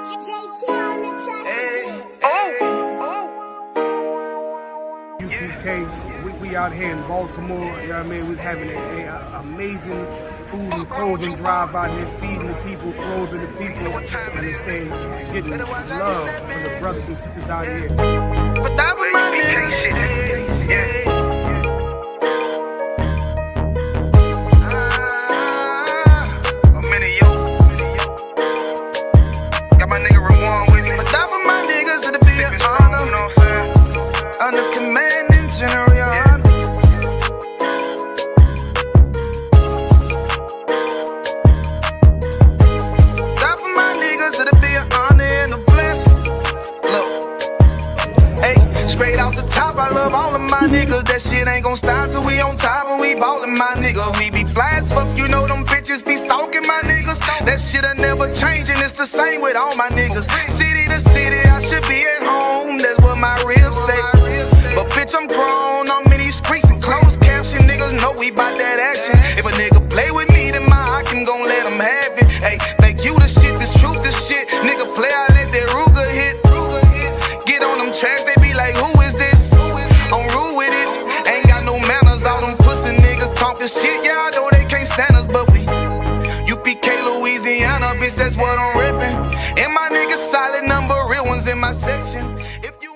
I.S.U.P.K, we out here in Baltimore, you know what I mean? We was having an amazing food and clothing drive out here, feeding the people, clothing the people, understand, getting love for the brothers and sisters out here. But that was my nigga. Under command and general Yahanna. That for my niggas, it'll be an honor and a blessing. Look, hey, straight off the top, I love all of my niggas. That shit ain't gon' stop till we on top and we ballin', my nigga. We be fly as fuck, you know them bitches be stalking my niggas. That shit'll never change and it's the same with all my niggas. City to city, I should be at home. That's what my ribs say. But bitch, I'm grown, I'm in these streets and closed caption. Niggas know we bout that action. If a nigga play with me, then my Hakim gon' let him have it. Hey, think you the shit, this truth, this shit. Nigga play, I let that Ruger hit. Get on them tracks, they be like, who is this? I'm rude with it, ain't got no manners. All them pussy niggas talkin' shit, yeah, I know they can't stand us, but we U.P.K, Louisiana, bitch, that's what I'm reppin'. And my niggas solid, number real ones in my section. If you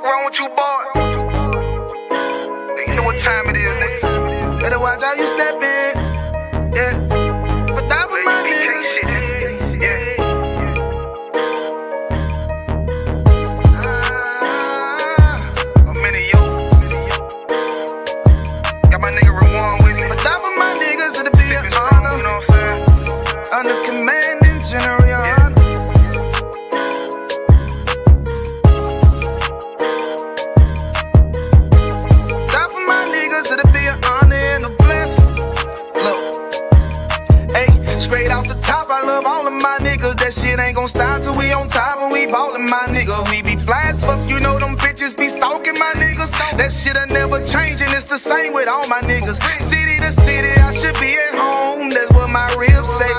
wrong with you, boy? You know what time it is, nigga. Better watch how you step in, yeah. But that was my nigga. I'm in it, yo. Got my nigga Rewan with me. But that was my niggas, it'll be an honor. You know what I'm saying? Under command and general Yahanna. Straight off the top, I love all of my niggas. That shit ain't gon' stop till we on top and we ballin', my nigga. We be fly as fuck, you know them bitches be stalking my niggas. That shit'll never change and it's the same with all my niggas. City to city, I should be at home. That's what my ribs say.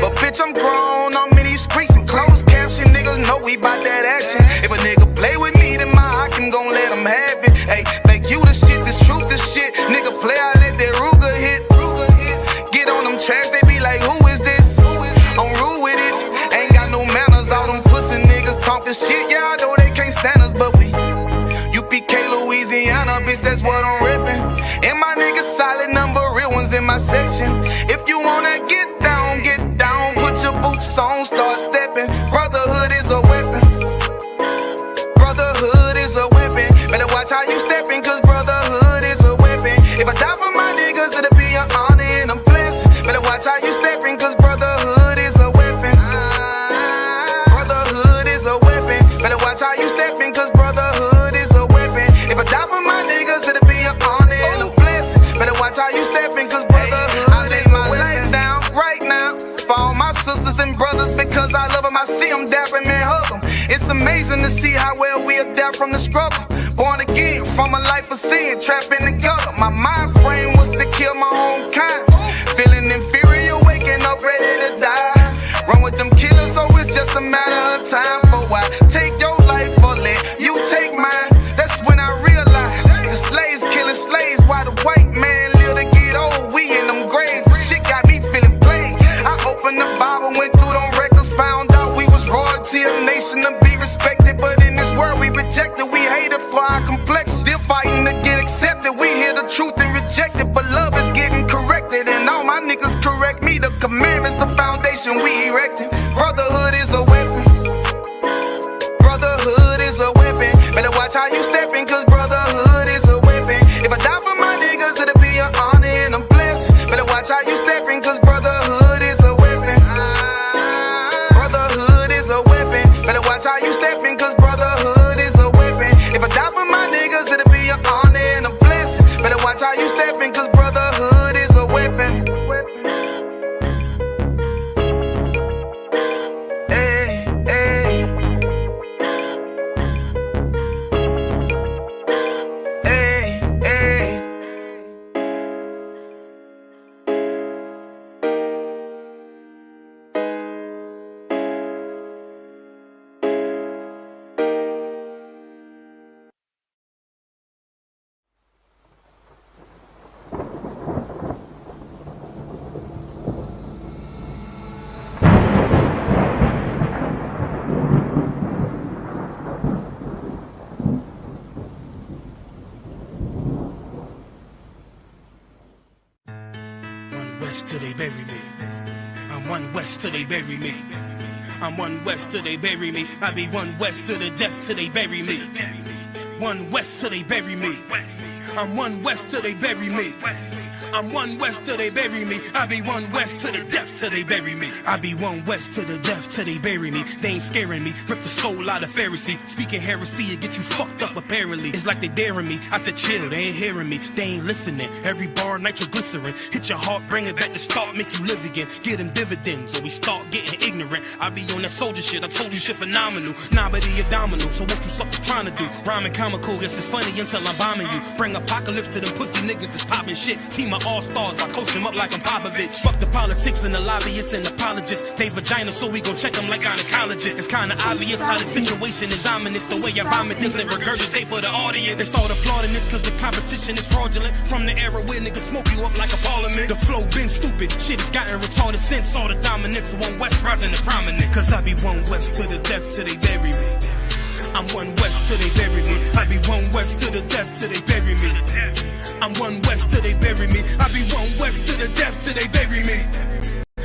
But bitch, I'm grown, I'm in these streets and closed caption. Niggas know we bout that action. If a nigga play with me, then my Hakim gon' let him have it. Hey, think you the shit, this truth, this shit. Nigga play, I let that Ruger hit. Get on them tracks, they be like, who is this? I'm rude with it, ain't got no manners. All them pussy niggas talkin' shit, yeah, I know they can't stand us, but we U.P.K, Louisiana, bitch, that's what I'm reppin'. And my niggas solid, number real ones in my section. If you wanna get down, put your boots on, start steppin'. Brotherhood is a weapon. Brotherhood is a weapon. Better watch how you steppin', cause brotherhood is a weapon. If I die for my niggas, it'll be an honor and a blessing. Better watch how you steppin', cause brotherhood is a weapon. Brotherhood is a weapon. Better watch how you steppin', cause brotherhood is a weapon. If I die for my niggas, it'll be an honor and a blessing. Better watch how you steppin', cause brotherhood I lay my life down right now for all my sisters and brothers, because I love them. I see them dapping and hug them. It's amazing to see how well we adapt from the struggle. Born again from a life of sin, trapped in the gutter. My mind frame was to kill my own kind. Feeling inferior, waking up ready to die. Run with them killers, so it's just a matter of time. For why take your life or let you take mine? That's when I realized the slaves killing slaves, while the white man live to get old. We in them graves, the shit got me feeling played. I opened the Bible, went through them records, found out we was royalty, a nation to be respected. But in this world we rejected, we hated for our complexion. Still fighting to get accepted. We hear the truth and reject it, but love is getting corrected. And all my niggas correct me. The commandments, the foundation we erected. Brotherhood is a weapon. Brotherhood is a weapon. Better watch how you steppin', cause brotherhood is a weapon. If I die for my niggas, it'll be an honor and a blessing. Better watch how you steppin', cause brotherhood is a weapon. Brotherhood is a weapon. Better watch how you steppin', cause brotherhood is a weapon. If I die for my niggas, it'll be an honor and a blessing. Better watch how you steppin', cause brotherhood is a weapon. Hey, hey. bury me. I'm one West till they bury me. I'm one West till they bury me. I be one West to the death till they bury me. One West till they bury me. I'm one West till they bury me. I'm one West till they bury me. I be one West to the death till they bury me. I be one West to the death till they bury me. They ain't scaring me. Rip the soul out of Pharisee. Speaking heresy and get you fucked up apparently. It's like they daring me. I said chill, they ain't hearing me. They ain't listening. Every bar nitroglycerin. Hit your heart, bring it back to start, make you live again. Get them dividends or we start getting ignorant. I be on that soldier shit. I told you shit phenomenal. Nah, but he abdominal. So what you suckers trying to do? Rhyming comical. Guess it's funny until I'm bombing you. Bring apocalypse to them pussy niggas that's popping shit. Team of all-stars, I coach them up like I'm Popovich. Fuck the politics and the lobbyists and apologists. They vagina, so we gon' check them like gynecologists. It's kinda obvious how the situation is ominous. The way I vomit this and regurgitate for the audience. They start applauding this cause the competition is fraudulent. From the era where niggas smoke you up like a parliament. The flow been stupid, shit has gotten retarded since. All the dominance of one West rising to prominent. Cause I be one West to the death till they bury me. I'm one West till they bury me. I be one West to the death till they bury me. I'm one West till they bury me. I be one West to the death till they bury me.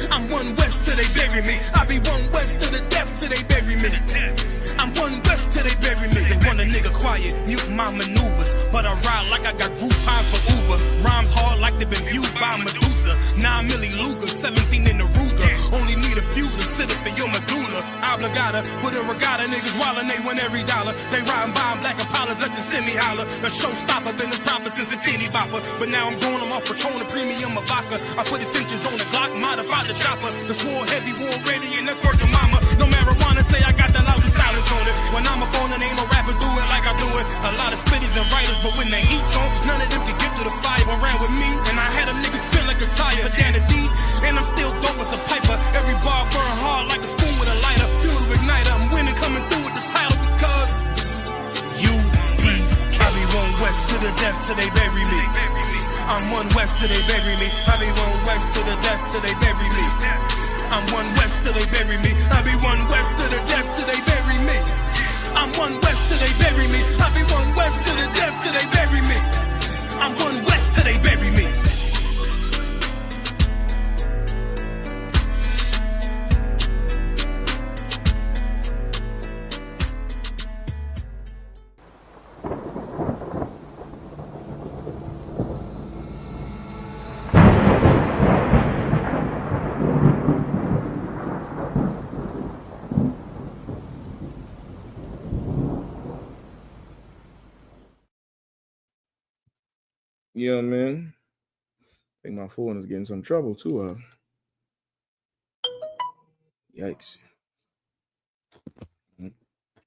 I'm one West till they bury me. I be one West to the death till they bury me. I'm one West till they bury me. They want a nigga quiet, mute my maneuvers, but I ride like I got Groupon for Uber. Rhymes hard like they been viewed by Medusa. 9 milli Luger, 17 in the Ruger. Only need a few to sit up in your medulla. Obligata for the regatta, niggas wildin', they win every dollar. They riding by in black Impalas, let the semi holler. The showstopper, been as proper since a teeny bopper. But now I'm going, I'm off Patron, a premium of vodka. I put extensions on the Glock, modified the chopper. The swore heavy, war ready, and that's working mama. No marijuana, say I got the loudest silence on it. When I'm up on it, ain't no rapper do it like I do it. A lot of spitties and writers, but when they heat's on, none of them can get to the fire. Around with me, and I had a nigga spin like a tire. But down the deep, and I'm still dope as a piper. Every bar burn hard like a spoon with a lighter. Fuel to igniter, I'm winning, coming through with the title because U.P.K. I be one West to the death till they bury me. I'm one West till they bury me. I be one West to the death till they bury me. I'm one West till they bury me. I be one West to the death till they bury me. I'm one West till they bury me. I be one West to the death till they bury me. I'm one West till they bury me. Yeah, man. I think my phone is getting some trouble too. Yikes.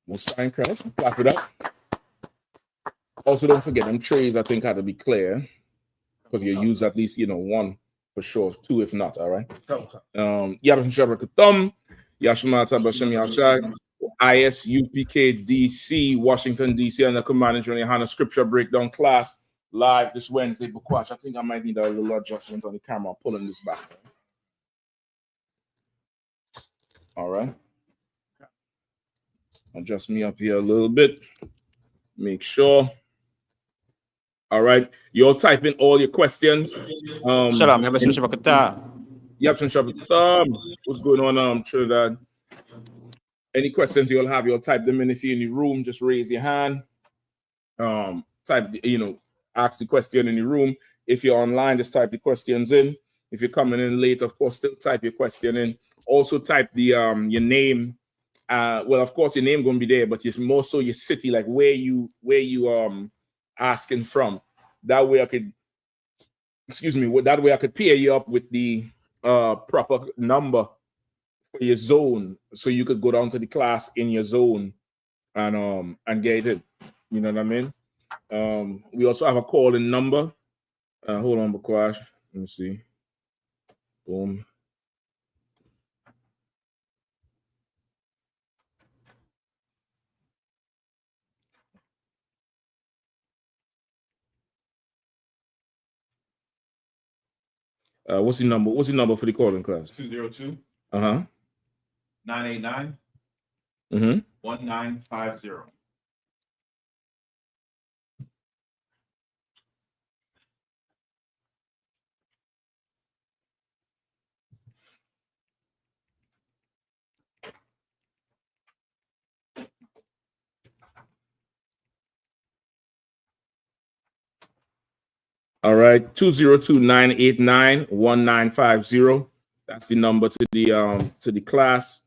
We'll sign Christ, clap it up. Also, don't forget them trays, I think, had to be clear because you use at least, one for sure, 2 if not, all right? Yabashim Shabakathum, Yashimata Bashim Yashai, I.S.U.P.K. DC, Washington, D.C., and the Command and Yahanna Scripture Breakdown class live this Wednesday. Bukwash, I think I might need a little adjustment on the camera, pulling this back. All right. Adjust me up here a little bit. Make sure. All right. You'll type in all your questions. SHALAM. What's going on, Trinidad? Any questions you'll have, you'll type them in. If you're in the room, just raise your hand. Type, ask the question in the room. If you're online, just type the questions in. If you're coming in late, of course, still type your question in. Also type the your name. Well, of course, your name gonna be there, but it's more so your city, like where you asking from. That way I could, that way I could pair you up with the proper number for your zone, so you could go down to the class in your zone and get it. You know what I mean? We also have a call-in number. Hold on, Bakwash. Let me see. Boom. What's the number? What's the number for the calling class? 202 989 1950. All right, 202-989-1950. That's the number to the class.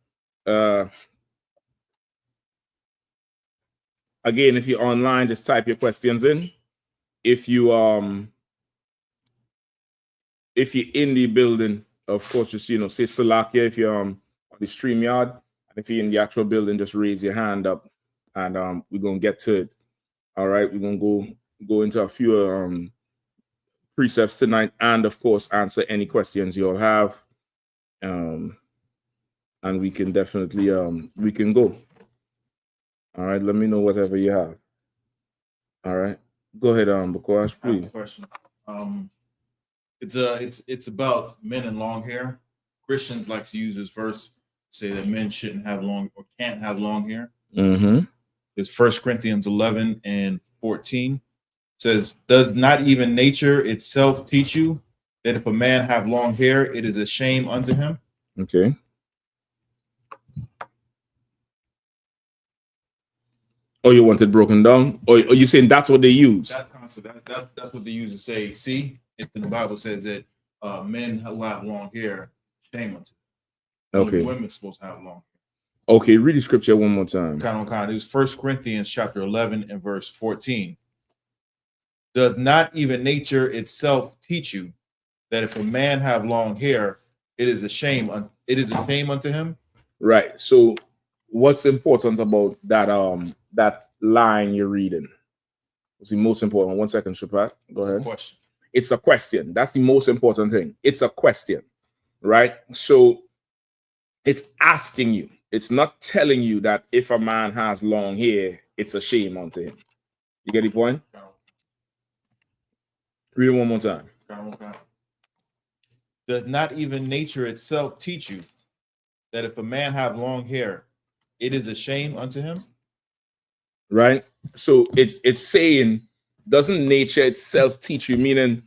Again, if you're online, just type your questions in. If you're in the building, of course, just say Salakia. If you're on the StreamYard, and if you're in the actual building, just raise your hand up, and we're gonna get to it. All right, we're gonna go into a few precepts tonight, and of course, answer any questions you all have. And we can definitely we can go. All right, let me know whatever you have. All right, go ahead, Bakwash, please. Question. It's about men and long hair. Christians like to use this verse, say that men shouldn't have long or can't have long hair. Mm-hmm. It's 1 Corinthians 11:14. Says, does not even nature itself teach you that if a man have long hair, it is a shame unto him? Okay. Oh, you want it broken down? Or you saying that's what they use? That concept, that's what they use to say, see, if the Bible says that men who have long hair, shame unto them. Okay. Only women are supposed to have long hair. Okay, read the scripture one more time. Kind. It's 1 Corinthians chapter 11 and verse 14. Does not even nature itself teach you that if a man have long hair, it is a shame unto him? Right. So what's important about that line you're reading? What's the most important? 1 second, Shapat. Go ahead. Question. It's a question. That's the most important thing. It's a question, right? So it's asking you. It's not telling you that if a man has long hair, it's a shame unto him. You get the point? Read it one more time. Does not even nature itself teach you that if a man have long hair, it is a shame unto him? Right? So it's saying, doesn't nature itself teach you? Meaning,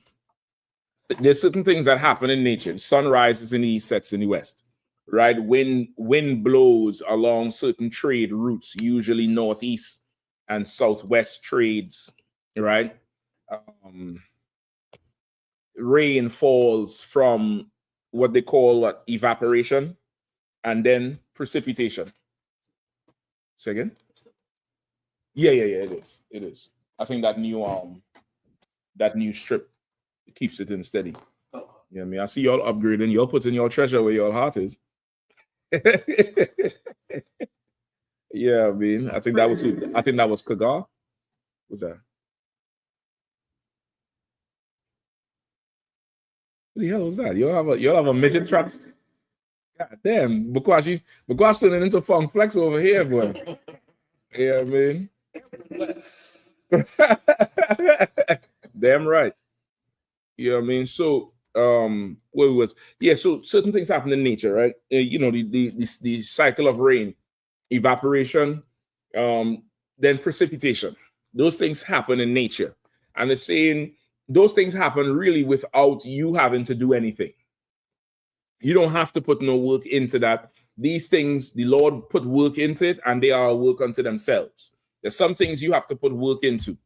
there's certain things that happen in nature. Sun rises in the east, sets in the west. Right? Wind blows along certain trade routes, usually northeast and southwest trades. Right? Rain falls from what they call evaporation and then precipitation. Second? Yeah, it is. I think that new strip keeps it in steady. Yeah, I mean, I see y'all upgrading, y'all putting your treasure where your heart is. Yeah, I mean, I think that was Kagar. What's that? What the hell was that? Y'all have a midget trap? God damn, Bakwash turning into Funk Flex over here, boy. Yeah, I mean. Damn right. Yeah, I mean, so so certain things happen in nature, right? The cycle of rain, evaporation, then precipitation. Those things happen in nature. And it's saying those things happen really without you having to do anything. You don't have to put no work into that. These things, the Lord put work into it, and they are a work unto themselves. There's some things you have to put work into.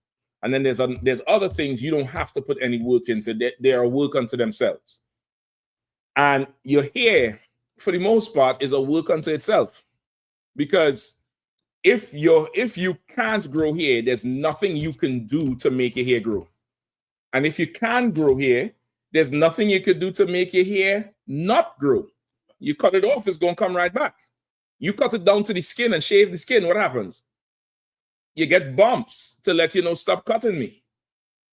And then there's other things you don't have to put any work into. They are a work unto themselves. And your hair, for the most part, is a work unto itself. Because if you can't grow hair, there's nothing you can do to make your hair grow. And if you can grow hair, there's nothing you could do to make your hair not grow. You cut it off, it's going to come right back. You cut it down to the skin and shave the skin, what happens? You get bumps to let you know, stop cutting me.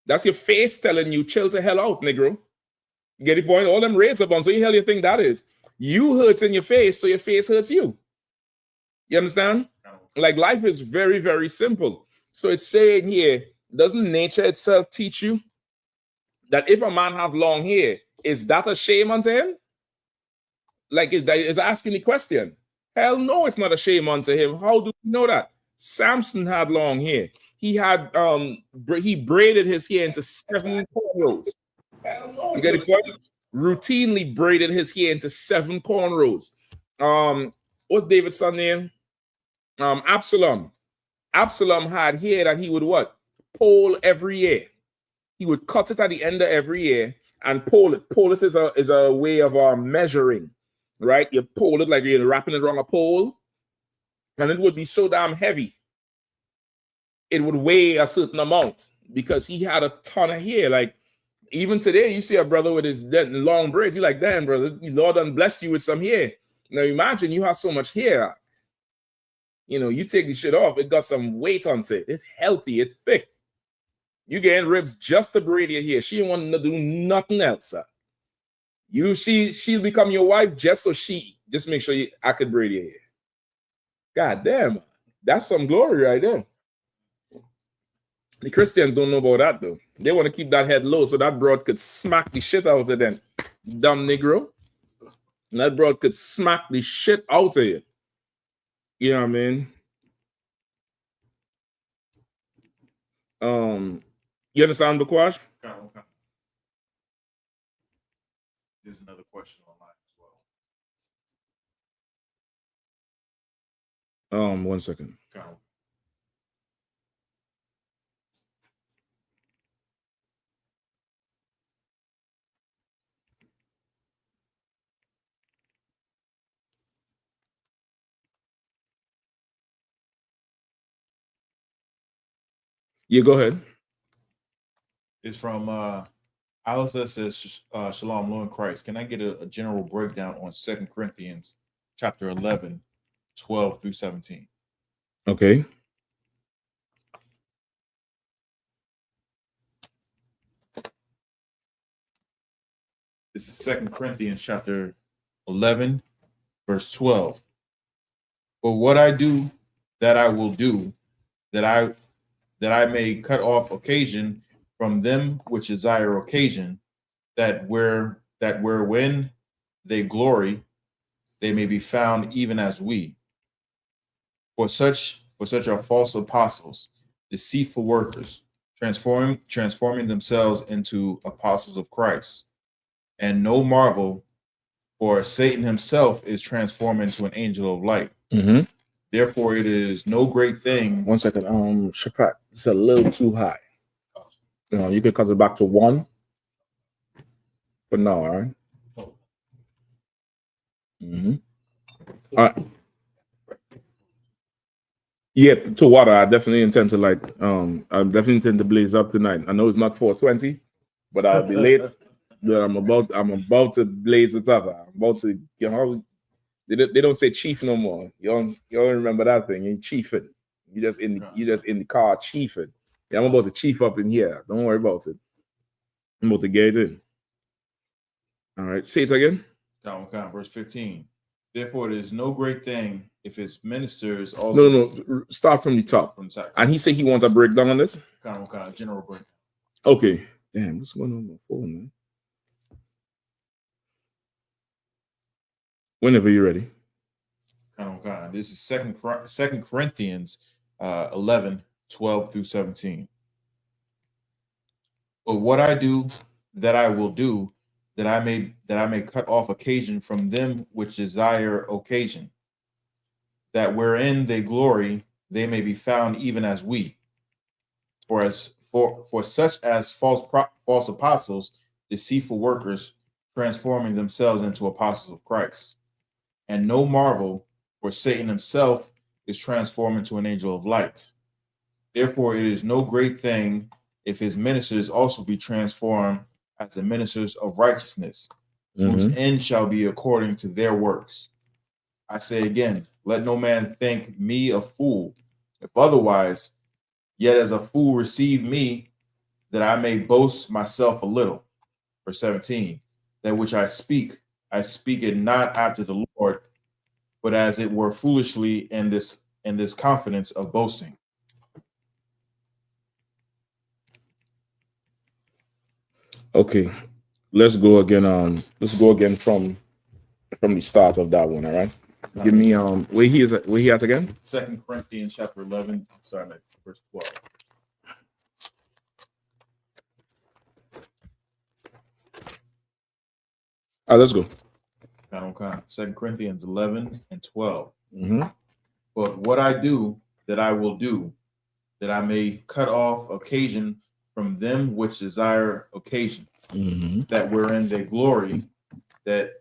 That's your face telling you, chill the hell out, Negro. You get the point? All them razor bumps, what the hell you think that is? You hurt in your face, so your face hurts you. You understand? Like, life is very, very simple. So it's saying here, doesn't nature itself teach you that if a man have long hair, is that a shame unto him? Like, is asking the question. Hell no, it's not a shame unto him. How do we know that? Samson had long hair. He braided his hair into 7 cornrows. You get the point? Routinely braided his hair into 7 cornrows. What's David's son name? Absalom. Absalom had hair that he would what? Pull every year. he would cut it at the end of every year and pull it. Pull it is a way of measuring, right? You pull it like you're wrapping it around a pole, and it would be so damn heavy. It would weigh a certain amount because he had a ton of hair. Like even today, you see a brother with his long braids. You're like, damn, brother, the Lord done blessed you with some hair. Now imagine you have so much hair. You know, you take the shit off, it got some weight on it. It's healthy, it's thick. You getting ribs just to braid your hair. She don't want to do nothing else. She'll become your wife just so just make sure I could braid your hair. God damn, that's some glory right there. The Christians don't know about that though. They want to keep that head low so that broad could smack the shit out of them. Dumb Negro. And that broad could smack the shit out of you. You know what I mean? You understand the question? Okay. There's another question online as well. 1 second. Okay. You go ahead. It's from Alice says, Shalom, Lord Christ. Can I get a general breakdown on 2 Corinthians chapter 11, 12 through 17? Okay. This is 2 Corinthians chapter 11, verse 12. But what I do, that I will do, that I may cut off occasion from them which desire occasion, that wherein they glory, they may be found even as we. For such are false apostles, deceitful workers, transforming themselves into apostles of Christ. And no marvel, for Satan himself is transformed into an angel of light. Mm-hmm. Therefore, it is no great thing. 1 second. Shakat, it's a little too high. You could cut it back to 1. But no, all right. Mm-hmm. All right. Yeah, to water. I definitely intend to I definitely intend to blaze up tonight. I know it's not 4:20, but I'll be late. But I'm about to blaze it up. I'm about to, they don't say chief no more. You don't remember that thing. You're chiefing. You just in the car chiefing. Yeah, I'm about to chief up in here. Don't worry about it. I'm about to get it in. All right, say it again. Verse 15. Therefore, it is no great thing if his ministers also. No. Start from the top. And he said he wants a breakdown on this. Kind of general breakdown. Okay. Damn, what's going on with my phone, man? Whenever you're ready. This is 2 Corinthians 11, 12 through 17. But what I do, that I will do, that I may cut off occasion from them which desire occasion, that wherein they glory, they may be found even as we. For such as false apostles, deceitful workers, transforming themselves into apostles of Christ. And no marvel, for Satan himself is transformed into an angel of light. Therefore, it is no great thing if his ministers also be transformed as the ministers of righteousness, whose end shall be according to their works. I say again, let no man think me a fool, if otherwise, yet as a fool receive me, that I may boast myself a little. Verse 17, that which I speak it not after the Lord, but as it were foolishly in this confidence of boasting. Okay, let's go again. Let's go again from the start of that one. All right. Give me where he at again? 2 Corinthians chapter 11, starting at verse 12. Let's go. 2 Corinthians 11 and 12. Mm-hmm. But what I do, that I will do, that I may cut off occasion from them which desire occasion, that wherein they glory, that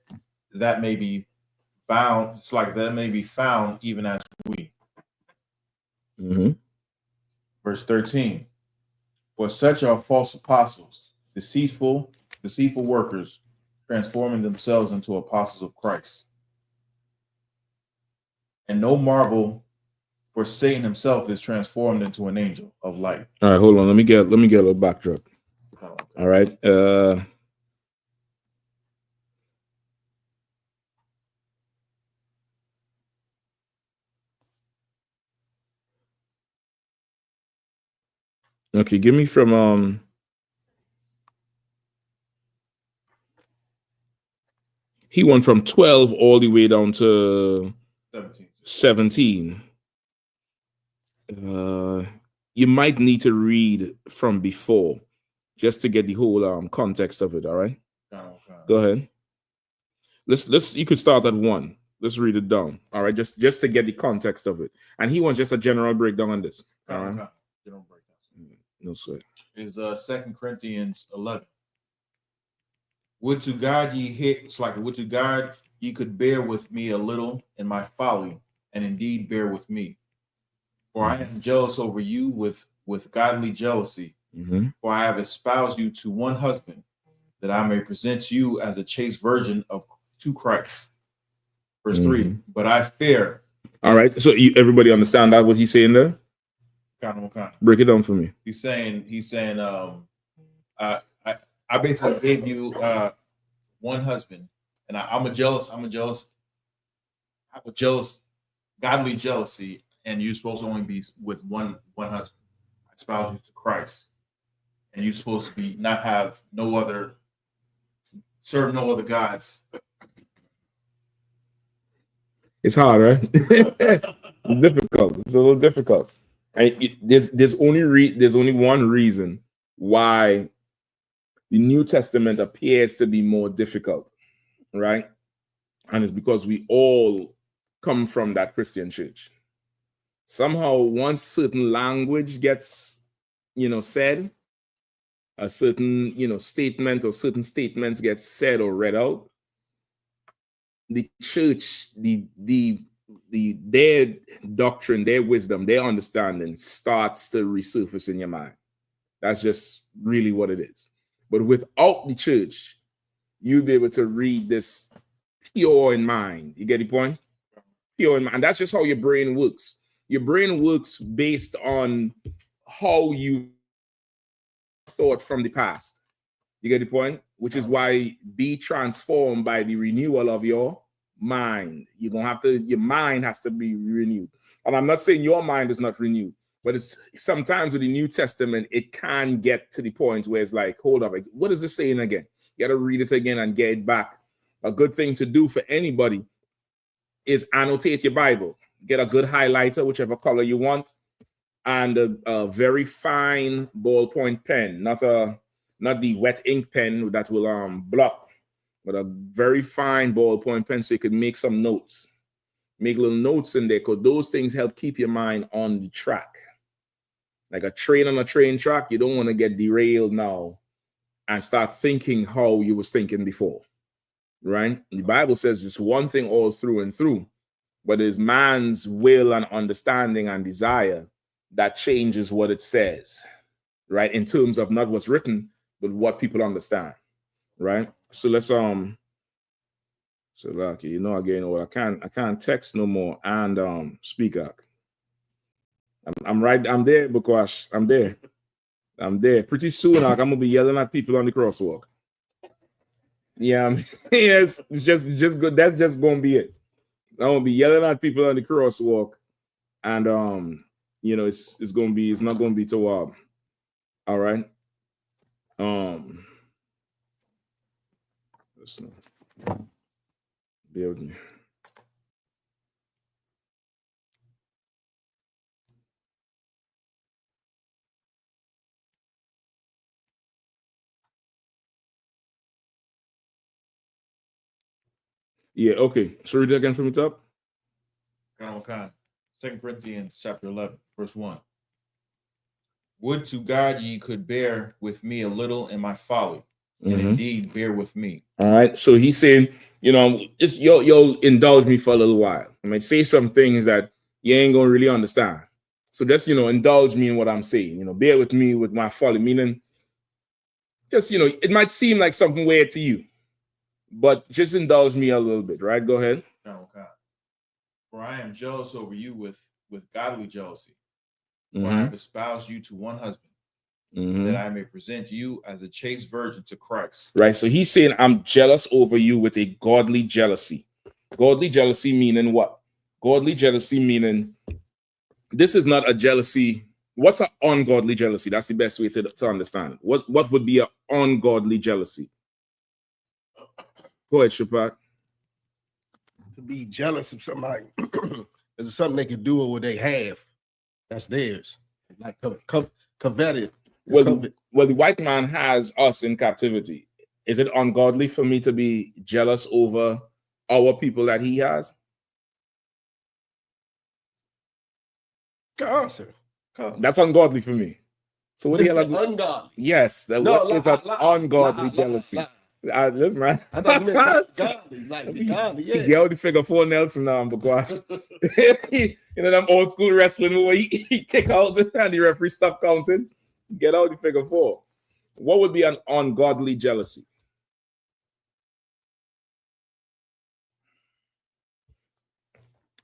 may be bound. It's like that may be found even as we. Verse 13. For such are false apostles, deceitful workers, transforming themselves into apostles of Christ. And no marvel, for Satan himself is transformed into an angel of light. All right, hold on. Let me get a little backdrop. All right. Okay, give me from he went from 12 all the way down to 17. You might need to read from before just to get the whole context of it. All right. Go ahead. Let's you could start at 1. Let's read it down. All right, just to get the context of it. And he wants just a general breakdown on this. All right. General breakdown. No sweat. Is 2 Corinthians 11. Would to God would to God ye could bear with me a little in my folly, and indeed bear with me. For I am jealous over you with godly jealousy. For I have espoused you to one husband, that I may present you as a chaste virgin to Christ. Verse 3. But I fear. All right. So everybody understand that what he's saying there? Kind of. Break it down for me. He's saying I basically gave you one husband, and I have a jealous godly jealousy, and you're supposed to only be with one husband. I espouse you to Christ, and you're supposed to be serve no other gods. It's hard, right? It's difficult. It's a little difficult. And there's only one reason why the New Testament appears to be more difficult, right? And it's because we all come from that Christian church. Somehow, once certain language gets, said, a certain, statement or certain statements get said or read out, the church, their doctrine, their wisdom, their understanding starts to resurface in your mind. That's just really what it is. But without the church, you'll be able to read this pure in mind. You get the point? Pure in mind. And that's just how your brain works. Your brain works based on how you thought from the past. You get the point? Which is why be transformed by the renewal of your mind. Your mind has to be renewed. And I'm not saying your mind is not renewed, but it's sometimes with the New Testament, it can get to the point where it's like, hold up, what is this saying again? You got to read it again and get it back. A good thing to do for anybody is annotate your Bible. Get a good highlighter, whichever color you want, and a very fine ballpoint pen, not the wet ink pen that will block, but a very fine ballpoint pen so you could make some notes. Make little notes in there, because those things help keep your mind on the track. Like a train on a train track, you don't want to get derailed now and start thinking how you was thinking before, right? The Bible says just one thing all through and through, but it's man's will and understanding and desire that changes what it says, right? In terms of not what's written, but what people understand, right? So let's so lucky, again, what I can't text no more and speak up. I'm there because I'm there. Pretty soon I'm gonna be yelling at people on the crosswalk. Yeah, yes, it's just good. That's just gonna be it. I'm gonna be yelling at people on the crosswalk, and it's not gonna be too wild. All right. Let's bear with me. Yeah, okay. So read it again from the top. Okay. 2 Corinthians chapter 11, verse 1. Would to God ye could bear with me a little in my folly, and indeed bear with me. All right. So he's saying, you know, just you'll indulge me for a little while. I mean, say some things that you ain't gonna really understand. So just, you know, indulge me in what I'm saying. You know, bear with me with my folly. Meaning, just, you know, it might seem like something weird to you, but just indulge me a little bit, right? Go ahead. Okay. For I am jealous over you with godly jealousy. For I have espoused you to one husband, that I may present you as a chaste virgin to Christ. Right. So he's saying, I'm jealous over you with a godly jealousy. Godly jealousy meaning what? Godly jealousy meaning this is not a jealousy. What's an ungodly jealousy? That's the best way to understand. What would be an ungodly jealousy? Go ahead, Shapak. To be jealous of somebody is something they can do with what they have. That's theirs. Like coveted. Well, the white man has us in captivity. Is it ungodly for me to be jealous over our people that he has? Good answer. That's ungodly for me. So what the hell? Ungodly. Yes. What is an ungodly jealousy? Listen, man. I thought you meant godly, like the godly, yeah. Get out the figure 4 Nelson now, because you know them old school wrestling where he kick out and the referee stop counting. Get out the figure 4. What would be an ungodly jealousy?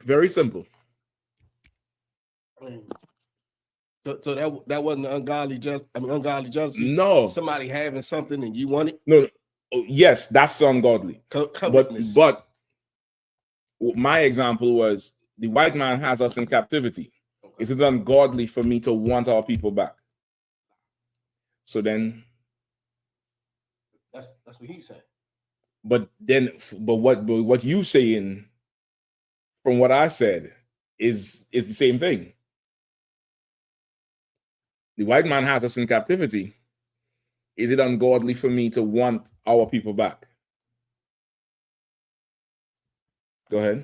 Very simple. So that wasn't ungodly jealousy. No. Somebody having something and you want it. No. Oh, yes, that's ungodly. But my example was the white man has us in captivity. Okay. Is it ungodly for me to want our people back? So then, that's what he's saying. But what you saying from what I said is the same thing. The white man has us in captivity. Is it ungodly for me to want our people back? Go ahead.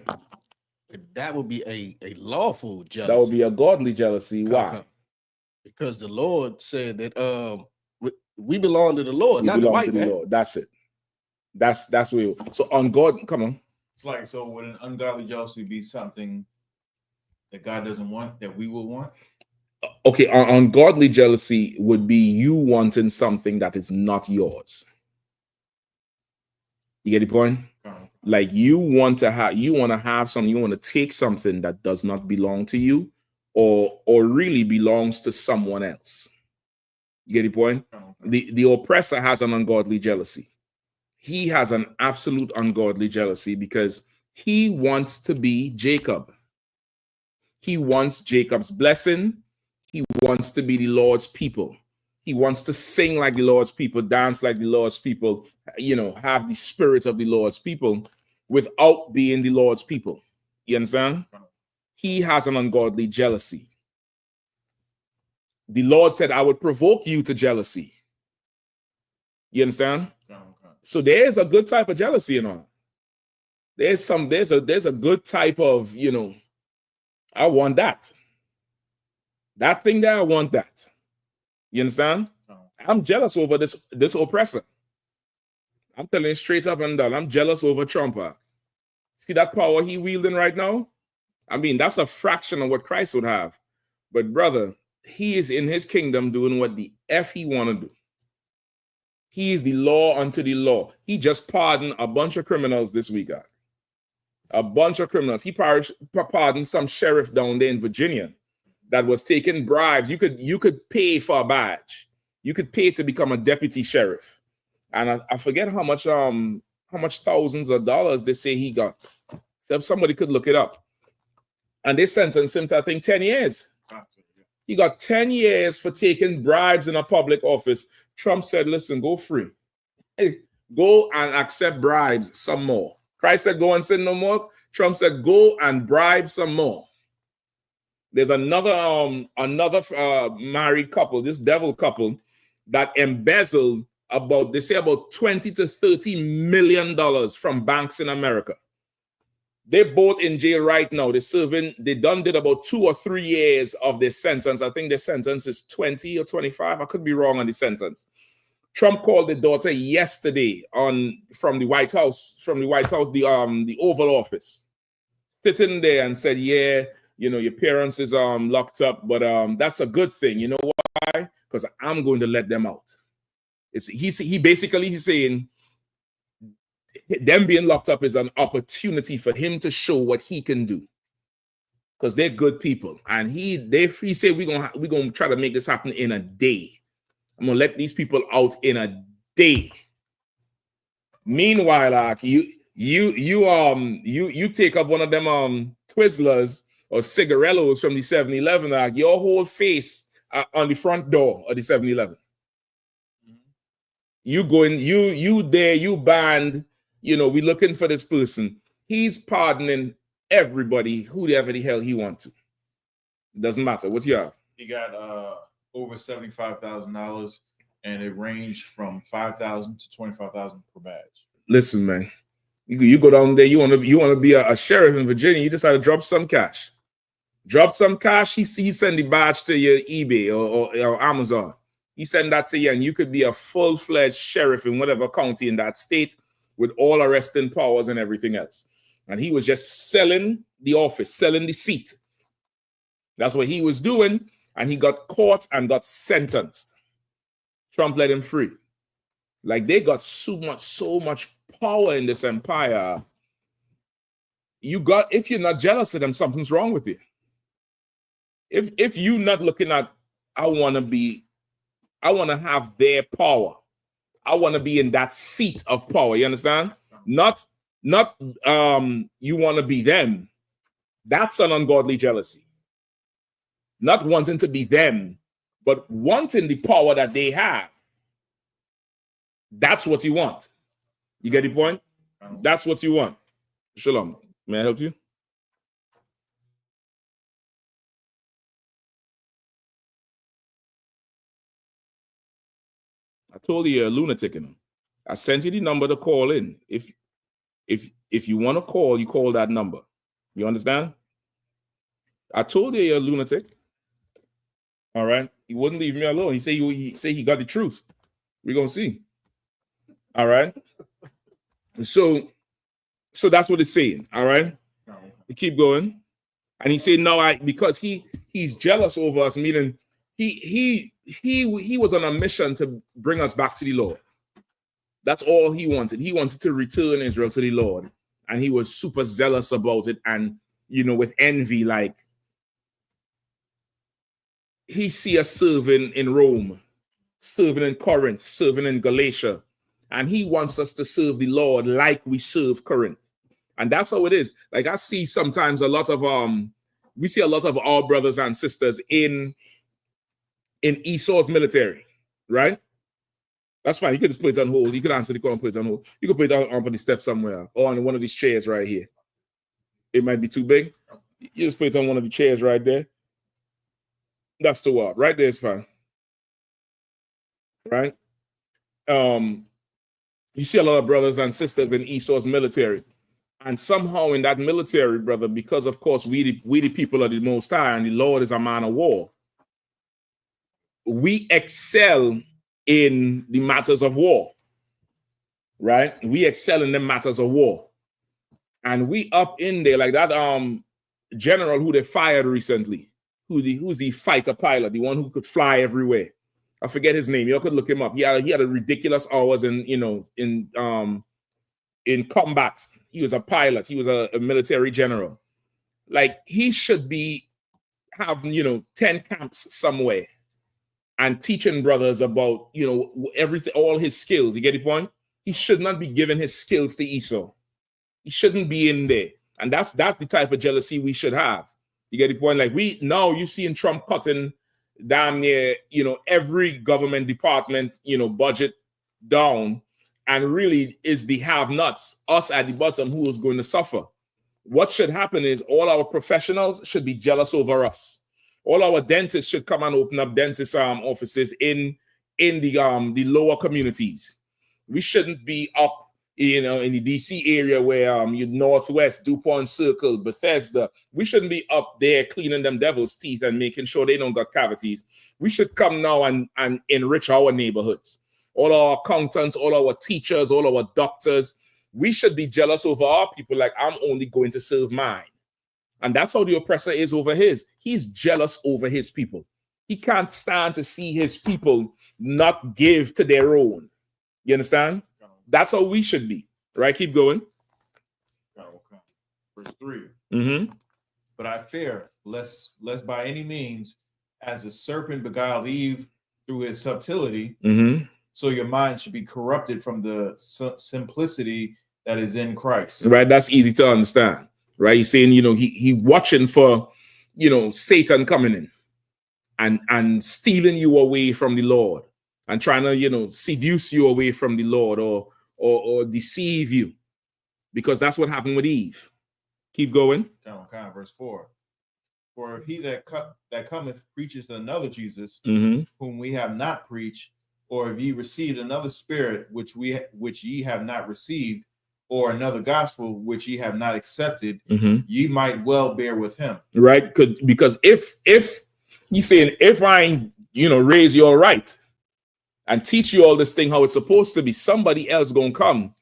That would be a lawful jealousy. That would be a godly jealousy. Why? Because the Lord said that we belong to the Lord, not the white man. Lord. That's it. That's where. So on God, come on. It's like, so would an ungodly jealousy be something that God doesn't want that we will want? Okay, ungodly jealousy would be you wanting something that is not yours. You get the point? Like you want to have something, you want to take something that does not belong to you, or really belongs to someone else. You get the point? The oppressor has an ungodly jealousy. He has an absolute ungodly jealousy because he wants to be Jacob. He wants Jacob's blessing. He wants to be the Lord's people. He wants to sing like the Lord's people, dance like the Lord's people, you know, have the spirit of the Lord's people without being the Lord's people. You understand? He has an ungodly jealousy. The Lord said, I would provoke you to jealousy. You understand? So there's a good type of jealousy in all. There's a good type of, you know, I want that. That thing there, I want that. You understand? I'm jealous over this oppressor. I'm telling you straight up and down, I'm jealous over Trump. See that power he wielding right now? I mean, that's a fraction of what Christ would have. But brother, he is in his kingdom doing what the F he want to do. He is the law unto the law. He just pardoned a bunch of criminals this week. A bunch of criminals. He pardoned some sheriff down there in Virginia that was taking bribes. You could pay for a badge. You could pay to become a deputy sheriff. And I forget how much thousands of dollars they say he got. So somebody could look it up. And they sentenced him to, I think, 10 years. He got 10 years for taking bribes in a public office. Trump said, listen, go free. Hey, go and accept bribes some more. Christ said, go and sin no more. Trump said, go and bribe some more. There's another married couple, this devil couple, that embezzled about 20 to $30 million from banks in America. They're both in jail right now. They're serving, they did about 2 or 3 years of their sentence. I think their sentence is 20 or 25. I could be wrong on the sentence. Trump called the daughter yesterday from the White House, the Oval Office, sitting there and said, yeah, you know, your parents is locked up, but that's a good thing. You know why? Because I'm going to let them out. He's saying them being locked up is an opportunity for him to show what he can do, because they're good people. And he said we're gonna try to make this happen in a day. I'm gonna let these people out in a day. Meanwhile, like you take up one of them Twizzlers or cigarellos from the 7-Eleven, like your whole face on the front door of the 7-Eleven. You going, you banned, you know, we looking for this person. He's pardoning everybody, whoever the hell he wants to. Doesn't matter. What's your? He got over $75,000, and it ranged from $5,000 to $25,000 per badge. Listen, man, you go down there. You want to be a sheriff in Virginia. You decide to drop some cash. Drop some cash. He send the badge to your eBay or Amazon. He send that to you, and you could be a full-fledged sheriff in whatever county in that state with all arresting powers and everything else. And he was just selling the office, selling the seat. That's what he was doing, and he got caught and got sentenced. Trump let him free. Like, they got so much power in this empire. If you're not jealous of them, something's wrong with you. If you're not looking at, I want to have their power. I want to be in that seat of power. You understand? Not you want to be them. That's an ungodly jealousy. Not wanting to be them, but wanting the power that they have. That's what you want. You get the point? That's what you want. Shalom. May I help you? I told you you're a lunatic. I sent you the number to call in. If you want to call, you call that number. You understand? I told you you're a lunatic. All right. He wouldn't leave me alone. He said he got the truth. We're gonna see. All right. So that's what it's saying. All right. We keep going. And he said, no, because he's jealous over us, meaning he was on a mission to bring us back to the Lord. That's all he wanted. He wanted to return Israel to the Lord. And he was super zealous about it. And, you know, with envy, like, he see us serving in Rome, serving in Corinth, serving in Galatia. And he wants us to serve the Lord like we serve Corinth. And that's how it is. Like, I see sometimes we see a lot of our brothers and sisters in Esau's military, right? That's fine. You could just put it on hold. You could answer the call and put it on hold. You could put it on the step somewhere or on one of these chairs right here. It might be too big. You just put it on one of the chairs right there. That's the word. Right there is fine. Right? You see a lot of brothers and sisters in Esau's military. And somehow in that military, brother, because of course we the people of the Most High and the Lord is a man of war, we excel in the matters of war, right? We excel in the matters of war. And we up in there like that general who they fired recently, who's the fighter pilot, the one who could fly everywhere. I forget his name. You could look him up. He had a ridiculous hours in combat. He was a pilot. He was a military general. Like, he should have 10 camps somewhere and teaching brothers about everything, all his skills. You get the point? He should not be giving his skills to Esau. He shouldn't be in there. And that's the type of jealousy we should have. You get the point? Like, you seeing Trump cutting damn near every government department budget down, and really is the have-nots, us at the bottom, who is going to suffer. What should happen is all our professionals should be jealous over us. All our dentists should come and open up dentist offices in the lower communities. We shouldn't be up you know, in the DC area where you Northwest, DuPont Circle, Bethesda. We shouldn't be up there cleaning them devil's teeth and making sure they don't got cavities. We should come now and enrich our neighborhoods. All our accountants, all our teachers, all our doctors. We should be jealous over our people like I'm only going to serve mine. And that's how the oppressor is over his. He's jealous over his people. He can't stand to see his people not give to their own. You understand? That's how we should be. Right? Keep going. Verse 3. Mm-hmm. But I fear, lest by any means, as the serpent beguiled Eve through his subtlety, so your mind should be corrupted from the simplicity that is in Christ. Right? That's easy to understand. Right? He's saying, you know, he watching for, you know, Satan coming in and stealing you away from the Lord and trying to, you know, seduce you away from the Lord or deceive you, because that's what happened with Eve. Keep going. Verse 4. For if he that cometh preaches another Jesus, Mm-hmm. whom we have not preached, or if ye received another spirit which ye have not received, or another gospel which ye have not accepted, Mm-hmm. ye might well bear with him. Right? Because if he's saying, if I, you know, raise you all right and teach you all this thing how it's supposed to be, somebody else gonna come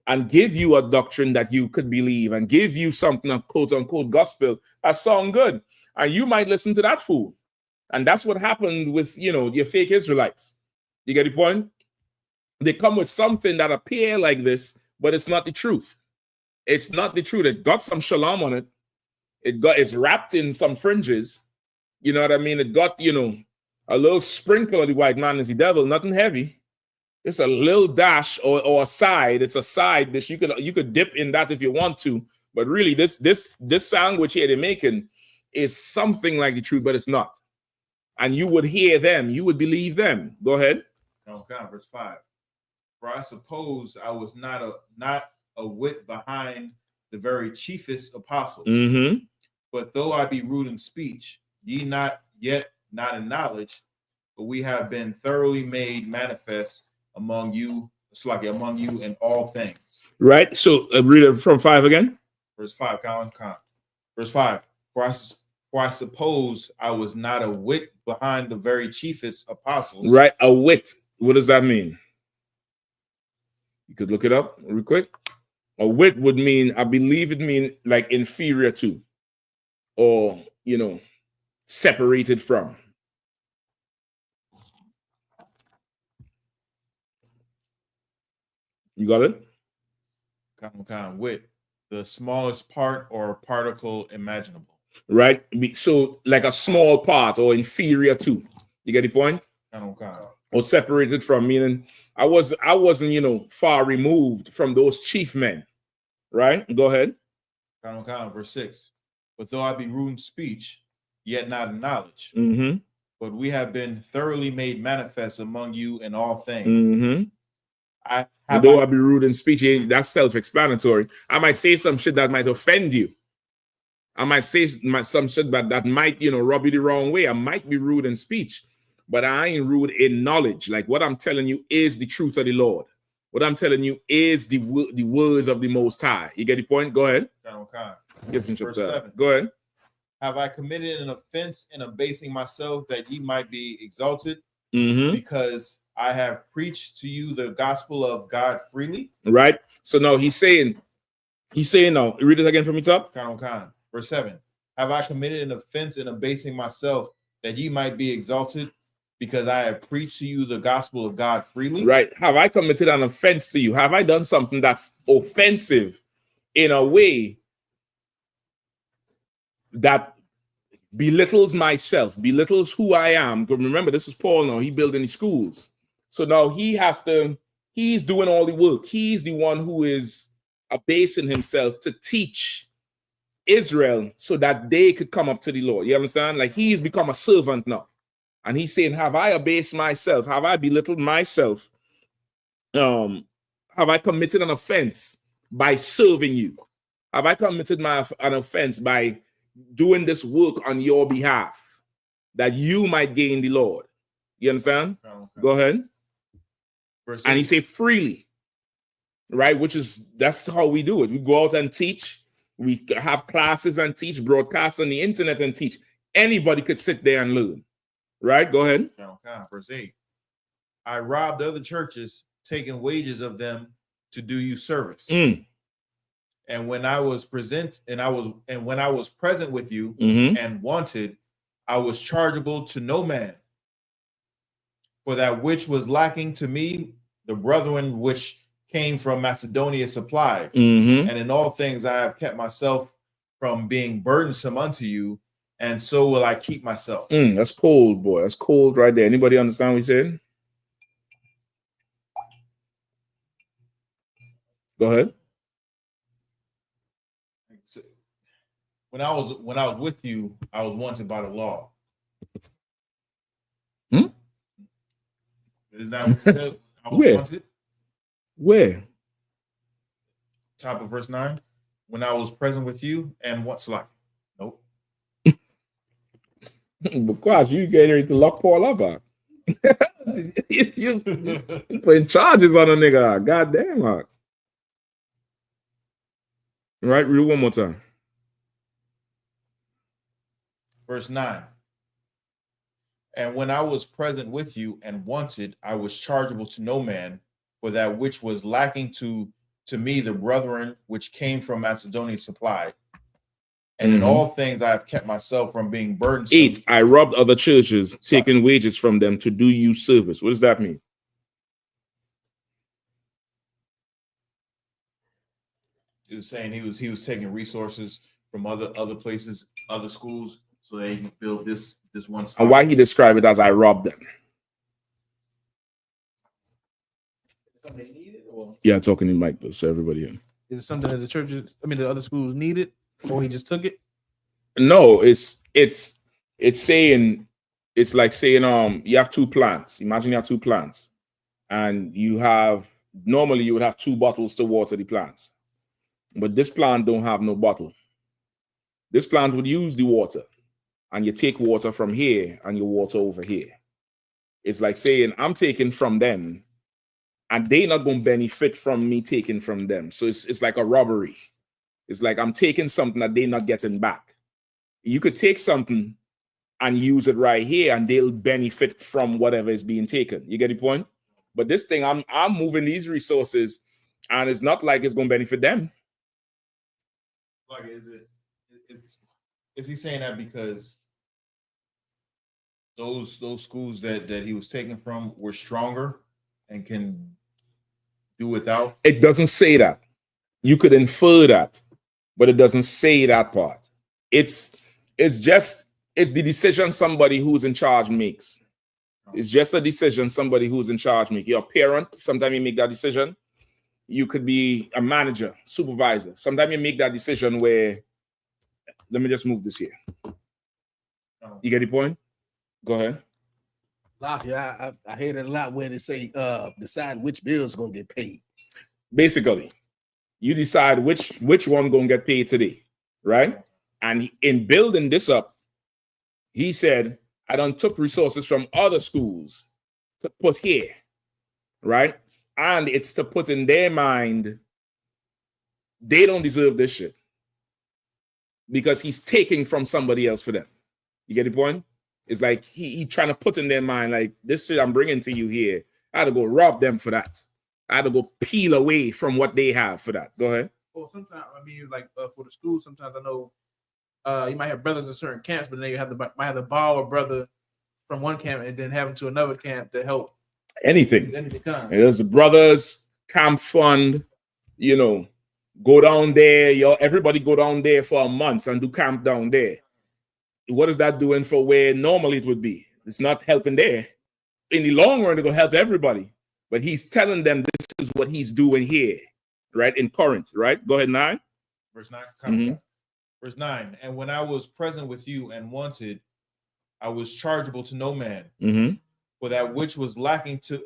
and give you a doctrine that you could believe and give you something, a quote unquote gospel that sound good, and you might listen to that fool. And that's what happened with, you know, your fake Israelites. You get the point? They come with something that appear like this, but it's not the truth. It's not the truth. It got some shalom on it. It's wrapped in some fringes. You know what I mean? It got, you know, a little sprinkle of the white man is the devil, nothing heavy. It's a little dash or a side. It's a side dish. You could dip in that if you want to, but really this sandwich here they're making is something like the truth, but it's not. And you would hear them, you would believe them. Go ahead. Okay, verse 5. For I suppose I was not a whit behind the very chiefest apostles. Mm-hmm. But though I be rude in speech, ye not in knowledge, but we have been thoroughly made manifest among you, among you in all things. Right. So read it from 5 again. Verse 5, Verse 5. For I suppose I was not a whit behind the very chiefest apostles. Right. A whit. What does that mean? You could look it up real quick. A whit would mean, I believe it means like inferior to, or, you know, separated from. You got it? Wit, the smallest part or particle imaginable. Right? So like a small part or inferior to. You get the point? Or separated from, meaning I wasn't, you know, far removed from those chief men. Right? Go ahead. Verse 6. But though I be rude in speech, yet not in knowledge. Mm-hmm. But we have been thoroughly made manifest among you in all things. Mm-hmm. I be rude in speech, that's self-explanatory. I might say some shit that might offend you. I might say some shit that might, you know, rub you the wrong way. I might be rude in speech, but I ain't rude in knowledge. Like what I'm telling you is the truth of the Lord. What I'm telling you is the words of the Most High. You get the point? Go ahead. Verse 7. Go ahead. Have I committed an offense in abasing myself that ye might be exalted? Mm-hmm. Because I have preached to you the gospel of God freely. Right. So now he's saying now, read it again from the top. Verse 7. Have I committed an offense in abasing myself that ye might be exalted? Because I have preached to you the gospel of God freely. Right. Have I committed an offense to you? Have I done something that's offensive in a way that belittles myself, belittles who I am? Because remember, this is Paul now. He building the schools. So now he's doing all the work. He's the one who is abasing himself to teach Israel so that they could come up to the Lord. You understand? Like he's become a servant now. And he's saying, have I abased myself? Have I belittled myself? Have I committed an offense by serving you? Have I committed an offense by doing this work on your behalf that you might gain the Lord? You understand? Go ahead. Verse and he said freely. right? That's how we do it. We go out and teach. We have classes and teach, broadcast on the internet and teach. Anybody could sit there and learn, right? Go ahead. Verse 8. I robbed other churches, taking wages of them to do you service. And when I was present with you and wanted, I was chargeable to no man. For that which was lacking to me, the brethren which came from Macedonia supplied. And in all things I have kept myself from being burdensome unto you, and so will I keep myself. That's cold, boy. That's cold right there. Anybody understand what he said? Go ahead. When I was with you, I was wanted by the law. Is that what you said? I was Where? wanted? Where? Top of verse 9. When I was present with you and what's like? Nope. But gosh, you get ready to lock Paul up. You putting charges on a nigga. God damn. Right, read it one more time. Verse 9. And when I was present with you and wanted, I was chargeable to no man, for that which was lacking to me, the brethren which came from Macedonia supplied. And in all things I have kept myself from being burdensome. 8, I robbed other churches, taking wages from them to do you service. What does that mean? Is saying he was taking resources from other places, other schools, so they can build this one spot. And why he described it as I robbed them? Something they needed, or Yeah, talking in mic, so everybody in. is it something that the other schools needed, or he just took it? No, it's saying, it's like saying you have 2 plants. Imagine you have 2 plants, and normally you would have 2 bottles to water the plants, but this plant don't have no bottle. This plant would use the water, and you take water from here and you water over here. It's like saying I'm taking from them, and they not going to benefit from me taking from them. So it's like a robbery. It's like I'm taking something that they're not getting back. You could take something and use it right here, and they'll benefit from whatever is being taken. You get the point? But this thing, I'm moving these resources, and it's not like it's going to benefit them. Like, is he saying that because those schools that he was taken from were stronger and can do without? It doesn't say that. You could infer that, but it doesn't say that part. It's the decision somebody who's in charge makes. It's just a decision somebody who's in charge makes. You're a parent, sometimes you make that decision. You could be a manager, supervisor. Sometimes you make that decision where, let me just move this here. You get the point? Go ahead. Yeah, I heard it a lot where they say decide which bill's gonna get paid. Basically, you decide which one gonna get paid today, right? And in building this up, he said, I done took resources from other schools to put here, right? And it's to put in their mind, they don't deserve this shit because he's taking from somebody else for them. You get the point? It's like he trying to put in their mind, like, this shit I'm bringing to you here, I had to go rob them for that. I had to go peel away from what they have for that. Go ahead. Well, sometimes, I mean, like for the school, sometimes I know you might have brothers in certain camps, but then you might have to borrow a brother from one camp and then have him to another camp to help. Anything. There's a brothers camp fund, go down there. Everybody go down there for a month and do camp down there. What is that doing for where normally it would be? It's not helping there. In the long run, it's going to help everybody. But he's telling them this is what he's doing here, right? In Corinth, right? Go ahead, 9. Verse 9. Verse 9. And when I was present with you and wanted, I was chargeable to no man. For that which was lacking to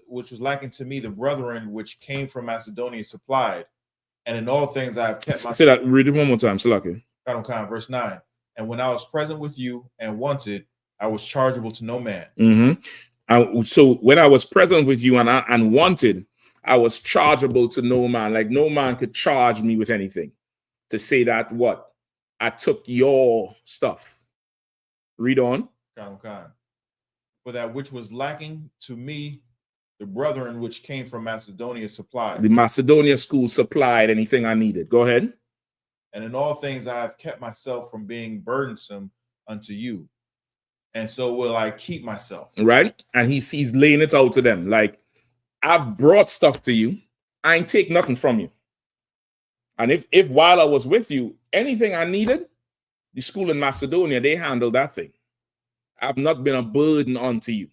me, the brethren which came from Macedonia supplied. And in all things I have kept myself. Say that, read it one more time. Verse 9. And when I was present with you and wanted, I was chargeable to no man. So when I was present with you and wanted, I was chargeable to no man. Like no man could charge me with anything to say that what? I took your stuff. Read on. For that which was lacking to me, the brethren which came from Macedonia supplied. The Macedonia school supplied anything I needed. Go ahead. And in all things I have kept myself from being burdensome unto you. And so will I keep myself. Right? And he's laying it out to them. Like, I've brought stuff to you. I ain't take nothing from you. And if while I was with you, anything I needed, the school in Macedonia, they handled that thing. I've not been a burden unto you.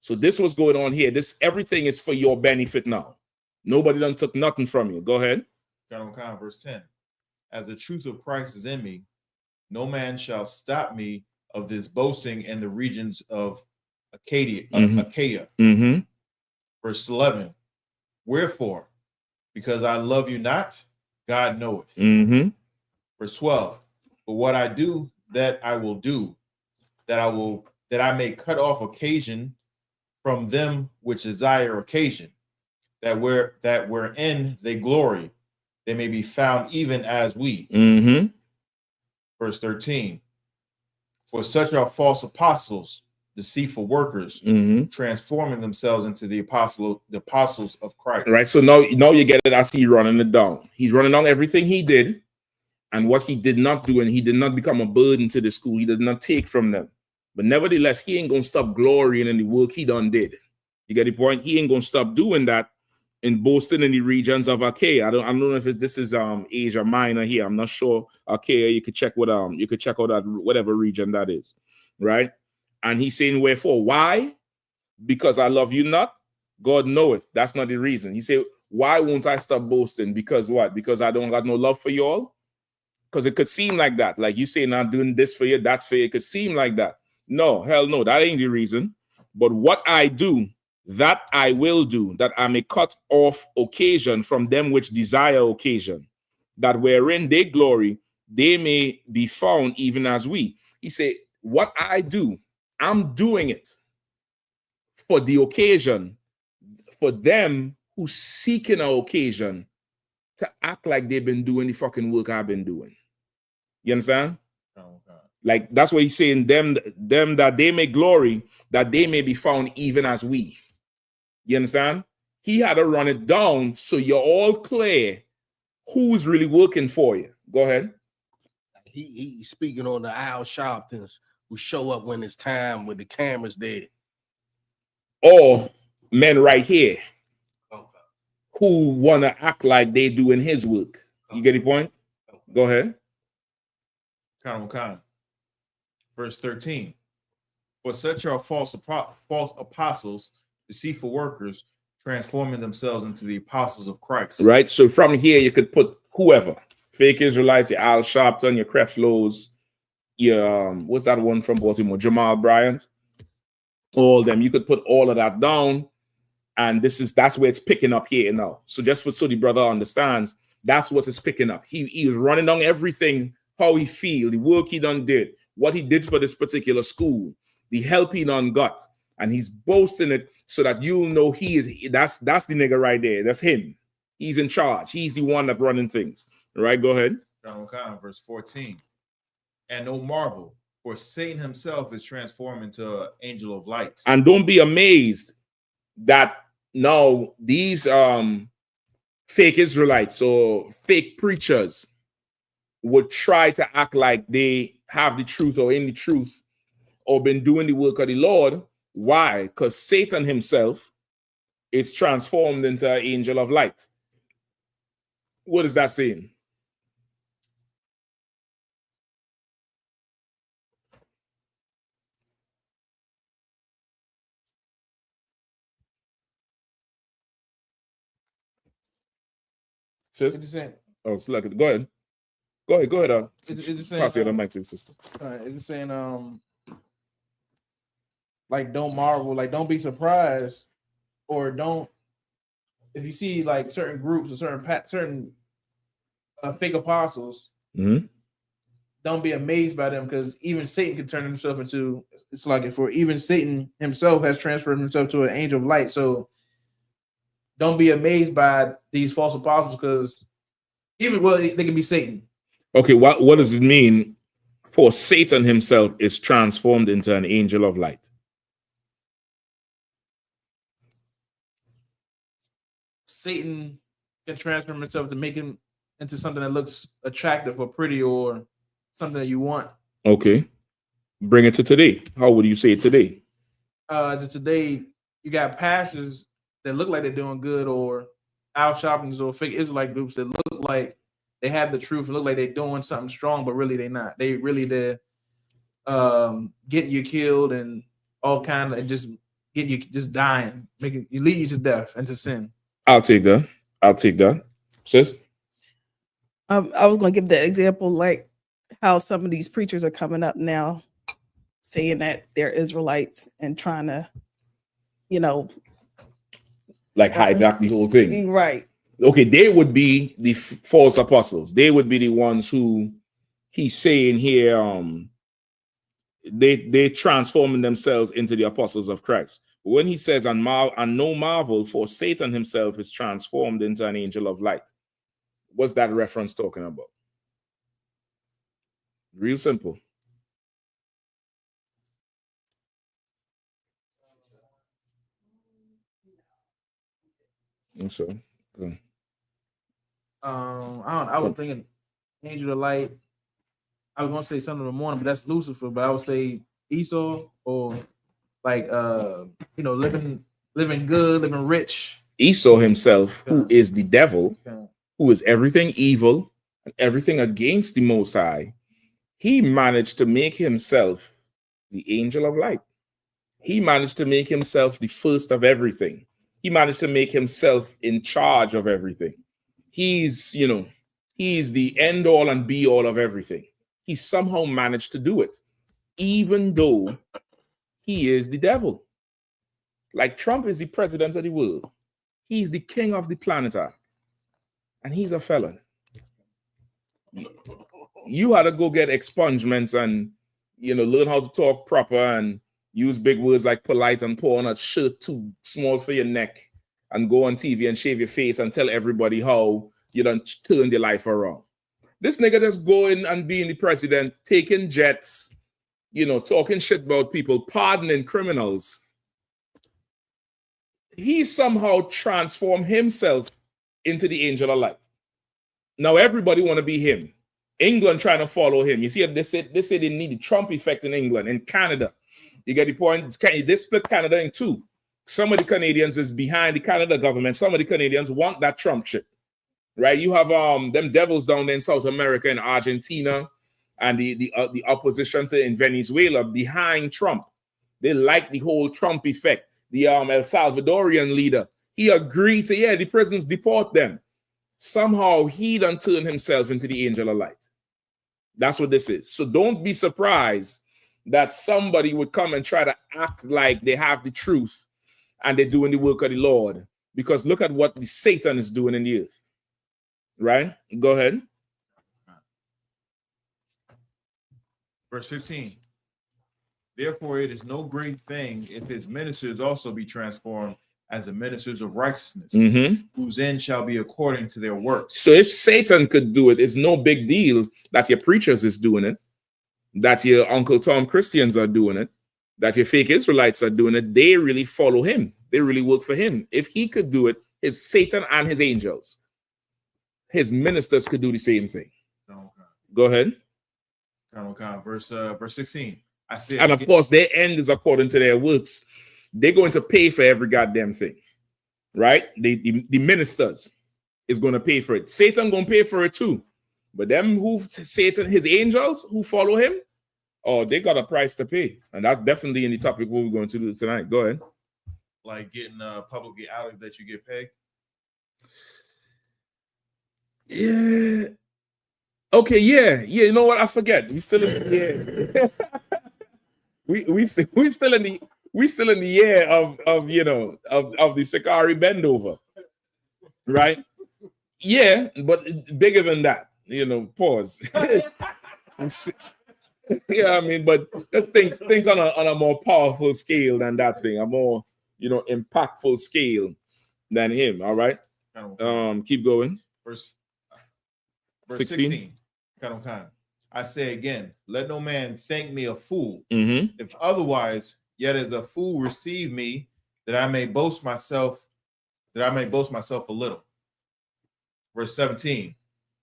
So this was going on here. Everything is for your benefit now. Nobody done took nothing from you. Go ahead. Verse 10. As the truth of Christ is in me, no man shall stop me of this boasting in the regions of Achaia. Mm-hmm. Verse 11. Wherefore, because I love you not, God knoweth. Mm-hmm. Verse 12. But what I do, that I will do, that I may cut off occasion from them which desire occasion, that wherein they glory, they may be found even as we. Mm-hmm. Verse 13. For such are false apostles, deceitful workers, transforming themselves into the apostles of Christ. Right. So now you get it as he's running it down. He's running down everything he did and what he did not do, and he did not become a burden to the school. He did not take from them. But nevertheless, he ain't gonna stop glorying in the work he done did. You get the point? He ain't gonna stop doing that in boasting in the regions of Achaia. I don't know if this is Asia Minor here. I'm not sure. Achaia, you could check out that whatever region that is, right? And he's saying, wherefore? Why? Because I love you not? God knoweth. That's not the reason. He said, why won't I stop boasting? Because what? Because I don't got no love for you all? Because it could seem like that. Like you say, not doing this for you, that for you. It could seem like that. No, hell no, that ain't the reason. But what I do, that I will do, that I may cut off occasion from them which desire occasion, that wherein they glory, they may be found even as we. He said, what I do, I'm doing it for the occasion, for them who seeking an occasion to act like they've been doing the fucking work I've been doing. You understand? Like that's what he's saying, them that they may glory, that they may be found even as we. You understand? He had to run it down so you're all clear who's really working for you. Go ahead. He's speaking on the I.S.U.P.K who show up when it's time with the cameras there. Or men right here who want to act like they doing his work. You get the point? Go ahead. Verse 13. For such are false apostles, deceitful workers, transforming themselves into the apostles of Christ. Right. So from here, you could put whoever. Fake Israelites, your Al Sharpton, your Creflows, your, what's that one from Baltimore? Jamal Bryant. All them. You could put all of that down. And that's where it's picking up here now. So just so the brother understands, that's what it's picking up. He was running down everything, how he feel, the work he done did, what he did for this particular school, the help he done got, and he's boasting it so that you'll know that's the nigga right there. That's him. He's in charge. He's the one that running things. All right, go ahead. Verse 14. And no marvel, for Satan himself is transformed into an angel of light. And don't be amazed that now these fake Israelites or fake preachers would try to act like they have the truth or in the truth or been doing the work of the Lord. Why? Because Satan himself is transformed into an angel of light. What is that saying? It's saying, oh, select it. Go ahead. Go ahead. It's just saying, pass the other mic to the sister. All right, it's just saying, like, don't marvel, like, don't be surprised, or don't, if you see like certain groups or certain fake apostles, don't be amazed by them, because even Satan can turn himself into, it's like, for even Satan himself has transferred himself to an angel of light. So don't be amazed by these false apostles because even they can be Satan. Okay, what does it mean for Satan himself is transformed into an angel of light? Satan can transform himself to make him into something that looks attractive or pretty or something that you want. Okay. Bring it to today. How would you say it today? Today, you got pastors that look like they're doing good, or out-shoppings or fake Israelite groups that look like they have the truth and look like they're doing something strong, but really they're not. They're getting you killed and all kind of, and just getting you just dying, making you lead you to death and to sin. I'll take that. Sis? I was going to give the example like how some of these preachers are coming up now saying that they're Israelites and trying to, like hijack the whole thing. Right. Okay, they would be the false apostles. They would be the ones who he's saying here, they transforming themselves into the apostles of Christ. When he says, and no marvel, for Satan himself is transformed into an angel of light. What's that reference talking about? Real simple. So, I was thinking angel of light. I was gonna say something in the morning, but that's Lucifer. But I would say Esau, or like living good, living rich. Esau himself, who is the devil, who is everything evil and everything against the Most High, he managed to make himself the angel of light. He managed to make himself the first of everything. He managed to make himself in charge of everything. He's the end all and be all of everything. He somehow managed to do it, even though he is the devil. Like Trump is the president of the world. He's the king of the planet Earth. And he's a felon. You had to go get expungements and, learn how to talk proper and use big words like polite and put on a shirt too small for your neck and go on TV and shave your face and tell everybody how you done turned your life around. This nigga just going and being the president, taking jets, talking shit about people, pardoning criminals. He somehow transformed himself into the angel of light. Now everybody want to be him. England trying to follow him. You see, they say they need the Trump effect in England, in Canada. You get the point? They split Canada in two. Some of the Canadians is behind the Canada government. Some of the Canadians want that Trump shit, right? You have them devils down there in South America and Argentina, and the opposition in Venezuela behind Trump. They like the whole Trump effect. The El Salvadorian leader, he agreed to the prisons deport them. Somehow he done turned himself into the angel of light. That's what this is. So don't be surprised that somebody would come and try to act like they have the truth and they're doing the work of the Lord. Because look at what the Satan is doing in the earth. Right? Go ahead. Verse 15. Therefore, it is no great thing if his ministers also be transformed as the ministers of righteousness, whose end shall be according to their works. So if Satan could do it, it's no big deal that your preachers is doing it, that your Uncle Tom Christians are doing it, that your fake Israelites are doing it. They really follow him. They really work for him. If he could do it, his Satan and his angels, his ministers could do the same thing. Go ahead. Verse 16. I said, and of course, their end is according to their works. They're going to pay for every goddamn thing, right? The ministers is going to pay for it. Satan going to pay for it too. But them Satan, his angels who follow him, they got a price to pay. And that's definitely in the topic what we're going to do tonight. Go ahead. Like getting publicly outed that you get pegged? Yeah. Okay, yeah. You know what? I forget. We still in the year. we still in the year of the Sakari bend over. Right? Yeah, but bigger than that. Pause. Yeah, I mean, but just think on a more powerful scale than that thing, a more impactful scale. than him. All right. Keep going. Verse 16. 16. I say again, let no man think me a fool. Mm-hmm. If otherwise, yet as a fool receive me, that I may boast myself a little. Verse 17.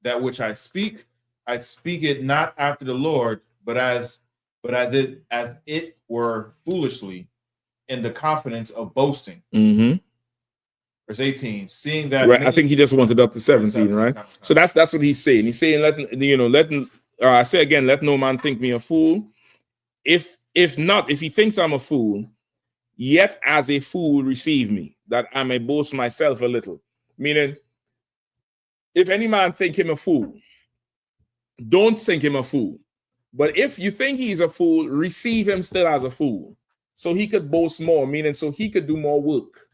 That which I speak it not after the Lord, but as it were foolishly, in the confidence of boasting. Mm-hmm. Verse 18, seeing that right, I think he just wanted up to 17, right? So that's what he's saying. He's saying, I say again, let no man think me a fool. If he thinks I'm a fool, yet as a fool receive me, that I may boast myself a little. Meaning, if any man think him a fool, don't think him a fool. But if you think he's a fool, receive him still as a fool. So he could boast more, meaning so he could do more work.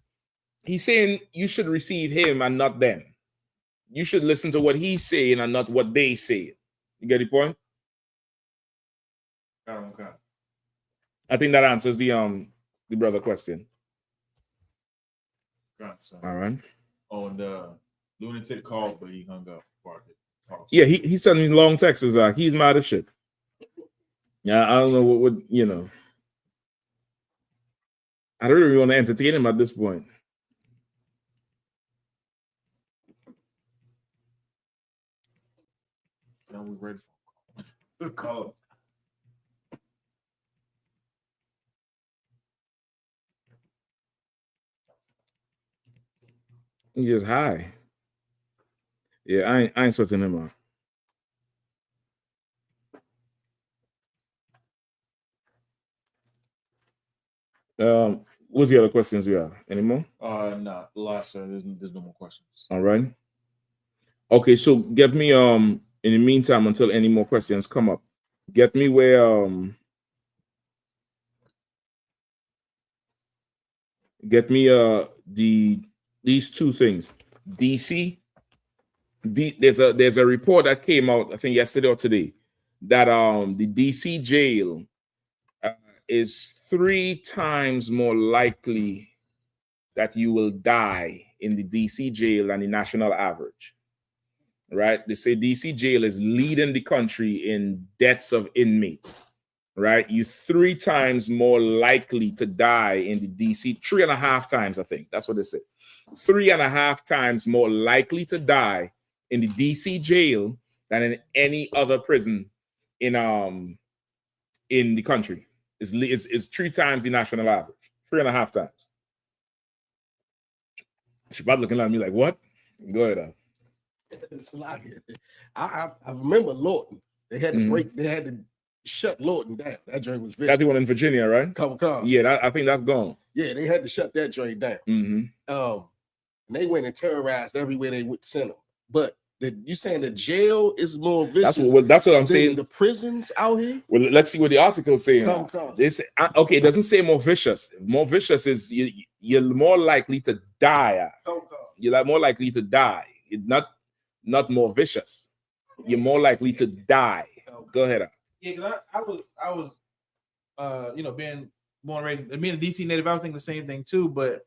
He's saying you should receive him and not them. You should listen to what he's saying and not what they say. You get the point? Okay. I think that answers the brother question. All right. On the lunatic called, but he hung up. Yeah, he sent me long texts. He's mad as shit. Yeah, I don't know what I don't really want to entertain him at this point. Now we're ready for call. He's just high. Yeah, I ain't sweating him off. What's the other questions we have? Any more? No, last sir. There's no more questions. All right. Okay, so get me in the meantime until any more questions come up. Get me where get me these two things. DC. There's a report that came out, I think yesterday or today, that the DC jail is 3 times more likely that you will die in the DC jail than the national average. Right? They say DC jail is leading the country in deaths of inmates. Right? You're 3 times more likely to die in the DC, 3.5 times, I think. That's what they say. 3.5 times more likely to die in the DC jail than in any other prison in the country. Is 3 times the national average. 3.5 times. She's about looking at me like, what? Go ahead. I remember Lawton. They had to break. They had to shut Lawton down. That joint was vicious. That's the one in Virginia, right? Couple cars. Yeah, I think that's gone. Yeah, they had to shut that joint down. And they went and terrorized everywhere they would send them. But you saying the jail is more vicious? That's what I'm saying. The prisons out here. Well, let's see what the article's saying. They say, okay, it doesn't say more vicious. More vicious is you're more likely to die. You're more likely to die. Not more vicious. You're more likely to die. Go ahead. Yeah, because I was being born and raised, being a DC native, I was thinking the same thing too. But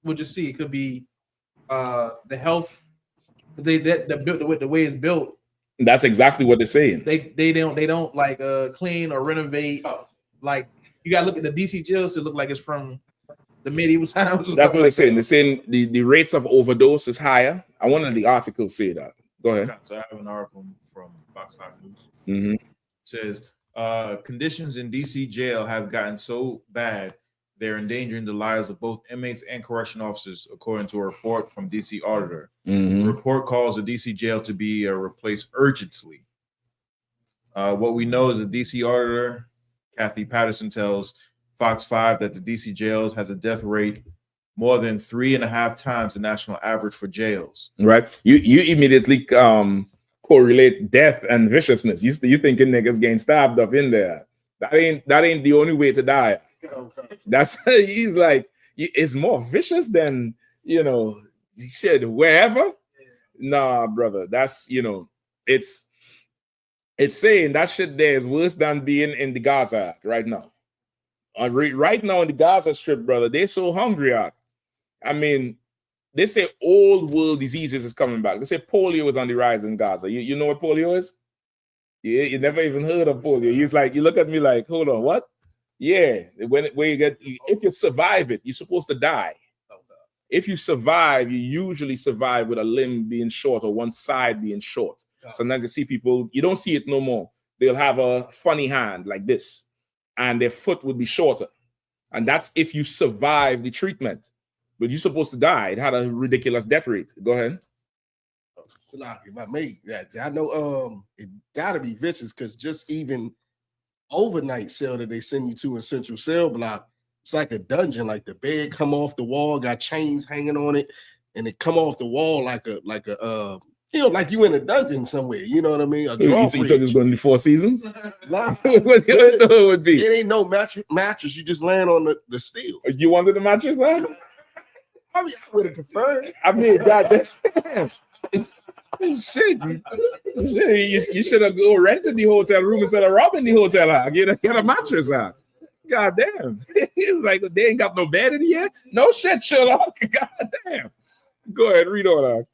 we'll just see. It could be the health. The way it's built. That's exactly what they're saying. They don't like clean or renovate. Like you gotta look at the DC jails to look like it's from the medieval times. That's what they're saying. They're saying the rates of overdose is higher. I wanted the article say that. Go ahead. Okay, so I have an article from Fox 5 News. Mm-hmm. It says conditions in DC jail have gotten so bad they're endangering the lives of both inmates and correction officers, according to a report from DC Auditor. The report calls the DC jail to be replaced urgently. What we know is the DC Auditor, Kathy Patterson, tells Fox 5 that the DC jails has a death rate more than 3.5 times the national average for jails. Right. You immediately correlate death and viciousness. You thinking niggas getting stabbed up in there. That ain't the only way to die. That's he's like it's more vicious than you said wherever. Nah, brother. That's it's saying that shit there is worse than being in the Gaza right now. Right now in the Gaza Strip, brother, they're so hungry out. I mean, they say old world diseases is coming back. They say polio is on the rise in Gaza. You know what polio is? Yeah, you never even heard of polio. He's like, you look at me like, hold on, what? Yeah, when you get, if you survive it, you're supposed to die. If you survive, you usually survive with a limb being short or one side being short. Sometimes you see people, you don't see it no more. They'll have a funny hand like this, and their foot would be shorter. And that's if you survive the treatment. But you're supposed to die. It had a ridiculous death rate. Go ahead. My mate, I know it gotta be vicious because just even overnight cell that they send you to in Central Cell Block, it's like a dungeon. Like the bed come off the wall, got chains hanging on it, and it come off the wall like a you know, like you in a dungeon somewhere. You know what I mean? A You think it's going to be 4 Seasons? Nah, What it would be? It ain't no mattress. You just land on the steel. You wanted the mattress, man? I mean, I would have preferred. I mean, goddamn. Shit. You should have go rented the hotel room instead of robbing the hotel. Get a mattress out. God damn. It's like they ain't got no bed in here. No shit, Sherlock. God damn. Go ahead, read on that.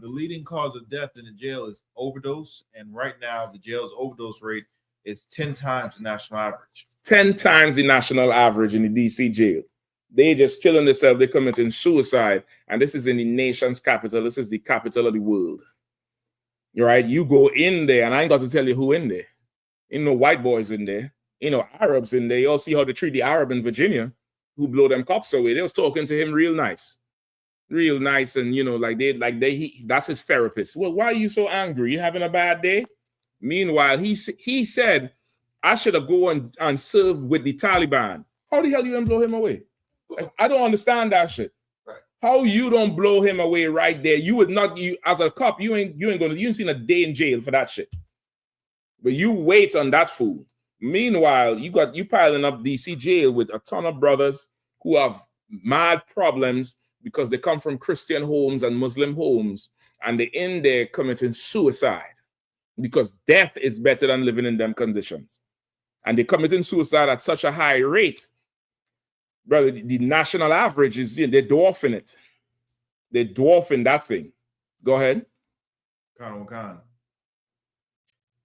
The leading cause of death in the jail is overdose, and right now the jail's overdose rate is 10 times the national average. 10 times the national average in the DC jail. They just killing themselves. They're committing suicide, and this is in the nation's capital. This is the capital of the world. You're right. You go in there, and I ain't got to tell you who in there. Ain't no white boys in there. Ain't no Arabs in there. You all see how they treat the Arab in Virginia, who blow them cops away. They was talking to him real nice, and you know, that's his therapist. Well, why are you so angry? You having a bad day? Meanwhile, he said, I should have gone and served with the Taliban. How the hell you didn't blow him away? I don't understand that shit. Right. How you don't blow him away right there? You would not. You as a cop, you ain't seen a day in jail for that shit. But you wait on that fool. Meanwhile, you piling up DC jail with a ton of brothers who have mad problems because they come from Christian homes and Muslim homes, and they're in there committing suicide because death is better than living in them conditions. And they're committing suicide at such a high rate. Brother, the national average is, they're dwarfing it. They're dwarfing that thing. Go ahead. Khan.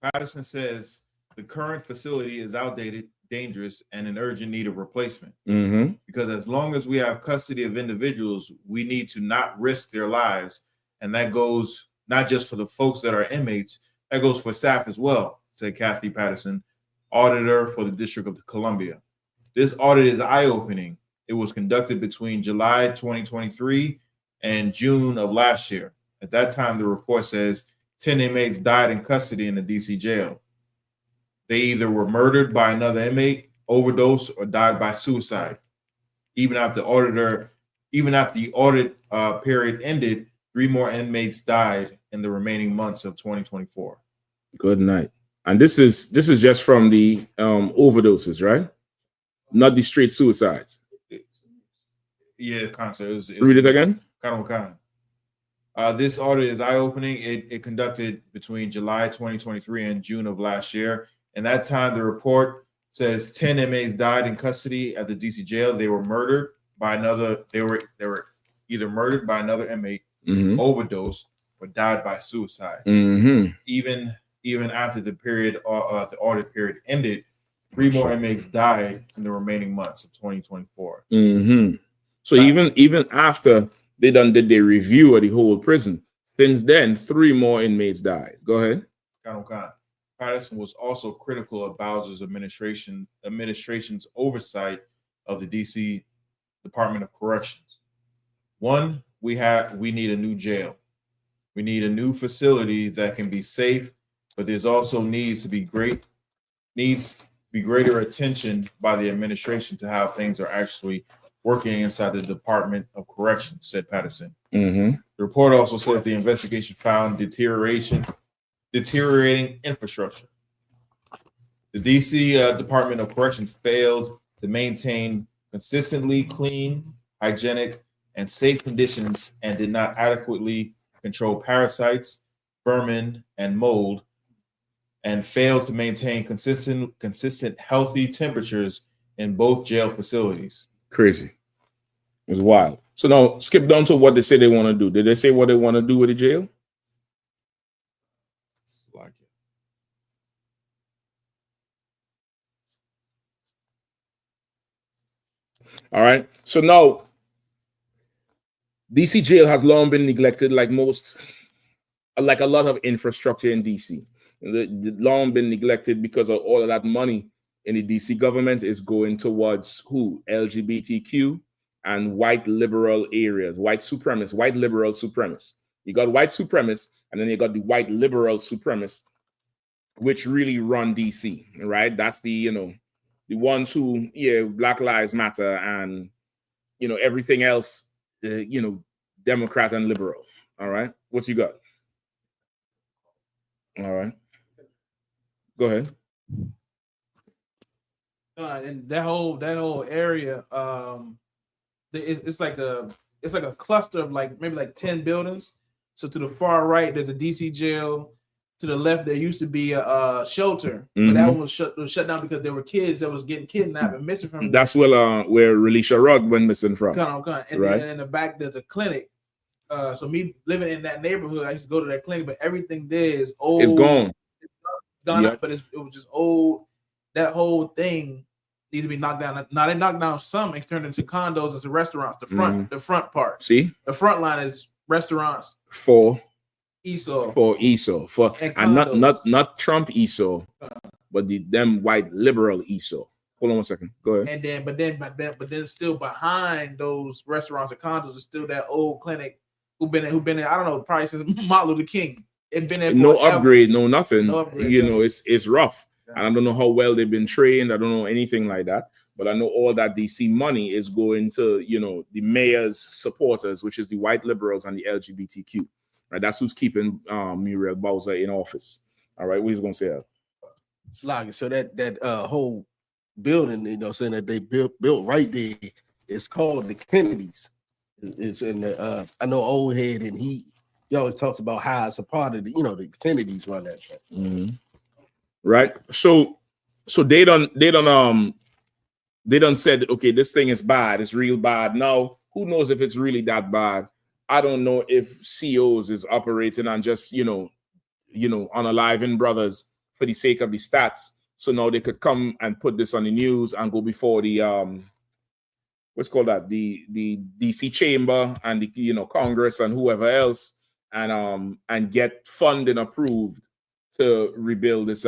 Patterson says the current facility is outdated, dangerous, and in urgent need of replacement. Mm-hmm. Because as long as we have custody of individuals, we need to not risk their lives. And that goes not just for the folks that are inmates, that goes for staff as well, said Kathy Patterson, auditor for the District of Columbia. This audit is eye-opening. It was conducted between July 2023 and June of last year. At that time, the report says 10 inmates died in custody in the DC jail. They either were murdered by another inmate, overdose, or died by suicide. Even after the audit period ended, 3 more inmates died in the remaining months of 2024. Good night. And this is just from the overdoses, right? Not the straight suicides. Yeah, concert. Read it again. This audit is eye-opening. It conducted between July 2023 and June of last year. And that time, the report says 10 inmates died in custody at the DC jail. They were murdered by another. They were either murdered by another inmate, Mm-hmm. overdosed, or died by suicide. Mm-hmm. Even after the audit period ended, 3 more inmates died in the remaining months of 2024. Mm-hmm. So even after they did their review of the whole prison, since then 3 more inmates died. Go ahead. Patterson was also critical of Bowser's administration's oversight of the DC Department of Corrections. One, we need a new jail. We need a new facility that can be safe, but there's also needs to be greater attention by the administration to how things are actually working inside the Department of Corrections, said Patterson. Mm-hmm. The report also said the investigation found deteriorating infrastructure. The DC Department of Corrections failed to maintain consistently clean, hygienic, and safe conditions and did not adequately control parasites, vermin, and mold, and failed to maintain consistent healthy temperatures in both jail facilities. Crazy. It's wild. So now skip down to what they say they want to do. Did they say what they want to do with the jail? All right. So now DC jail has long been neglected, like a lot of infrastructure in DC. Long been neglected because of all of that money in the DC government is going towards who? LGBTQ and white liberal areas, white supremacists, white liberal supremacists. You got white supremacists, and then you got the white liberal supremacists, which really run DC, right? That's the ones who, Black Lives Matter and everything else, Democrat and liberal. All right, what you got? All right, go ahead. And that whole area, it's like a cluster of maybe 10 buildings. So to the far right, there's a DC jail. To the left, there used to be a shelter, but that one was shut down because there were kids that was getting kidnapped and missing from. That's where Relisha Rugg went missing from. And right. Then in the back, there's a clinic. So me living in that neighborhood, I used to go to that clinic, but everything there is old. It's gone. It's gone out, but it was just old. That whole thing needs to be knocked down. Now they knocked down some and turned into condos, into restaurants. The front part. See, the front line is restaurants for I.S.U.P.K. and not Trump I.S.U.P.K, but them white liberal I.S.U.P.K. Hold on 1 second. Go ahead. And then, but then still behind those restaurants and condos is still that old clinic who been there. I don't know, probably since Martin Luther King. It been there. No upgrade, no nothing. No upgrade, it's rough. Yeah. And I don't know how well they've been trained. I don't know anything like that. But I know all that DC money is going to, the mayor's supporters, which is the white liberals and the LGBTQ. Right, that's who's keeping Muriel Bowser in office. All right, what he's gonna say? So that whole building, saying that they built right there, it's called the Kennedys. It's in the I know old head, and he always talks about how it's a part of the the Kennedys run that shit. Right. So they done said, okay, this thing is bad, it's real bad. Now, who knows if it's really that bad? I don't know if COs is operating on just, unaliving brothers for the sake of the stats. So now they could come and put this on the news and go before the what's called that, the DC chamber and the Congress and whoever else, and get funding approved to rebuild this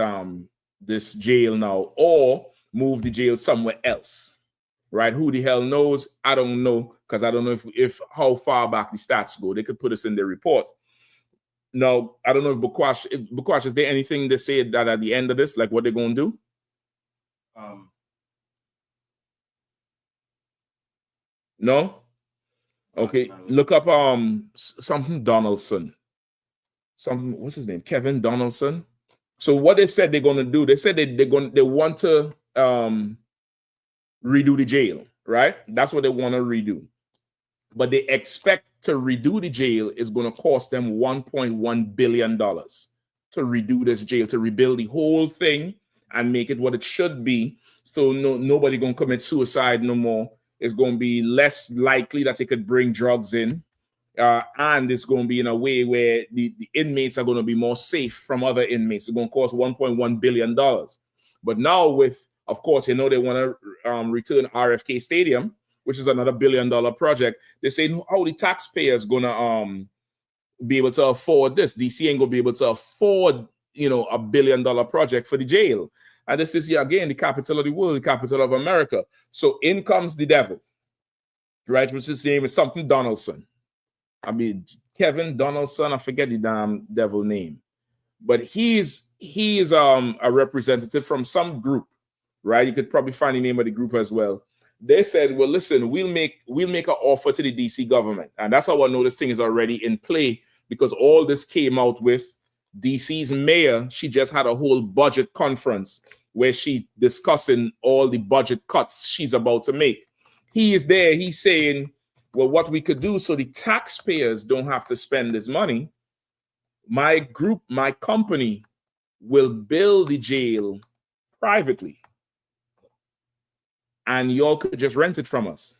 jail now, or move the jail somewhere else. Right? Who the hell knows? I don't know, because I don't know if how far back the stats go. They could put us in their report. Now, I don't know if Bukwash, is there anything they say that at the end of this, like what they're going to do? No? Okay, look up something Donaldson. What's his name? Kevin Donaldson. So what they said they're going to do, they said they want to redo the jail, right? That's what they want to redo. But they expect to redo the jail is going to cost them $1.1 billion to redo this jail, to rebuild the whole thing and make it what it should be. So nobody going to commit suicide no more. It's going to be less likely that they could bring drugs in. And it's going to be in a way where the inmates are going to be more safe from other inmates. It's going to cost $1.1 billion. But now with, of course, they want to return RFK Stadium, which is another $1 billion project. They're saying, how the taxpayers going to be able to afford this? DC ain't going to be able to afford, a $1 billion project for the jail. And this is, again, the capital of the world, the capital of America. So in comes the devil, right? Which his name is something Donaldson. Kevin Donaldson, I forget the damn devil name. But he is a representative from some group, right? You could probably find the name of the group as well. They said, well, listen, we'll make an offer to the DC government. And that's how I know this thing is already in play, because all this came out with DC's mayor. She just had a whole budget conference where she discussing all the budget cuts she's about to make. He is there. He's saying, well, what we could do so the taxpayers don't have to spend this money, my company will build the jail privately, and y'all could just rent it from us.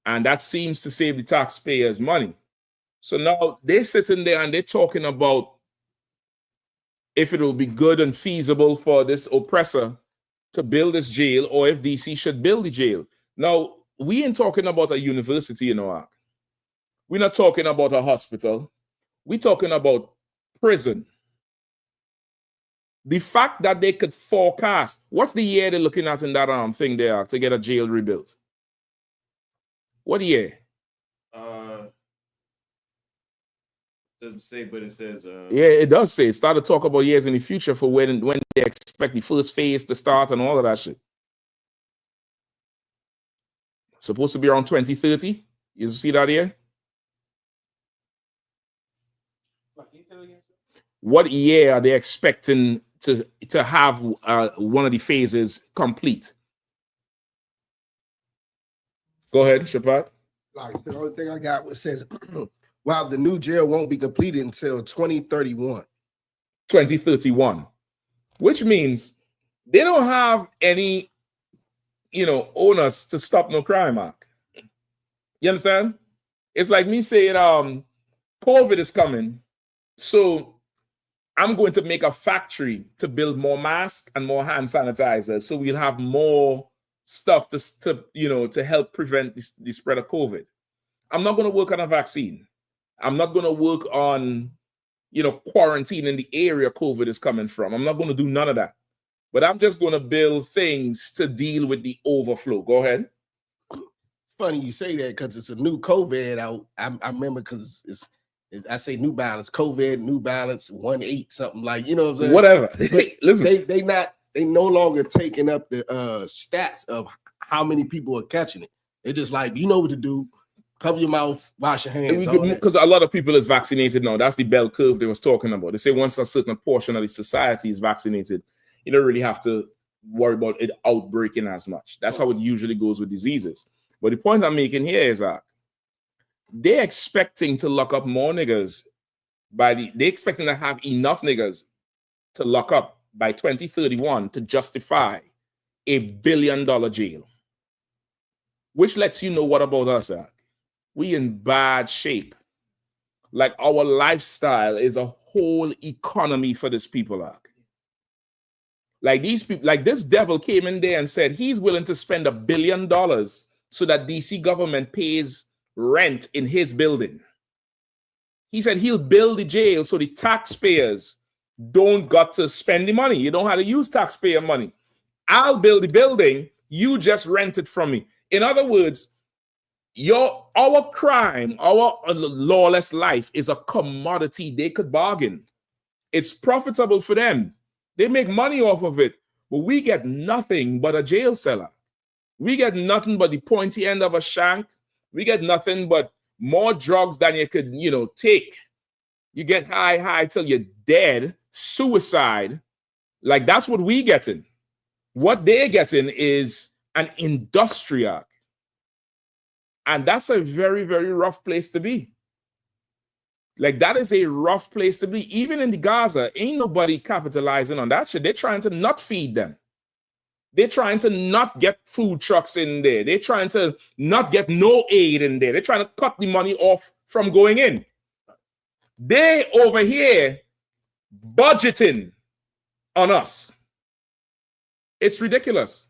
And that seems to save the taxpayers money. So now they're sitting there and they're talking about if it will be good and feasible for this oppressor to build this jail, or if DC should build the jail. Now, we ain't talking about a university, we're not talking about a hospital. We're talking about prison. The fact that they could forecast, what's the year they're looking at in that thing there to get a jail rebuilt? What year? Doesn't say, but it says. Yeah, it does say. It started to talk about years in the future for when they expect the first phase to start and all of that shit. Supposed to be around 2030. You see that here? What year are they expecting to have one of the phases complete? Go ahead, Shapat. Like the only thing I got was says, while the new jail won't be completed until 2031. 2031, which means they don't have any, onus to stop no crime, Mark. You understand? It's like me saying, COVID is coming, so I'm going to make a factory to build more masks and more hand sanitizers, so we'll have more stuff to help prevent the spread of COVID. I'm not going to work on a vaccine. I'm not going to work on, quarantining the area COVID is coming from. I'm not going to do none of that. But I'm just going to build things to deal with the overflow. Go ahead. Funny you say that because it's a new COVID out. I remember because it's I say New Balance, COVID, New Balance 1.8, something like, you know what I'm saying? Whatever. Listen. They no longer taking up the stats of how many people are catching it. They're just like, you know what to do. Cover your mouth, wash your hands. Because a lot of people is vaccinated now. That's the bell curve they was talking about. They say once a certain portion of the society is vaccinated, you don't really have to worry about it outbreaking as much. That's how it usually goes with diseases. But the point I'm making here is that they're expecting to lock up more niggas they're expecting to have enough niggas to lock up by 2031 to justify $1 billion jail. Which lets you know what about us, Zach? We in bad shape. Like our lifestyle is a whole economy for these people. Like these people, like this devil came in there and said he's willing to spend $1 billion so that DC government pays rent in his building. He said he'll build the jail so the taxpayers don't got to spend the money. You don't have to use taxpayer money. I'll build the building, you just rent it from me. In other words, our crime, our lawless life is a commodity they could bargain. It's profitable for them. They make money off of it, but we get nothing but a jail cellar. We get nothing but the pointy end of a shank. We get nothing but more drugs than you could, take. You get high till you're dead, suicide. Like that's what we getting. What they're getting is an industrial. And that's a very, very rough place to be. Like that is a rough place to be. Even in the Gaza, ain't nobody capitalizing on that shit. They're trying to not feed them. They're trying to not get food trucks in there. They're trying to not get no aid in there. They're trying to cut the money off from going in. They over here budgeting on us. It's ridiculous.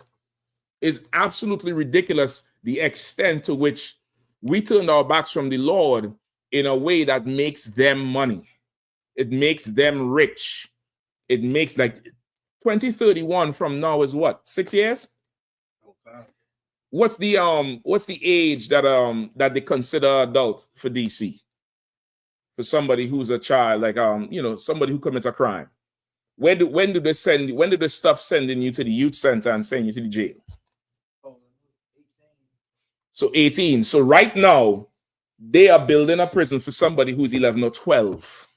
It's absolutely ridiculous the extent to which we turned our backs from the Lord in a way that makes them money. It makes them rich. It makes like 2031 from now is what? 6 years? Okay. What's the age that they consider adult for DC? For somebody who's a child, like somebody who commits a crime. When do they stop sending you to the youth center and sending you to the jail? So 18. So right now, they are building a prison for somebody who's 11 or 12.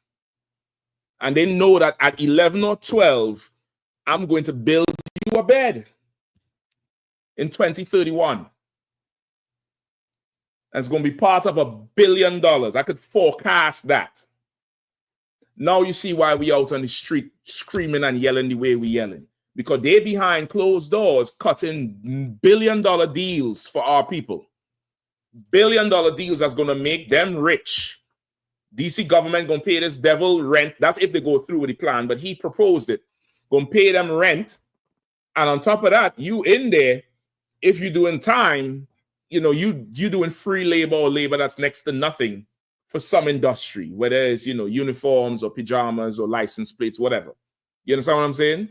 And they know that at 11 or 12, I'm going to build you a bed in 2031. That's going to be part of $1 billion. I could forecast that. Now you see why we out on the street screaming and yelling the way we yelling. Because they behind closed doors cutting $1 billion deals for our people. billion-dollar deals that's going to make them rich. DC government going to pay this devil rent. That's if they go through with the plan, but he proposed it. Going to pay them rent. And on top of that, you in there, if you're doing time, you know, you doing free labor or labor that's next to nothing for some industry, whether it's, you know, uniforms or pajamas or license plates, whatever. You understand what I'm saying?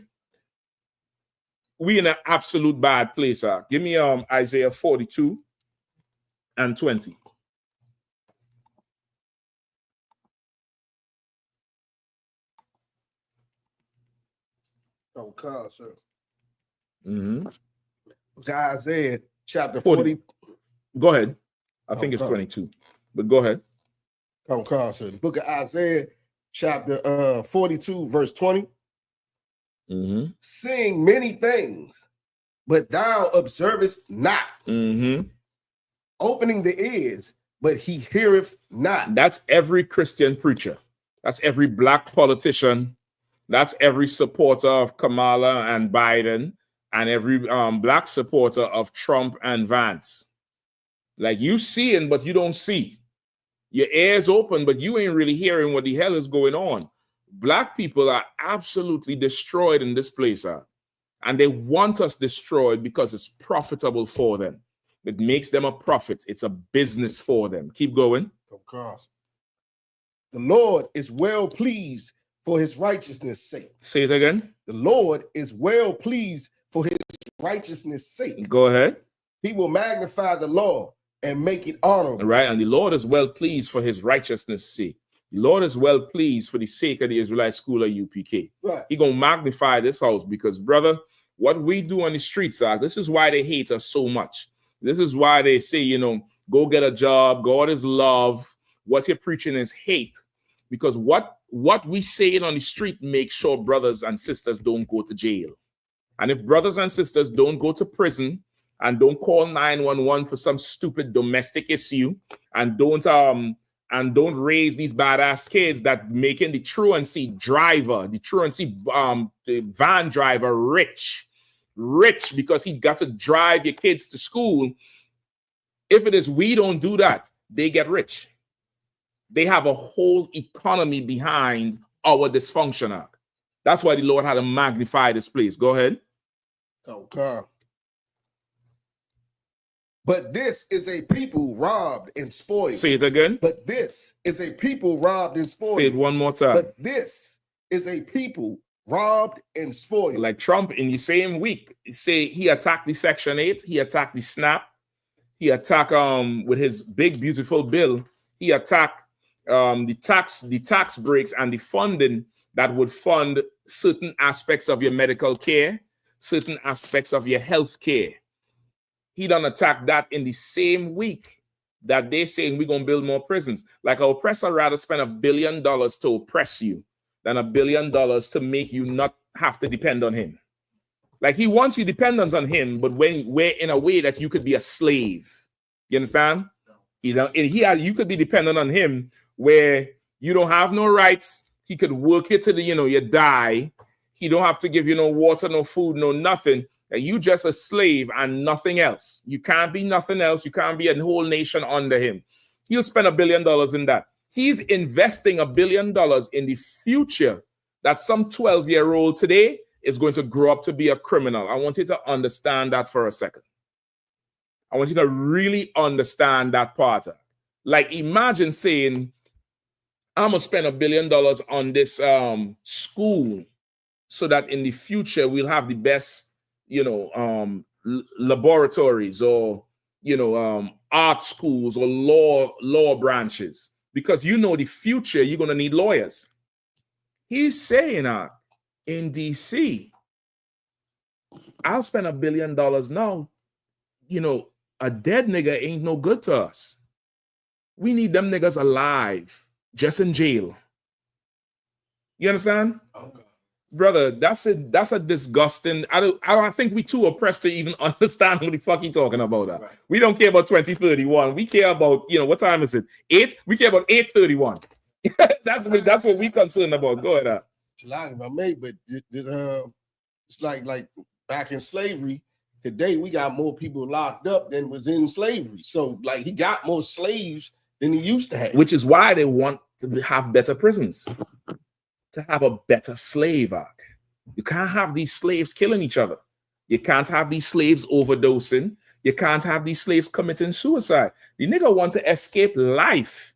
We in an absolute bad place. Give me Isaiah 42 and 20. Oh, God, sir. Mm-hmm. Isaiah chapter 40. Go ahead. I think it's 22, but go ahead. Oh, God, sir. The book of Isaiah chapter 42, verse 20. Mm-hmm. Sing many things, but thou observest not. Mm-hmm. Opening the ears, but he heareth not. That's every Christian preacher. That's every black politician. That's every supporter of Kamala and Biden and every black supporter of Trump and Vance. Like, you seeing, but you don't see. Your ears open, but you ain't really hearing what the hell is going on. Black people are absolutely destroyed in this place, and they want us destroyed because it's profitable for them. It makes them a profit. It's a business for them. Keep going. Of course. The Lord is well pleased for his righteousness' sake. Say it again. The Lord is well pleased for his righteousness' sake. Go ahead. He will magnify the law and make it honorable. Right, and the Lord is well pleased for his righteousness' sake. The Lord is well pleased for the sake of the Israelite school of I.S.U.P.K. Right. He gonna magnify this house because, brother, what we do on the streets, this is why they hate us so much. This is why they say, you know, go get a job. God is love. What you're preaching is hate. Because what we say on the street makes sure brothers and sisters don't go to jail. And if brothers and sisters don't go to prison and don't call 911 for some stupid domestic issue and don't raise these badass kids that making the truancy driver, the van driver rich because he got to drive your kids to school. If it is we don't do that, they get rich. They have a whole economy behind our dysfunction. That's why the Lord had to magnify this place. Go ahead. Okay. But this is a people robbed and spoiled. Say it again. But this is a people robbed and spoiled. Say it one more time. But this is a people robbed and spoiled. Like Trump in the same week, say he attacked the Section 8, he attacked the SNAP, he attacked with his big beautiful bill, he attacked the tax breaks and the funding that would fund certain aspects of your medical care, certain aspects of your health care. He done attack that in the same week that they're saying we're going to build more prisons. Like, an oppressor rather spend $1 billion to oppress you than $1 billion to make you not have to depend on him. Like, he wants you dependent on him, but we're in a way that you could be a slave. You understand? You could be dependent on him where you don't have no rights. He could work you till you die. He don't have to give you no water, no food, no nothing. And you just a slave and nothing else. You can't be nothing else. You can't be a whole nation under him. He'll spend $1 billion in that. He's investing $1 billion in the future that some 12-year-old today is going to grow up to be a criminal. I want you to understand that for a second. I want you to really understand that part. Like, imagine saying, I'm going to spend $1 billion on this school so that in the future we'll have the best laboratories or art schools or law branches, because the future you're going to need lawyers. He's saying in DC, I'll spend $1 billion now. A dead nigga ain't no good to us. We need them niggas alive, just in jail. You understand? Okay. Brother, that's a disgusting. I don't think we too oppressed to even understand what the fuck he talking about. Right. We don't care about 2031. We care about, what time is it? 8? We care about 8:31. That's what we concerned about. Go ahead. But it's like back in slavery, today we got more people locked up than was in slavery. So like he got more slaves than he used to have. Which is why they want to have better prisons, to have a better slave arc. You can't have these slaves killing each other. You can't have these slaves overdosing. You can't have these slaves committing suicide. The nigga want to escape life.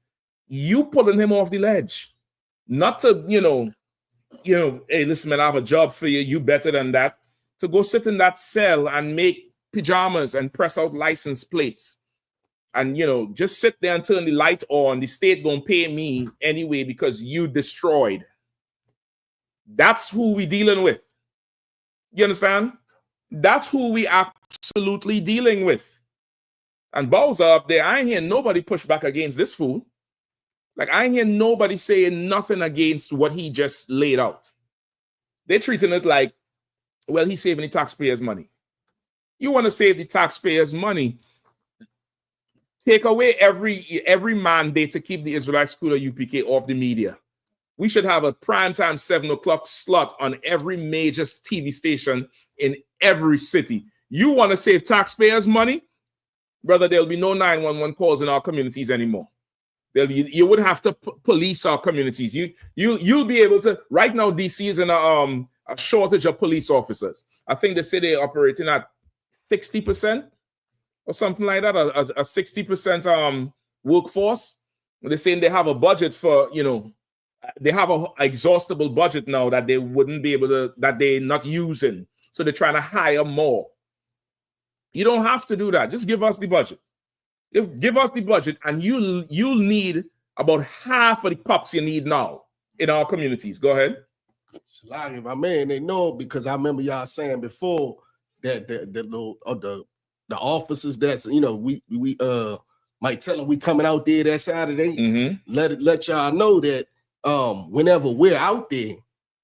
You pulling him off the ledge. Not to, hey, listen, man, I have a job for you. You better than that. To go sit in that cell and make pajamas and press out license plates. And, just sit there and turn the light on. The state gonna pay me anyway because you destroyed. That's who we dealing with. You understand? That's who we absolutely dealing with. And Bowser up there, I ain't hear nobody push back against this fool. Like, I ain't hear nobody saying nothing against what he just laid out. They're treating it like, well, he's saving the taxpayers' money. You want to save the taxpayers' money, take away every mandate to keep the Israelite School of UPK off the media. We should have a primetime 7 o'clock slot on every major TV station in every city. You want to save taxpayers' money? Brother, there'll be no 911 calls in our communities anymore. You would have to police our communities. You'll be able to. Right now, DC is in a shortage of police officers. I think they say they're operating at 60% or something like that, a 60% workforce. They're saying they have a budget for, they have an exhaustible budget now that they wouldn't be able to, that they're not using. So they're trying to hire more. You don't have to do that. Just give us the budget. Give us the budget, and you'll need about half of the cops you need now in our communities. Go ahead. Shalagi, my man, they know because I remember y'all saying before that the officers that's we might tell them we coming out there that Saturday. Mm-hmm. Let y'all know that whenever we're out there,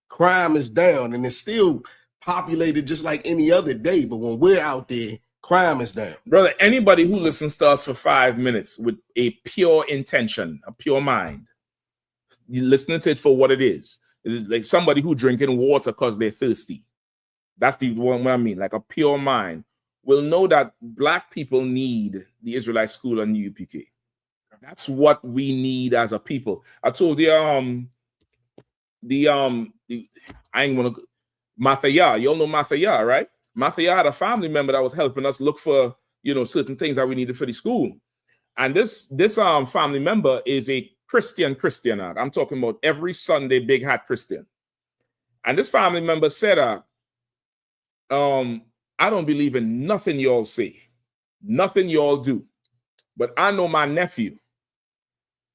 crime is down and it's still populated just like any other day. But when we're out there, crime is down. Brother, anybody who listens to us for 5 minutes with a pure intention, a pure mind, you listening to it for what it is. It's like somebody who drinking water because they're thirsty. That's the one I mean, like a pure mind will know that Black people need the Israelite School and UPK. That's what we need as a people. I told you, I ain't gonna Mathaya. You all know Mathaya, right? Mathaya had a family member that was helping us look for, certain things that we needed for the school. And this family member is a Christian. I'm talking about every Sunday big hat Christian. And this family member said, I don't believe in nothing y'all say, nothing y'all do. But I know my nephew,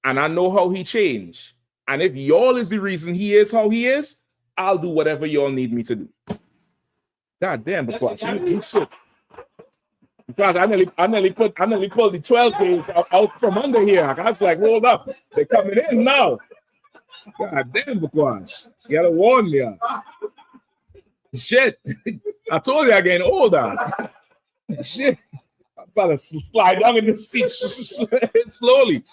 and I know how he changed. And if y'all is the reason he is how he is, I'll do whatever y'all need me to do. God damn, because you sick. Because I nearly pulled the 12 days out from under here. I was like, hold up, they're coming in now. God damn, because you gotta warn me. Shit, I told you I'm getting older. Shit, I'm about to slide down in the seat slowly.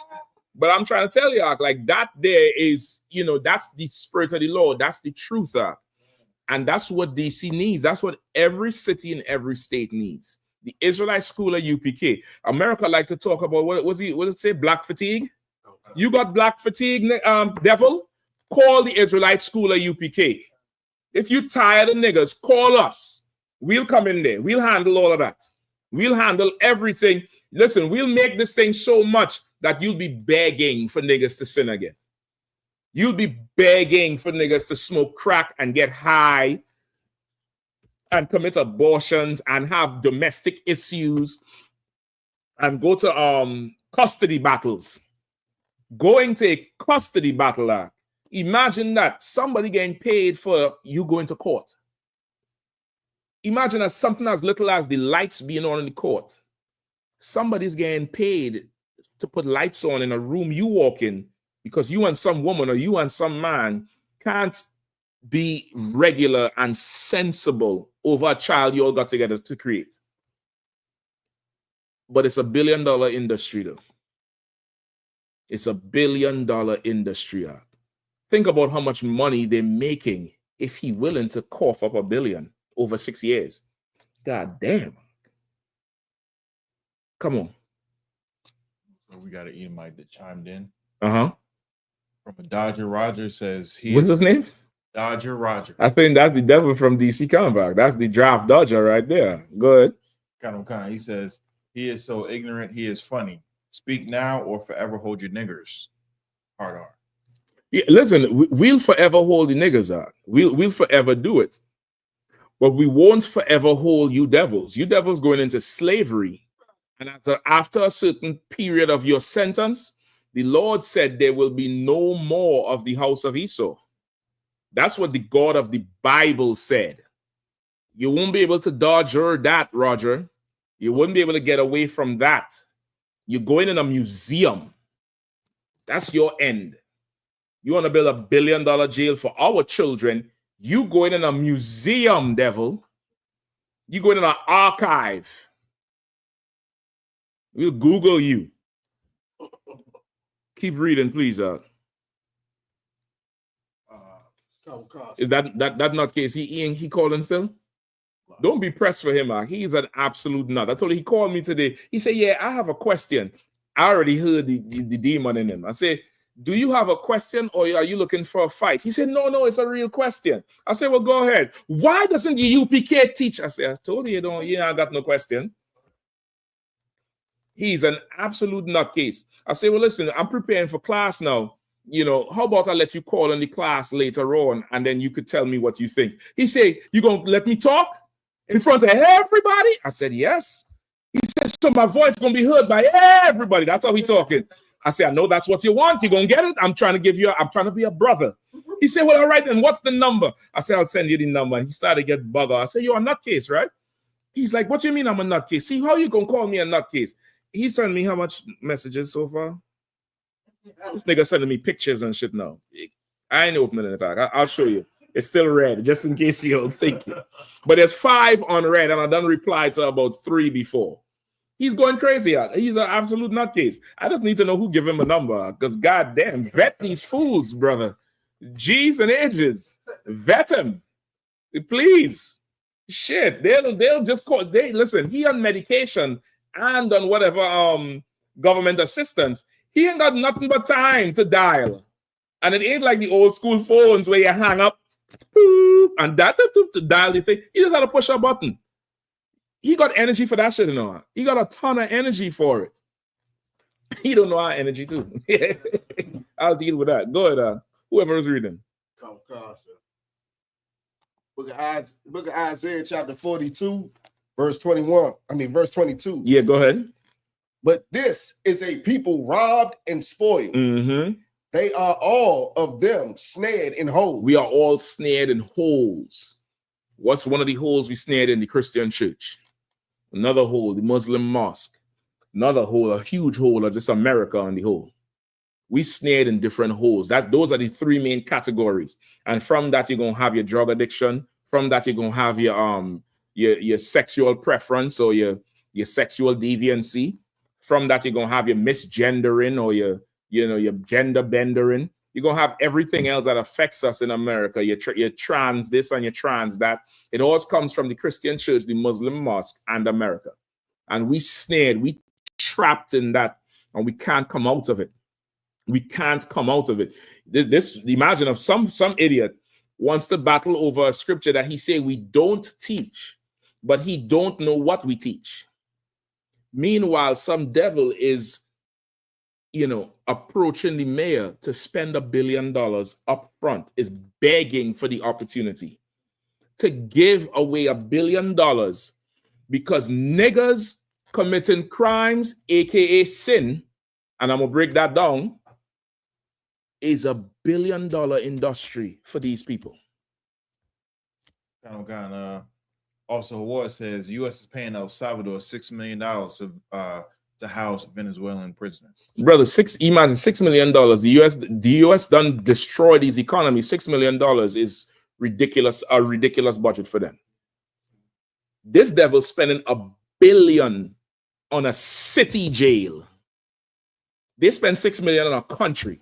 But I'm trying to tell you, like that there is, that's the spirit of the Lord. That's the truth. And that's what DC needs. That's what every city in every state needs. The Israelite School of UPK. America like to talk about, what does it say? Black fatigue? You got black fatigue, devil? Call the Israelite School of UPK. If you tired of niggas, call us. We'll come in there. We'll handle all of that. We'll handle everything. Listen, we'll make this thing so much that you'll be begging for niggas to sin again. You'll be begging for niggas to smoke crack and get high and commit abortions and have domestic issues and go to custody battles. Going to a custody battle. Imagine that, somebody getting paid for you going to court. Imagine something as little as the lights being on in the court. Somebody's getting paid to put lights on in a room you walk in because you and some woman or you and some man can't be regular and sensible over a child you all got together to create. But it's $1 billion industry, though. It's $1 billion industry. Think about how much money they're making if he's willing to cough up $1 billion over 6 years. God damn. Come on. So we got an Edomite that chimed in. Uh-huh. From a Dodger Roger says he What's is his name? Dodger Roger. I think that's the devil from DC comeback. That's the draft dodger right there. Good. Kind of. He says he is so ignorant, he is funny. Speak now or forever hold your niggers. Hard R. Yeah, listen, we'll forever hold the niggas out. We'll forever do it. But we won't forever hold you devils. You devils going into slavery. And after a certain period of your sentence, the Lord said there will be no more of the house of Esau. That's what the God of the Bible said. You won't be able to dodge that, Roger. You wouldn't be able to get away from that. You're going in a museum. That's your end. You want to build $1 billion jail for our children. You going in a museum, devil. You going in an archive. We'll Google you. Keep reading, please. Is that not case? He calling still? Don't be pressed for him, He's an absolute nut. I told him, he called me today. He said, yeah, I have a question. I already heard the demon in him. I said, do you have a question or are you looking for a fight? He said, no, it's a real question. I said, well, go ahead. Why doesn't the U.P.K teach? I said, I told you, I got no question. He's an absolute nutcase. I say, well, listen, I'm preparing for class now. How about I let you call in the class later on and then you could tell me what you think. He said, you going to let me talk in front of everybody? I said, yes. He said, so my voice going to be heard by everybody. That's how he talking. I said, I know that's what you want. You're going to get it. I'm trying to be a brother. He said, well, all right, then what's the number? I said, I'll send you the number. And he started to get bugger. I said, you're a nutcase, right? He's like, what do you mean I'm a nutcase? See, how you going to call me a nutcase? He sent me how much messages so far? This nigga sending me pictures and shit now. I ain't opening it. I'll show you. It's still red, just in case you don't think it. But there's 5 on red, and I done replied to about 3 before. He's going crazy. He's an absolute nutcase. I just need to know who give him a number, because goddamn, vet these fools, brother. G's and H's. Vet him. Please. Shit. They'll just call. Listen, he on medication and on whatever government assistance. He ain't got nothing but time to dial. And it ain't like the old school phones where you hang up and that to dial the thing. He just had to push a button. He got energy for that shit, He got a ton of energy for it. He don't know our energy too. I'll deal with that. Go ahead, whoever is reading. Book of Isaiah, chapter 42, verse 21. Verse 22. Yeah, go ahead. But this is a people robbed and spoiled. Mm-hmm. They are all of them snared in holes. We are all snared in holes. What's one of the holes we snared in the Christian church? Another hole, the Muslim mosque. Another hole, a huge hole, or just America on the hole. We snared in different holes. Those are the 3 main categories. And from that, you're gonna have your drug addiction. From that, you're gonna have your sexual preference or your sexual deviancy. From that, you're gonna have your misgendering or your gender bendering. You're gonna have everything else that affects us in America. You're trans this and you're trans that. It all comes from the Christian church, the Muslim mosque, and America. And we snared, we trapped in that, and we can't come out of it. We can't come out of it. Imagine if some idiot wants to battle over a scripture that he say we don't teach, but he don't know what we teach. Meanwhile, some devil is, approaching the mayor to spend $1 billion up front, is begging for the opportunity to give away $1 billion because niggas committing crimes, aka sin, and I'm gonna break that down, is $1 billion industry for these people. Also, Ward says U.S. is paying El Salvador $6 million to house Venezuelan prisoners. Brother, imagine $6 million. The U.S. done destroy these economies. $6 million is ridiculous. A ridiculous budget for them. This devil spending $1 billion on a city jail. They spend $6 million on a country,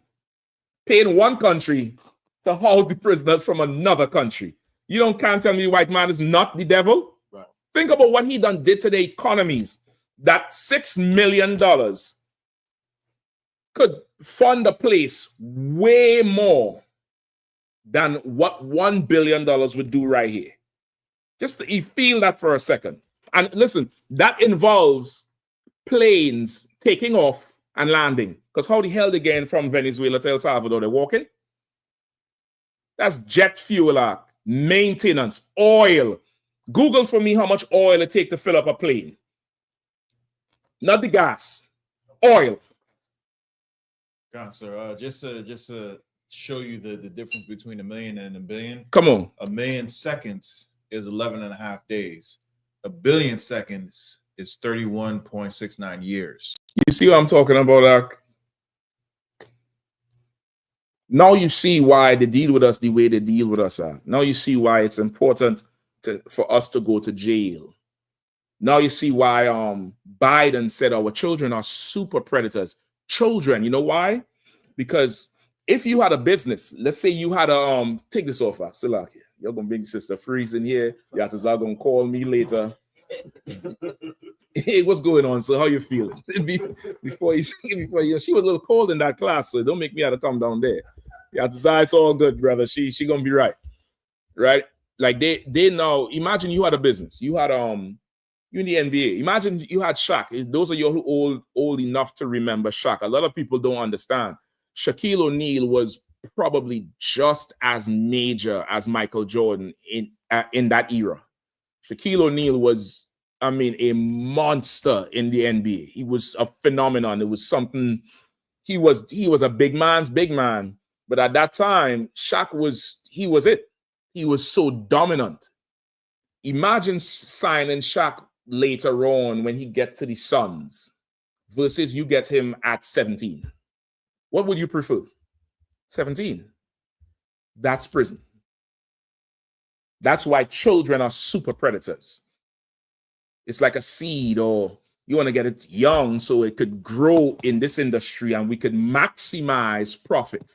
paying one country to house the prisoners from another country. You can't tell me the white man is not the devil. Right. Think about what he did to the economies. That $6 million could fund a place way more than what $1 billion would do right here. Just you feel that for a second. And listen, that involves planes taking off and landing. Because how the hell they getting from Venezuela to El Salvador? They're walking? That's jet fuel, maintenance, oil. Google for me how much oil it takes to fill up a plane. Not the gas, oil. God, sir, just to show you the difference between a million and a billion. Come on. A million seconds is 11.5 days. A billion seconds is 31.69 years. You see what I'm talking about? Now you see why they deal with us the way they deal with us. Now you see why it's important for us to go to jail. Now you see why Biden said our children are super predators. Children, you know why? Because if you had a business, let's say you had a take this off, Silak. You're gonna bring Sister Freeze in here. Yatazar gonna call me later. Hey, what's going on? So how you feeling? before you, she was a little cold in that class, so don't make me have to come down there. Yatazar, it's all good, brother. She gonna be right. Like they know. Imagine you had a business. You had you in the NBA. Imagine you had Shaq. Those of you who old enough to remember Shaq. A lot of people don't understand. Shaquille O'Neal was probably just as major as Michael Jordan in that era. Shaquille O'Neal was, a monster in the NBA. He was a phenomenon. It was something. He was a big man's big man. But at that time, Shaq was it. He was so dominant. Imagine signing Shaq later on when he gets to the Suns versus you get him at 17. What would you prefer? 17. That's prison. That's why children are super predators. It's like a seed, or you want to get it young so it could grow in this industry and we could maximize profit.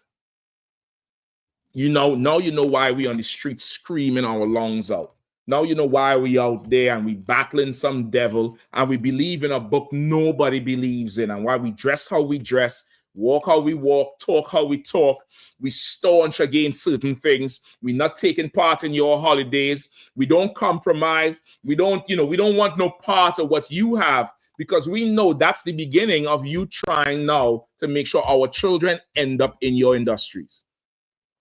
Now you know why we on the street screaming our lungs out. Now you know why we out there and we battling some devil and we believe in a book nobody believes in, and why we dress how we dress, walk how we walk, talk how we talk. We staunch against certain things. We're not taking part in your holidays. We don't compromise. We don't want no part of what you have, because we know that's the beginning of you trying now to make sure our children end up in your industries.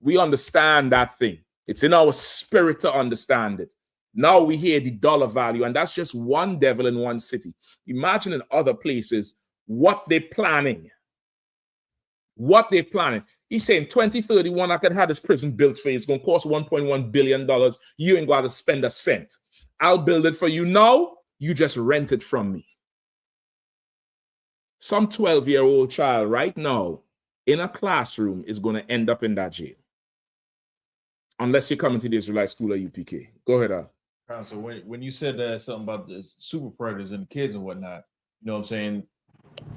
We understand that thing. It's in our spirit to understand it. Now we hear the dollar value, and that's just one devil in one city. Imagine in other places what they're planning. He's saying 2031, I can have this prison built for you. It's going to cost $1.1 billion. You ain't got to spend a cent. I'll build it for you now. You just rent it from me. Some 12-year-old child right now in a classroom is going to end up in that jail. Unless you're coming to the Israelite school or UPK. Go ahead, Al. So when you said something about the super predators and the kids and whatnot, you know what I'm saying?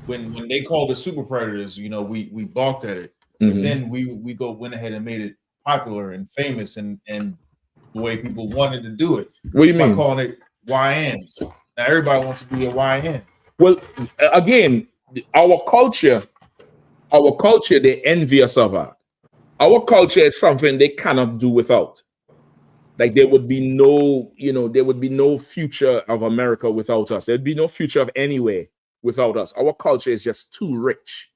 When they called the super predators, we balked at it. But then we went ahead and made it popular and famous and the way people wanted to do it. What do you mean? By calling it YNs. Now everybody wants to be a YN. Well, again, our culture, they envy us of that. Our culture is something they cannot do without. Like there would be no future of America without us. There'd be no future of anywhere without us. Our culture is just too rich.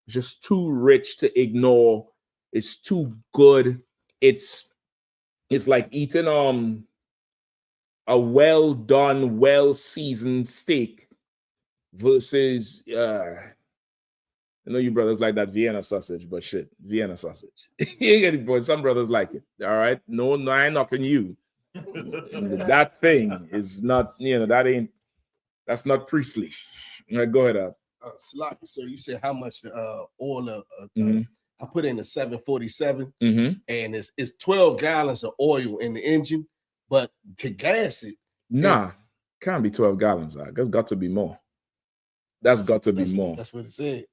It's just too rich to ignore. It's too good. It's like eating a well done, well seasoned steak versus I know you brothers like that Vienna sausage, but shit, Vienna sausage. You get it, boy. Some brothers like it. All right. No, I ain't knocking you. That thing is not, that's not priestly. All right, go ahead, Al. So you said how much oil I put in the 747, and it's 12 gallons of oil in the engine, but to gas it. Nah, can't be 12 gallons. That's got to be more. That's got to be more. That's what it said.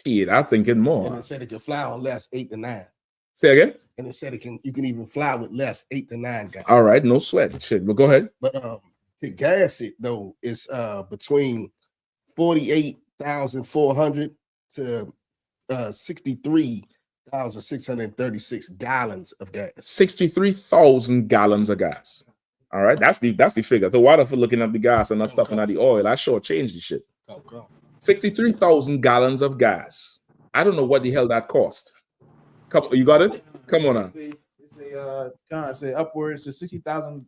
Shit, I think it more. And it said it can fly on less 8 to 9. Say again? And it said you can even fly with less 8 to 9 gallons. All right, no sweat. Shit, but go ahead. But to gas it though, it's between 48,400 to 63,636 gallons of gas. 63,000 gallons of gas. All right, that's the figure. The water for looking at the gas and not stuffing at the oil. I sure changed the shit. 63,000 gallons of gas. I don't know what the hell that cost. You got it? Come on now. It's upwards to 60,000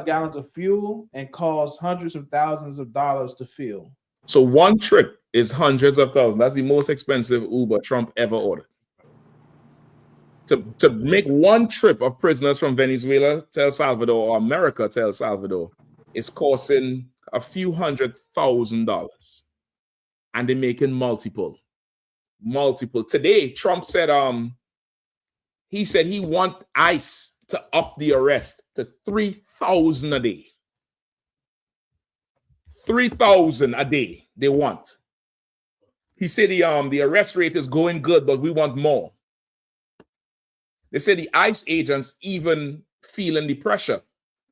gallons of fuel and costs hundreds of thousands of dollars to fill. So one trip is hundreds of thousands. That's the most expensive Uber Trump ever ordered. To make one trip of prisoners from Venezuela to El Salvador or America to El Salvador is costing a few $100,000. And they're making multiple. Today, Trump said he said he want ICE to up the arrest to 3,000 a day. 3,000 a day they want. He said the arrest rate is going good, but we want more. They say the ICE agents even feeling the pressure.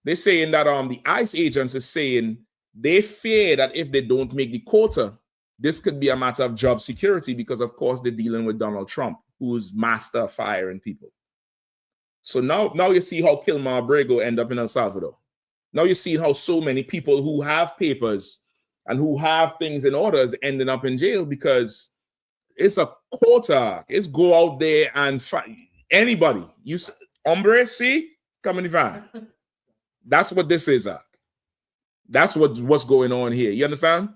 They're saying that the ICE agents is saying they fear that if they don't make the quota, this could be a matter of job security because, of course, they're dealing with Donald Trump, who is master of firing people. So now you see how Kilmar Abrego end up in El Salvador. Now you see how so many people who have papers and who have things in order is ending up in jail because it's a quota. It's go out there and find anybody. You hombre, see? Come in the van. That's what this is, Zach. That's what's going on here. You understand?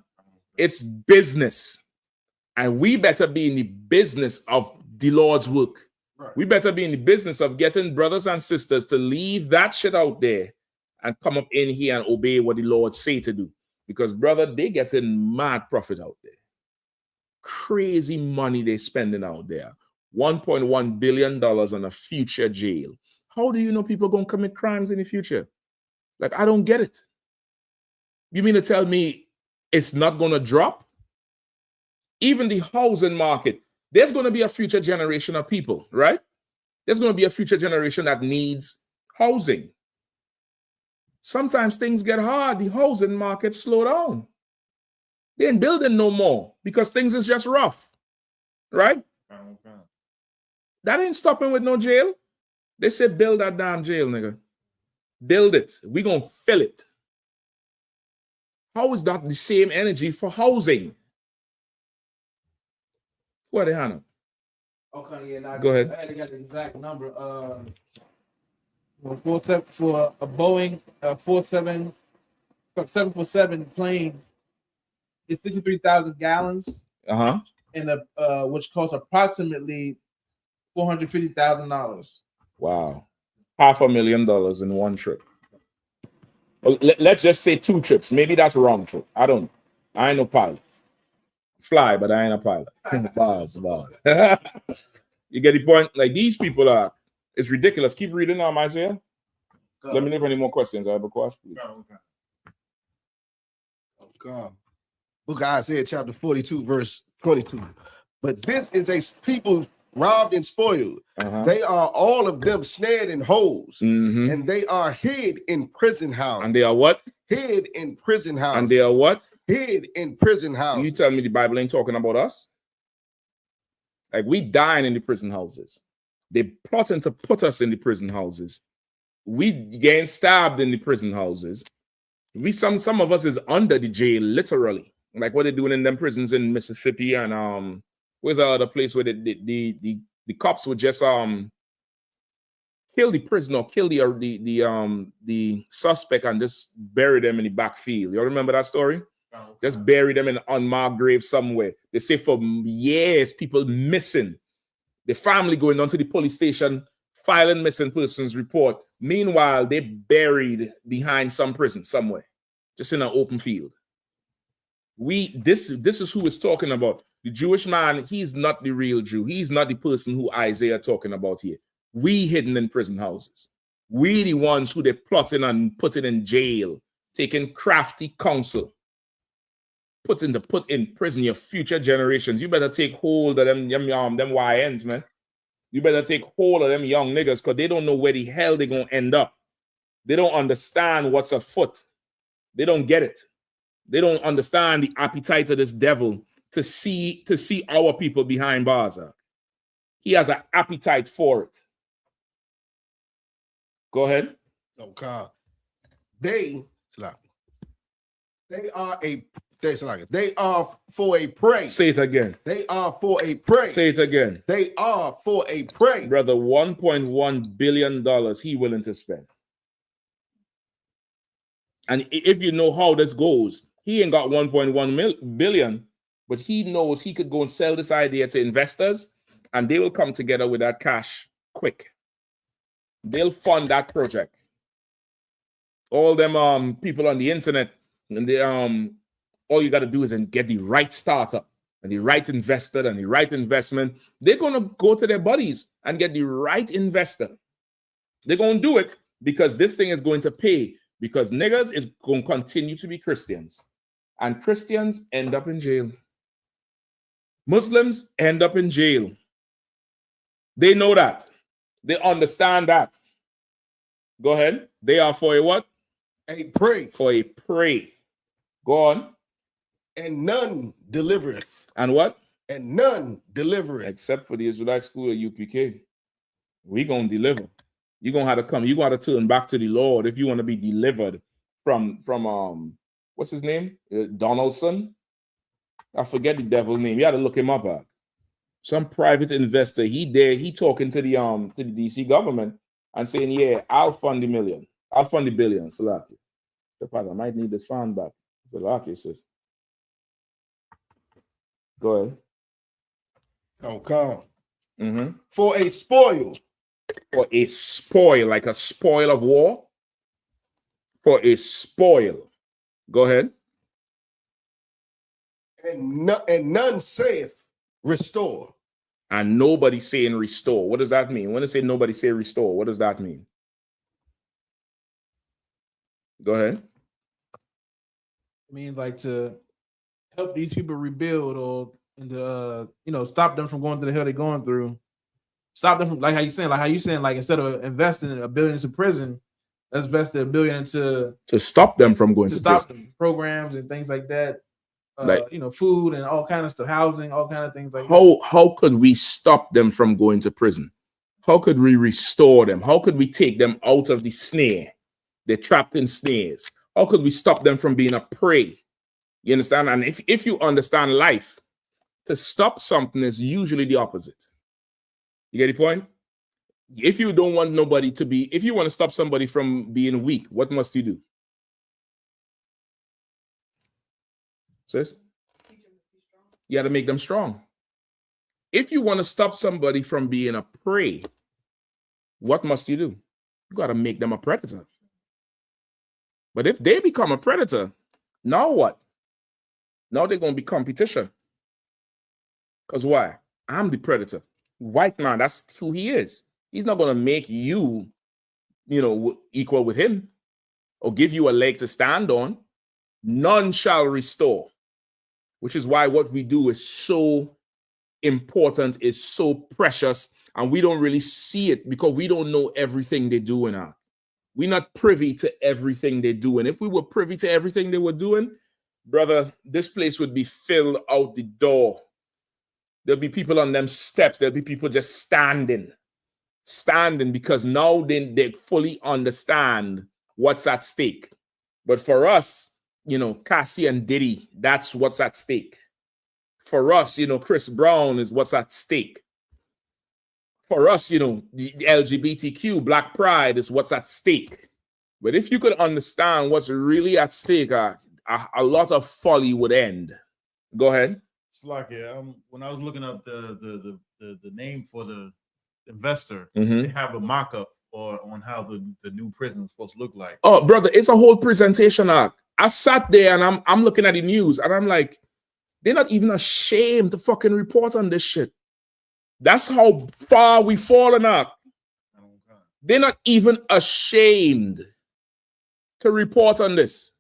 It's business. And we better be in the business of the Lord's work. Right. We better be in the business of getting brothers and sisters to leave that shit out there and come up in here and obey what the Lord say to do. Because, brother, they getting mad profit out there. Crazy money they spending out there. $1.1 billion on a future jail. How do you know people are going to commit crimes in the future? Like, I don't get it. You mean to tell me it's not going to drop? Even the housing market, there's going to be a future generation of people, right? There's going to be a future generation that needs housing. Sometimes things get hard. The housing market slow down. They ain't building no more because things is just rough, right? That ain't stopping with no jail. They said build that damn jail, nigga. Build it. We gonna fill it. How is that the same energy for housing? What, Yahanna? Okay, yeah. Now Go ahead. I had to get the exact number. For a Boeing 747 plane, it's 63,000 gallons. And which costs approximately $450,000. Wow. $500,000 in one trip. Well, let's just say 2 trips. Maybe that's a wrong trip. I don't know. I ain't no pilot. Fly, but I ain't a pilot. Bars. You get the point? Like, these people are, it's ridiculous. Keep reading on, Isaiah. Let me know if any more questions. I have a question. Okay. Book of Isaiah chapter 42, verse 22. But this is a people robbed and spoiled. They are all of them snared in holes, and they are hid in prison houses. And they are what? Hid in prison houses. And they are what? Hid in prison houses. You tell me the Bible ain't talking about us? Like, we dying in the prison houses. They plotting to put us in the prison houses. We getting stabbed in the prison houses. Some of us is under the jail, literally. Like what they're doing in them prisons in Mississippi and where's the other place where the cops would just kill the prisoner, kill the suspect and just bury them in the backfield. You remember that story? Just bury them in an unmarked grave somewhere. They say for years people missing. The family going on to the police station, filing missing persons report. Meanwhile, they buried behind some prison somewhere, just in an open field. This is who is talking about. The Jewish man, he's not the real Jew. He's not the person who Isaiah talking about here. We hidden in prison houses. We the ones who they plotting and putting in jail, taking crafty counsel, put in prison your future generations. You better take hold of them YNs, man. You better take hold of them young niggas because they don't know where the hell they're gonna end up. They don't understand what's afoot. They don't get it. They don't understand the appetite of this devil to see our people behind bars. He has an appetite for it. Go ahead. Okay. They are for a prey. Say it again. They are for a prey. Say it again. They are for a prey. Brother, $1.1 billion he willing to spend. And if you know how this goes, he ain't got 1.1 billion, but he knows he could go and sell this idea to investors, and they will come together with that cash quick. They'll fund that project. All them people on the internet, and they all you got to do is get the right startup and the right investor and the right investment. They're gonna go to their buddies and get the right investor. They're gonna do it because this thing is going to pay. Because niggas is going to continue to be Christians. And Christians end up in jail. Muslims end up in jail. They know that. They understand that. Go ahead. They are for a what? A prey. For a prey. Go on. And none delivereth. And what? And none delivereth. Except for the Israelite school at UPK. We going to deliver. You're going to have to come. You're going to have to turn back to the Lord if you want to be delivered from what's his name? Donaldson? I forget the devil's name. You had to look him up. Some private investor. He talking to the DC government and saying, yeah, I'll fund the million. I'll fund the billion. Salaki. I might need this fan back. Salaki says. Go ahead. Okay. Mm-hmm. For a spoil. For a spoil, like a spoil of war. For a spoil. Go ahead. And none saith restore. And nobody saying restore. What does that mean? When I say nobody say restore, what does that mean? Go ahead. I mean, like to help these people rebuild or stop them from going through the hell they're going through. Stop them from like how you saying, like instead of investing $1 billion into prison, let's invest $1 billion into to stop them from going to stop prison. them, programs and things like that. Food and all kind of stuff, housing, all kind of things like that. How could we stop them from going to prison? How could we restore them? How could we take them out of the snare? They're trapped in snares. How could we stop them from being a prey? You understand? And if you understand life, to stop something is usually the opposite. You get the point? If you don't want nobody to be, if you want to stop somebody from being weak, what must you do? Sis? You got to make them strong. If you want to stop somebody from being a prey, what must you do? You got to make them a predator. But if they become a predator, now what? Now they're going to be competition. Because why? I'm the predator. White man, that's who he is. He's not going to make you, equal with him or give you a leg to stand on. None shall restore, which is why what we do is so important, is so precious, and we don't really see it because we don't know everything they're doing. We're not privy to everything they're doing. If we were privy to everything they were doing, brother, this place would be filled out the door. There'll be people on them steps. There'll be people just standing because now they fully understand what's at stake. But for us, Cassie and Diddy, that's what's at stake. For us, Chris Brown is what's at stake. For us, the LGBTQ, Black Pride is what's at stake. But if you could understand what's really at stake, a lot of folly would end. Go ahead. It's like when I was looking up the name for the investor, mm-hmm. They have a mock-up on how the new prison is supposed to look like. Oh, brother, it's a whole presentation arc. I sat there and I'm looking at the news and I'm like, they're not even ashamed to fucking report on this shit. That's how far we've fallen up. They're not even ashamed to report on this.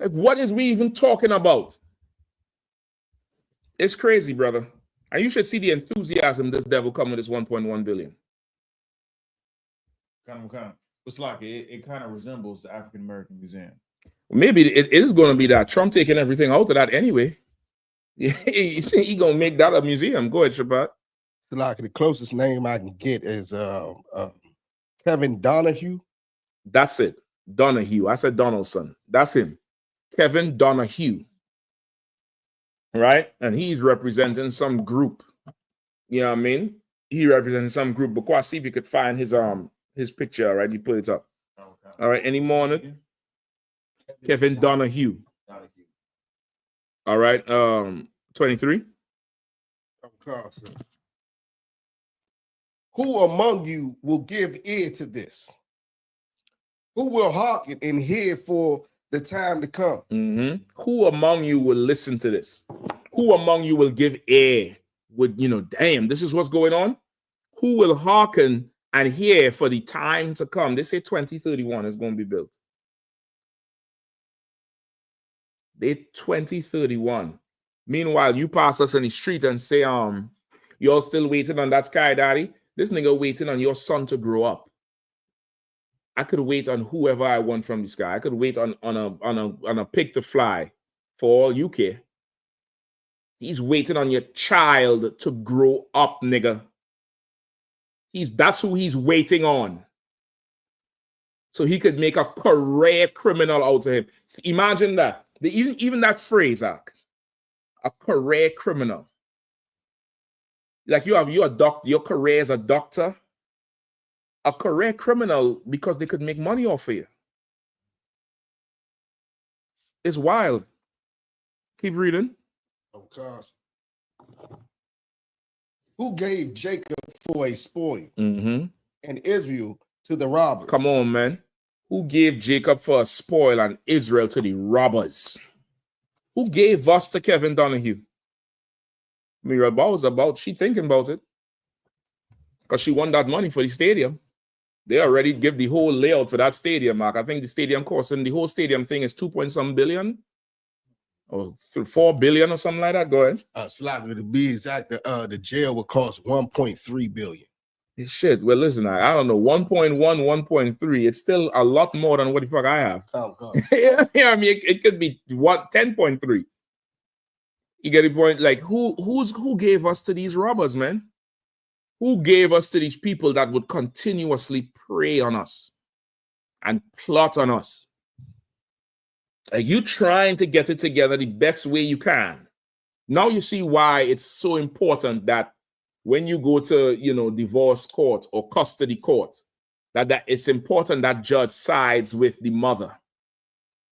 Like, what is we even talking about? It's crazy, brother. And you should see the enthusiasm this devil come with this 1.1 billion. It's like it kind of resembles the African American Museum. Maybe it is going to be that. Trump taking everything out of that anyway. You see, he gonna make that a museum. Go ahead, Shabbat. So like the closest name I can get is Kevin Donahue. That's it. Donahue. I said Donaldson. That's him. Kevin Donahue. Right? And he's representing some group. You know what I mean? He represents some group. But see if you could find his picture, all right? You put it up. Okay. All right, any more on it? Kevin Donahue. All right. 23. Okay. Who among you will give ear to this? Who will hearken and hear for the time to come? Mm-hmm. Who among you will listen to this? Who among you will give ear? With damn, this is what's going on. Who will hearken and hear for the time to come? They say 2031 is going to be built. They 2031. Meanwhile, you pass us in the street and say, you're still waiting on that sky daddy. This nigga waiting on your son to grow up. I could wait on whoever I want from the sky. I could wait on a pig to fly for all you care. He's waiting on your child to grow up, nigga. That's who he's waiting on. So he could make a career criminal out of him. Imagine that. Even that phrase, a career criminal. Like you're a doctor, your career as a doctor, a career criminal because they could make money off of you. It's wild. Keep reading. Of course. Who gave Jacob for a spoil Mm-hmm. and Israel to the robbers? Come on, man. Who gave Jacob for a spoil and Israel to the robbers? Who gave us to Kevin Donahue? She thinking about it. Because she won that money for the stadium. They already give the whole layout for that stadium, Mark. I think the stadium cost and the whole stadium thing is 2.some billion. Or 4 billion or something like that. Go ahead. Slightly to be exact, the jail would cost 1.3 billion. Shit. Well, listen, I don't know. 1.1, 1.3. It's still a lot more than what the fuck I have. Oh, God. yeah, I mean, it could be 10.3. You get the point? Like, who gave us to these robbers, man? Who gave us to these people that would continuously prey on us and plot on us? Are you trying to get it together the best way you can? Now you see why it's so important that when you go to, divorce court or custody court, that it's important that judge sides with the mother.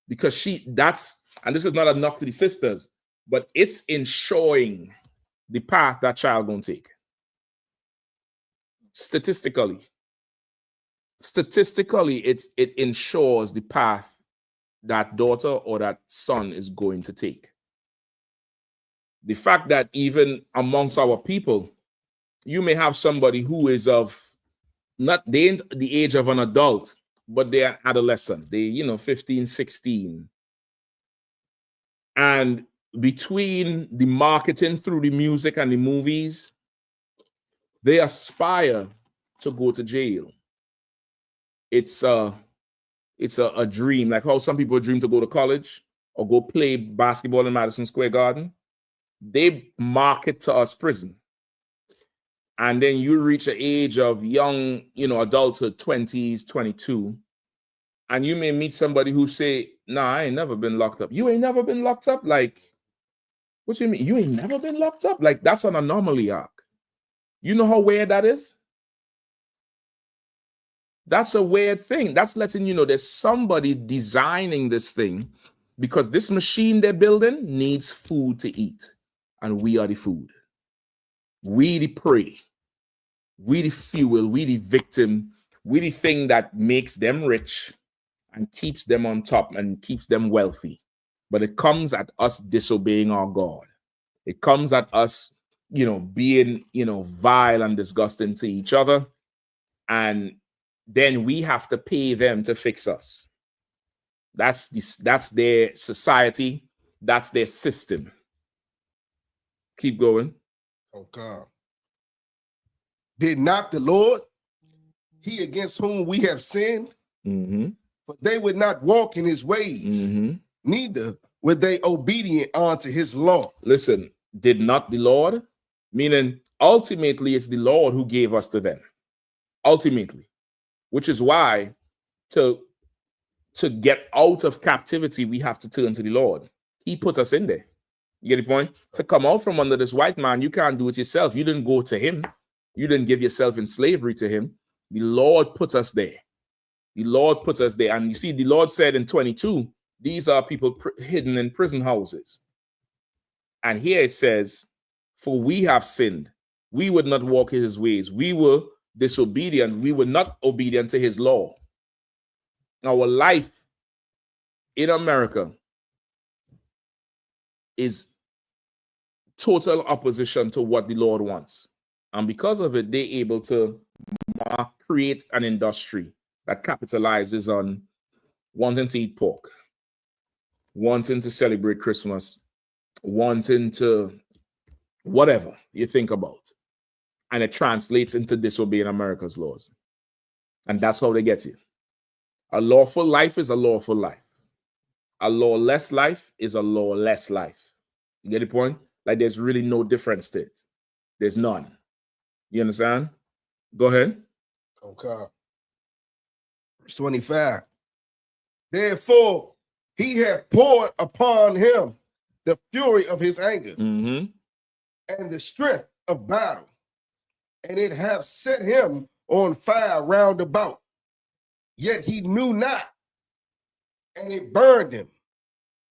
Because and this is not a knock to the sisters, but it's ensuring the path that child gonna take. Statistically, it ensures the path that daughter or that son is going to take. The fact that even amongst our people, you may have somebody who is they ain't the age of an adult, but they're adolescent. They, 15, 16. And between the marketing through the music and the movies, they aspire to go to jail. It's a dream, like how some people dream to go to college or go play basketball in Madison Square Garden. They market to us prison. And then you reach an age of young, adulthood, 20s, 22. And you may meet somebody who say, nah, I ain't never been locked up. You ain't never been locked up? Like, what do you mean? You ain't never been locked up? Like, that's an anomaly, Ark. You know how weird that is? That's a weird thing. That's letting you know there's somebody designing this thing because this machine they're building needs food to eat. And we are the food. We the prey. We the fuel. We the victim. We the thing that makes them rich and keeps them on top and keeps them wealthy. But it comes at us disobeying our God. It comes at us, being, vile and disgusting to each other. And then we have to pay them to fix us. That's their society. That's their system. Keep going. Okay. Did not the Lord, he against whom we have sinned, For they would not walk in his ways, neither were they obedient unto his law. Listen, did not the Lord? Meaning, ultimately, it's the Lord who gave us to them. Ultimately, which is why to get out of captivity, we have to turn to the Lord. He put us in there. You get the point? To come out from under this white man, you can't do it yourself. You didn't go to him. You didn't give yourself in slavery to him. The Lord put us there. The Lord put us there. And you see, the Lord said in 22, these are people hidden in prison houses. And here it says, for we have sinned. We would not walk in his ways. We were disobedient. We were not obedient to his law. Our life in America is total opposition to what the Lord wants. And because of it, they're able to create an industry that capitalizes on wanting to eat pork, wanting to celebrate Christmas, wanting to whatever you think about. And it translates into disobeying America's laws. And that's how they get you. A lawful life is a lawful life. A lawless life is a lawless life. You get the point? Like there's really no difference to it. There's none. You understand? Go ahead. Okay. Verse 25. Therefore, he hath poured upon him the fury of his anger and the strength of battle, and it hath set him on fire round about. Yet he knew not, and it burned him.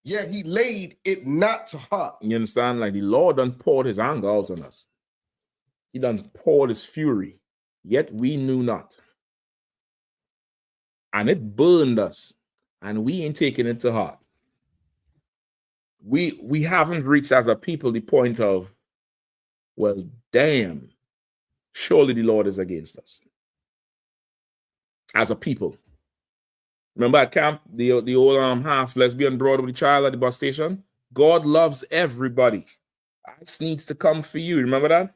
Yet he laid it not to heart. You understand? Like the Lord done poured his anger out on us. He done poured his fury, yet we knew not. And it burned us, and we ain't taking it to heart. We haven't reached as a people the point of, well, damn, surely the Lord is against us. As a people. Remember at camp, the old half lesbian broad with the child at the bus station? God loves everybody. Ice needs to come for you. Remember that?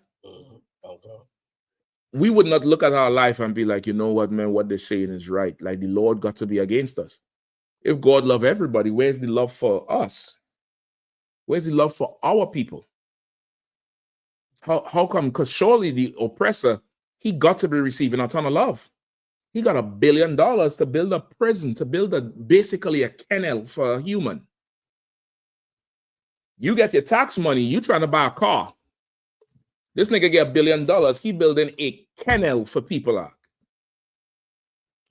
We would not look at our life and be like, you know what, man, what they're saying is right. Like the Lord got to be against us. If God loved everybody, where's the love for us? Where's the love for our people? How come? Because surely the oppressor, he got to be receiving a ton of love. He got $1 billion to build a prison, to build basically a kennel for a human. You get your tax money, you trying to buy a car. This nigga get $1 billion. He building a kennel for people.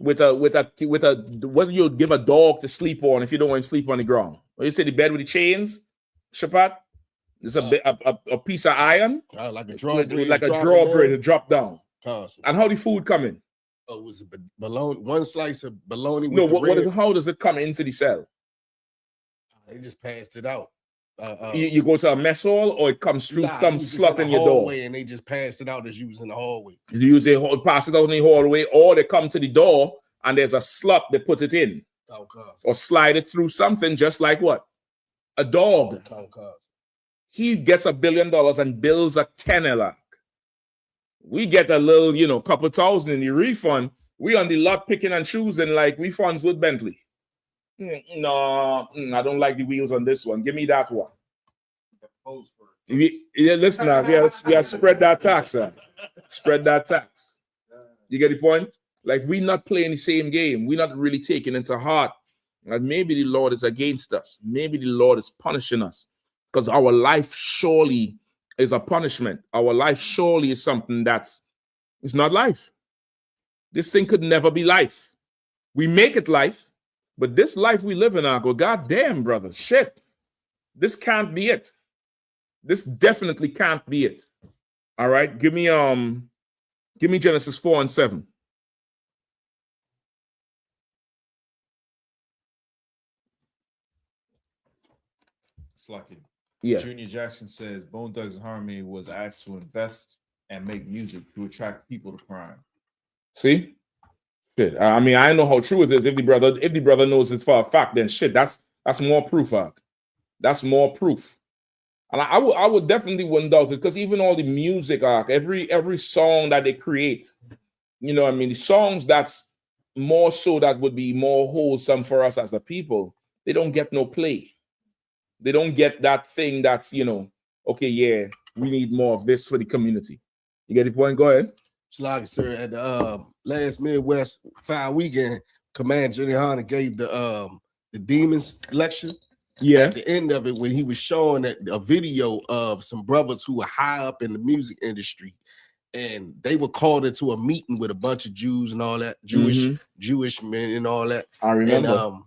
With a what do you give a dog to sleep on if you don't want him to sleep on the ground? Or you say the bed with the chains, Shapat? It's a piece of iron, like a drawbridge, like a drawbridge to drop down. Constant. And how the food come in? Oh, it was a bologna, one slice of bologna. No, with how does it come into the cell? They just passed it out. You go to a mess hall, or it comes through some slot in your door, and they just passed it out as you was in the hallway. You pass it out in the hallway, or they come to the door and there's a slot they put it in, or slide it through something, just like what? A dog. He gets $1 billion and builds a kennel. We get a little, couple thousand in the refund. We on the lot picking and choosing like we funds with Bentley. No, I don't like the wheels on this one. Give me that one. Listen, we have spread that tax. Spread that tax. You get the point? Like, we're not playing the same game. We're not really taking into heart. Like, maybe the Lord is against us. Maybe the Lord is punishing us. Because our life surely is a punishment. Our life surely is something it's not life. This thing could never be life. We make it life. But this life we live in, I go, God damn, brother, shit. This can't be it. This definitely can't be it. All right, give me Genesis 4 and 7. Slucky. Yeah. Junior Jackson says Bone Thugs and Harmony was asked to invest and make music to attract people to crime. See? Shit. I mean, I know how true it is. If the brother knows it for a fact, then shit, that's more proof. That's more proof. And I would definitely wouldn't doubt it, because even all the music, every song that they create, the songs that's more so that would be more wholesome for us as a people, they don't get no play. They don't get that thing that's, okay, yeah, we need more of this for the community. You get the point? Go ahead. It's like, sir, at the last Midwest Fire Weekend, Commander Yahanna gave the Demons lecture. Yeah. At the end of it, when he was showing a video of some brothers who were high up in the music industry, and they were called into a meeting with a bunch of Jews and all that, Jewish men and all that. I remember.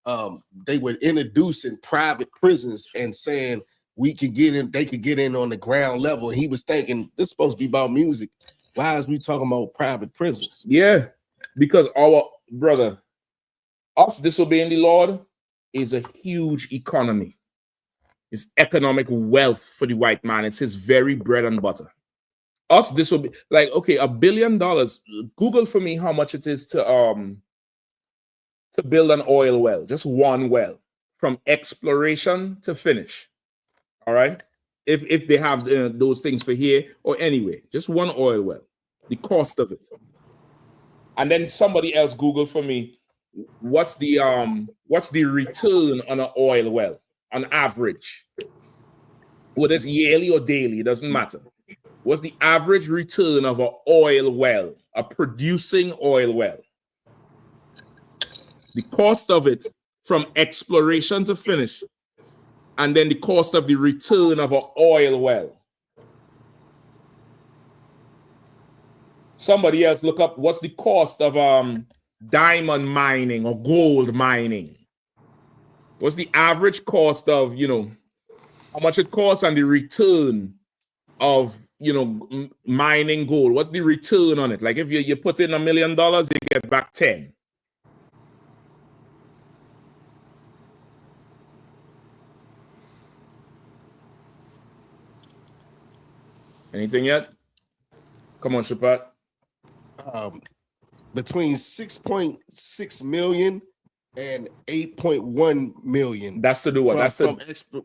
And they were introducing private prisons and saying we could get in, they could get in on the ground level. And he was thinking, this is supposed to be about music. Why is we talking about private prisons? Yeah, because our brother, us disobeying the Lord is a huge economy. It's economic wealth for the white man. It's his very bread and butter. Us disobey, like, okay, $1 billion. Google for me how much it is to build an oil well, just one well, from exploration to finish. All right, if they have those things for here or anywhere, just one oil well, the cost of it. And then somebody else Google for me, what's the return on an oil well on average? Whether it's yearly or daily, it doesn't matter. What's the average return of an oil well, a producing oil well? The cost of it from exploration to finish, and then the cost of the return of an oil well. Somebody else look up what's the cost of diamond mining or gold mining. What's the average cost of, how much it costs and the return of, mining gold. What's the return on it? Like if you put in $1 million, you get back 10. Anything yet? Come on, Shapat. Between 6.6 million and 8.1 million. That's to do what?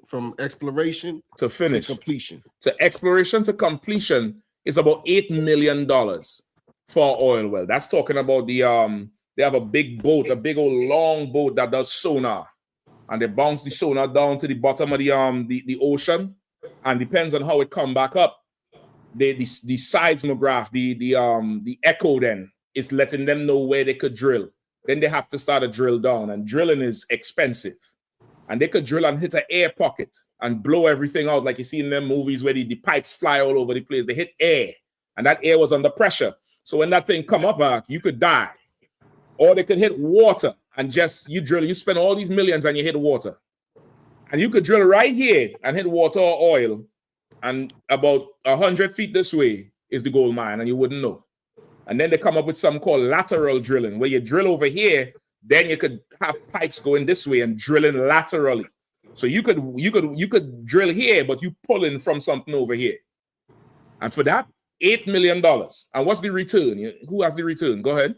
From exploration to finish. To completion. So exploration to completion is about $8 million for oil well. That's talking about the they have a big boat, a big old long boat that does sonar, and they bounce the sonar down to the bottom of the ocean, and depends on how it come back up. The seismograph, the echo then is letting them know where they could drill. Then they have to start a drill down, and drilling is expensive. And they could drill and hit an air pocket and blow everything out, like you see in them movies where the pipes fly all over the place. They hit air, and that air was under pressure. So when that thing come up, you could die. Or they could hit water and just you drill. You spend all these millions and you hit water. And you could drill right here and hit water or oil. And about 100 feet this way is the gold mine, and you wouldn't know. And then they come up with something called lateral drilling, where you drill over here, then you could have pipes going this way and drilling laterally. So you could drill here, but you pulling from something over here. And for that, $8 million. And what's the return? Who has the return? Go ahead.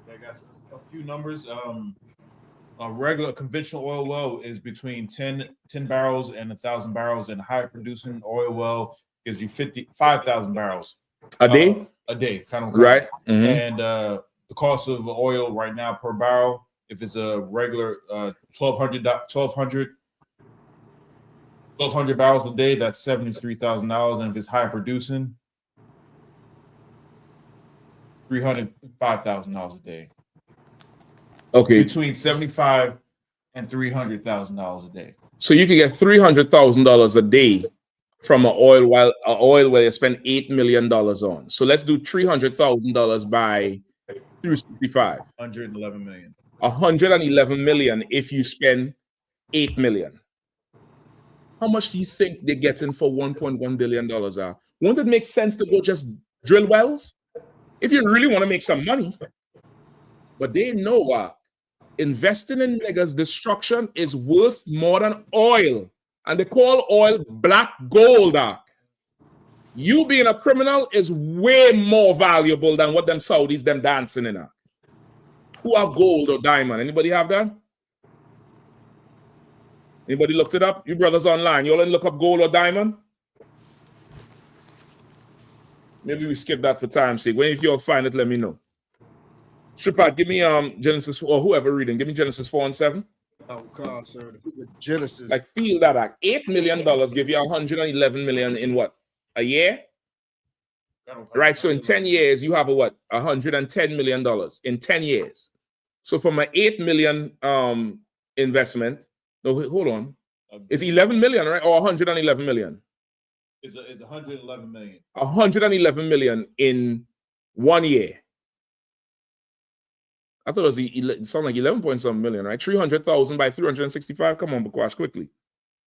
I got a few numbers. A regular conventional oil well is between 10 barrels and 1,000 barrels, and a high producing oil well gives you 5,000 barrels a day. A day, kind of right. Mm-hmm. And the cost of oil right now per barrel, if it's a regular 1,200 barrels a day, that's $73,000, and if it's high producing, $305,000 a day. Okay, between $75,000 and $300,000 a day. So you can get $300,000 a day from an oil well. Where you spend $8 million on. So let's do $300,000 by 365. 111 million. 111 million if you spend 8 million. How much do you think they're getting for $1.1 billion? Won't it make sense to go just drill wells if you really want to make some money? But they know investing in niggas' destruction is worth more than oil. And they call oil black gold. You being a criminal is way more valuable than what them Saudis, them dancing in. Who have gold or diamond? Anybody have that? Anybody looked it up? You brothers online, you all look up gold or diamond? Maybe we skip that for time's sake. When if you all find it, let me know. Shupat, give me Genesis or whoever reading. Give me Genesis 4 and 7. Oh God, sir. The book of Genesis. Like feel that like $8 million give you 111 million in what? A year? Right. So in 10 years, you have a what? $110 million in 10 years. So from an 8 million investment, no, wait, hold on. It's 11 million, right? Or 111 million. It's 111 million. 111 million in 1 year. I thought it sounded like 11 point something million, right? 300,000 by 365. Come on, Bakwash, quickly.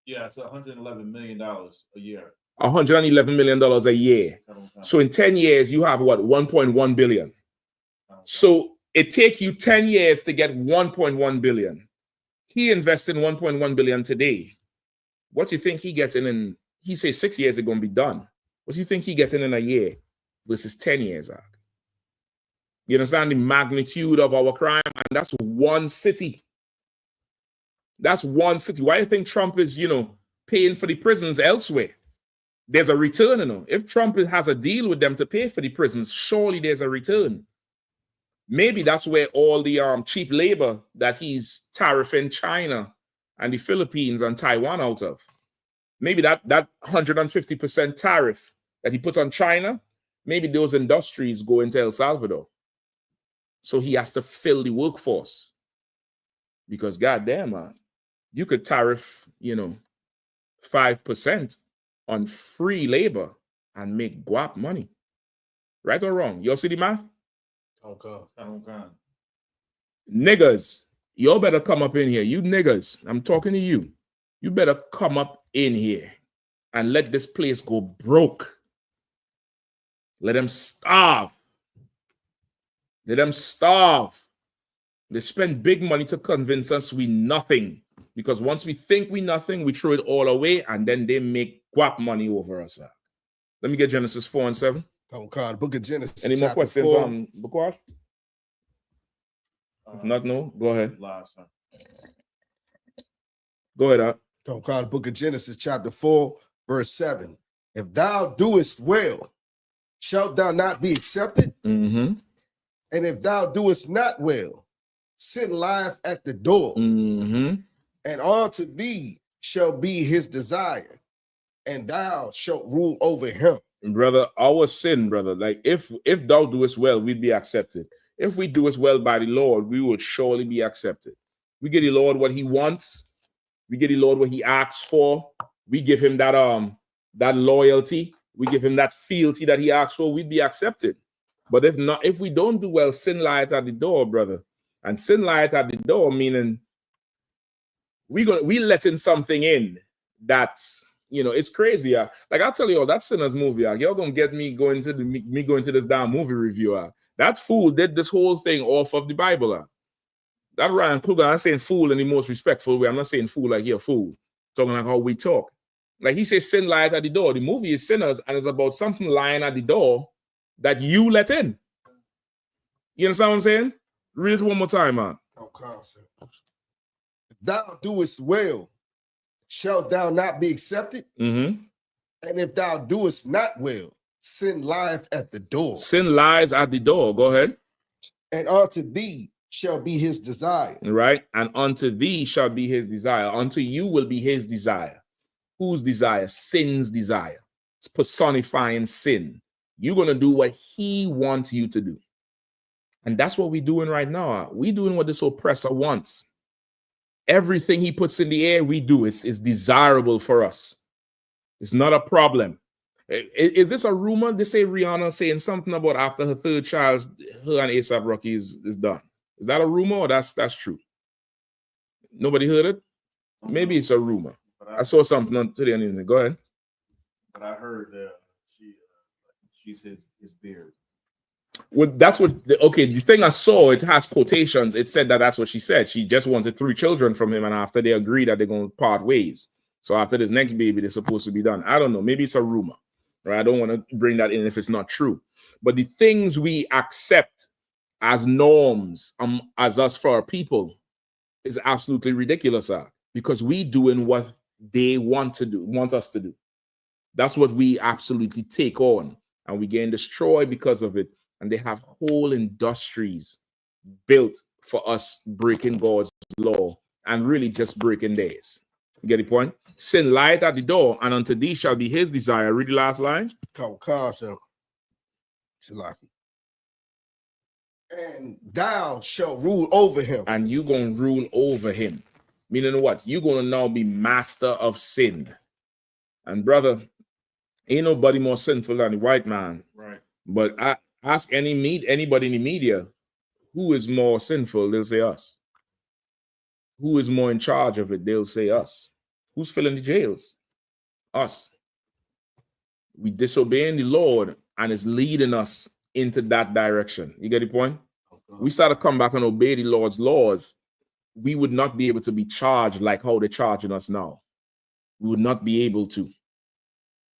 Yeah, it's $111 million a year. $111 million a year. So in 10 years, you have what? 1.1 billion. So it take you 10 years to get 1.1 billion. He invested 1.1 billion today. What do you think he gets in? He says 6 years are going to be done. What do you think he gets in a year versus 10 years? You understand the magnitude of our crime? And that's one city. That's one city. Why do you think Trump is, paying for the prisons elsewhere? There's a return, If Trump has a deal with them to pay for the prisons, surely there's a return. Maybe that's where all the cheap labor that he's tariffing China and the Philippines and Taiwan out of. Maybe that 150% tariff that he put on China, maybe those industries go into El Salvador. So he has to fill the workforce. Because goddamn, man, you could tariff, 5% on free labor and make guap money. Right or wrong? Y'all see the math? Okay. Niggas, y'all better come up in here. You niggas, I'm talking to you. You better come up in here and let this place go broke. Let them starve. Let them starve. They spend big money to convince us we nothing. Because once we think we nothing, we throw it all away and then they make guap money over us. Let me get Genesis 4 and 7. Oh God, book of Genesis. Any more questions on Bakwash? If not, no. Go ahead. Go ahead. Oh God, book of Genesis, chapter 4, verse 7. If thou doest well, shalt thou not be accepted? Mm-hmm. And if thou doest not well, sin lieth at the door. Mm-hmm. And unto thee shall be his desire, and thou shalt rule over him. Brother, our sin, brother, like if thou doest well, we'd be accepted. If we do as well by the Lord, we will surely be accepted. We give the Lord what he wants. We give the Lord what he asks for. We give him that loyalty. We give him that fealty that he asks for. We'd be accepted. But if not, if we don't do well, sin lies at the door, brother. And sin lies at the door, meaning we letting something in that's, it's crazy. Like I'll tell you all, that Sinners movie, y'all gonna get me going to this damn movie review. That fool did this whole thing off of the Bible. That Ryan Kluger, I'm saying fool in the most respectful way. I'm not saying fool like you're a fool. Talking like how we talk. Like he says sin lies at the door. The movie is Sinners, and it's about something lying at the door that you let in. You understand what I'm saying? Read it one more time, man. Okay, sir. If thou doest well, shalt thou not be accepted? Mm-hmm. And if thou doest not well, sin lieth at the door. Sin lies at the door. Go ahead. And unto thee shall be his desire. Right? And unto thee shall be his desire. Unto you will be his desire. Whose desire? Sin's desire. It's personifying sin. You're going to do what he wants you to do. And that's what we're doing right now. We're doing what this oppressor wants. Everything he puts in the air, we do. It's desirable for us. It's not a problem. Is this a rumor? They say Rihanna saying something about after her third child, her and A$AP is done. Is that a rumor or that's true? Nobody heard it? Maybe it's a rumor. I saw something on today on the internet. Go ahead. But I heard she's his beard. Well, that's what. The thing I saw, it has quotations. It said that's what she said. She just wanted 3 children from him, and after they agreed that they're going to part ways. So after this next baby, they're supposed to be done. I don't know. Maybe it's a rumor, right? I don't want to bring that in if it's not true. But the things we accept as norms, as us for our people, is absolutely ridiculous, because we doing what they want us to do. That's what we absolutely take on, and we getting destroyed because of it. And they have whole industries built for us breaking God's law and really just breaking theirs. You get the point? Sin lieth at the door, and unto thee shall be his desire. Read the last line. And thou shalt rule over him. And you gonna rule over him. Meaning what? You gonna now be master of sin. And brother, ain't nobody more sinful than the white man. Right. But I ask anybody in the media, who is more sinful? They'll say us. Who is more in charge of it? They'll say us. Who's filling the jails? Us. We disobeying the Lord, and it's leading us into that direction. You get the point? We start to come back and obey the Lord's laws. We would not be able to be charged like how they're charging us now. We would not be able to.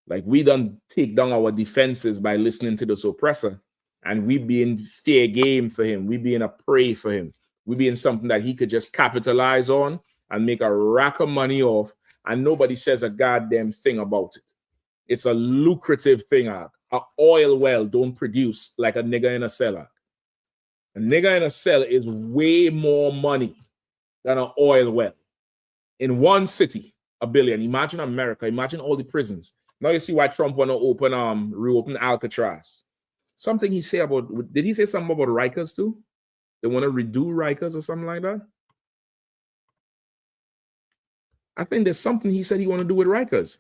Like, we done take down our defenses by listening to this oppressor, and we being fair game for him. We being a prey for him. We being something that he could just capitalize on and make a rack of money off, and nobody says a goddamn thing about it. It's a lucrative thing. A oil well don't produce like a nigga in a cellar. A nigga in a cell is way more money than an oil well. In one city, $1 billion. Imagine America. Imagine all the prisons. Now you see why Trump want to reopen Alcatraz. Something he say about, did he say something about Rikers too? They want to redo Rikers or something like that? I think there's something he said he want to do with Rikers.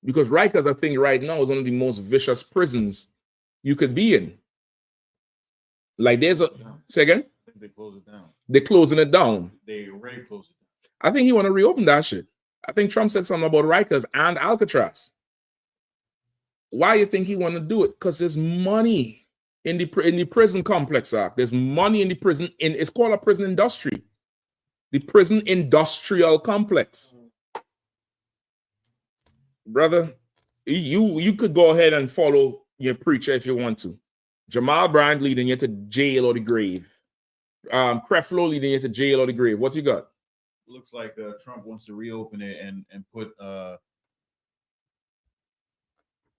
Because Rikers, I think right now, is one of the most vicious prisons you could be in. Like there's a, say again? I think they close it down. They're closing it down. They already closed it down. I think he want to reopen that shit. I think Trump said something about Rikers and Alcatraz. Why you think he want to do it? Because there's money in the prison complex. There's money in the prison. It's called a prison industry. The prison industrial complex. Brother, you could go ahead and follow your preacher if you want to. Jamal Bryant leading you to jail or the grave. Creflo leading you to jail or the grave. What you got? Looks like Trump wants to reopen it and put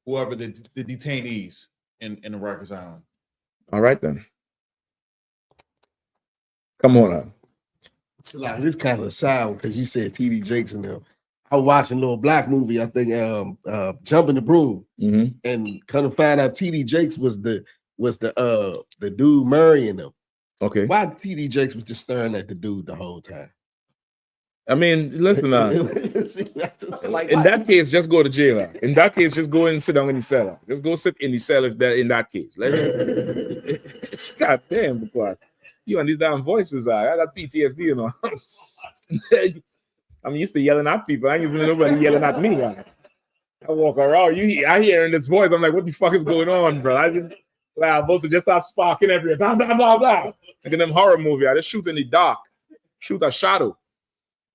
whoever the detainees in the Rikers Island. All right then. Come on up. Like, this kind of sour because you said T.D. Jakes in there. I was watching a little black movie, I think, Jumping the Broom, and kind of find out T.D. Jakes was the dude marrying them. Okay. Why T.D. Jakes was just staring at the dude the whole time? I mean, listen, in that case, just go to jail. In that case, just go and sit down in the cellar. Just go sit in the cell if that in that case. God damn, because you and these damn voices I got PTSD, you know. I'm used to yelling at people. I ain't used to nobody yelling at me. I walk around, I hear in this voice, I'm like, what the fuck is going on, bro? I just I'm about to just start sparking everywhere. Blah, blah, blah, blah. Like in them horror movie, I just shoot in the dark, shoot a shadow.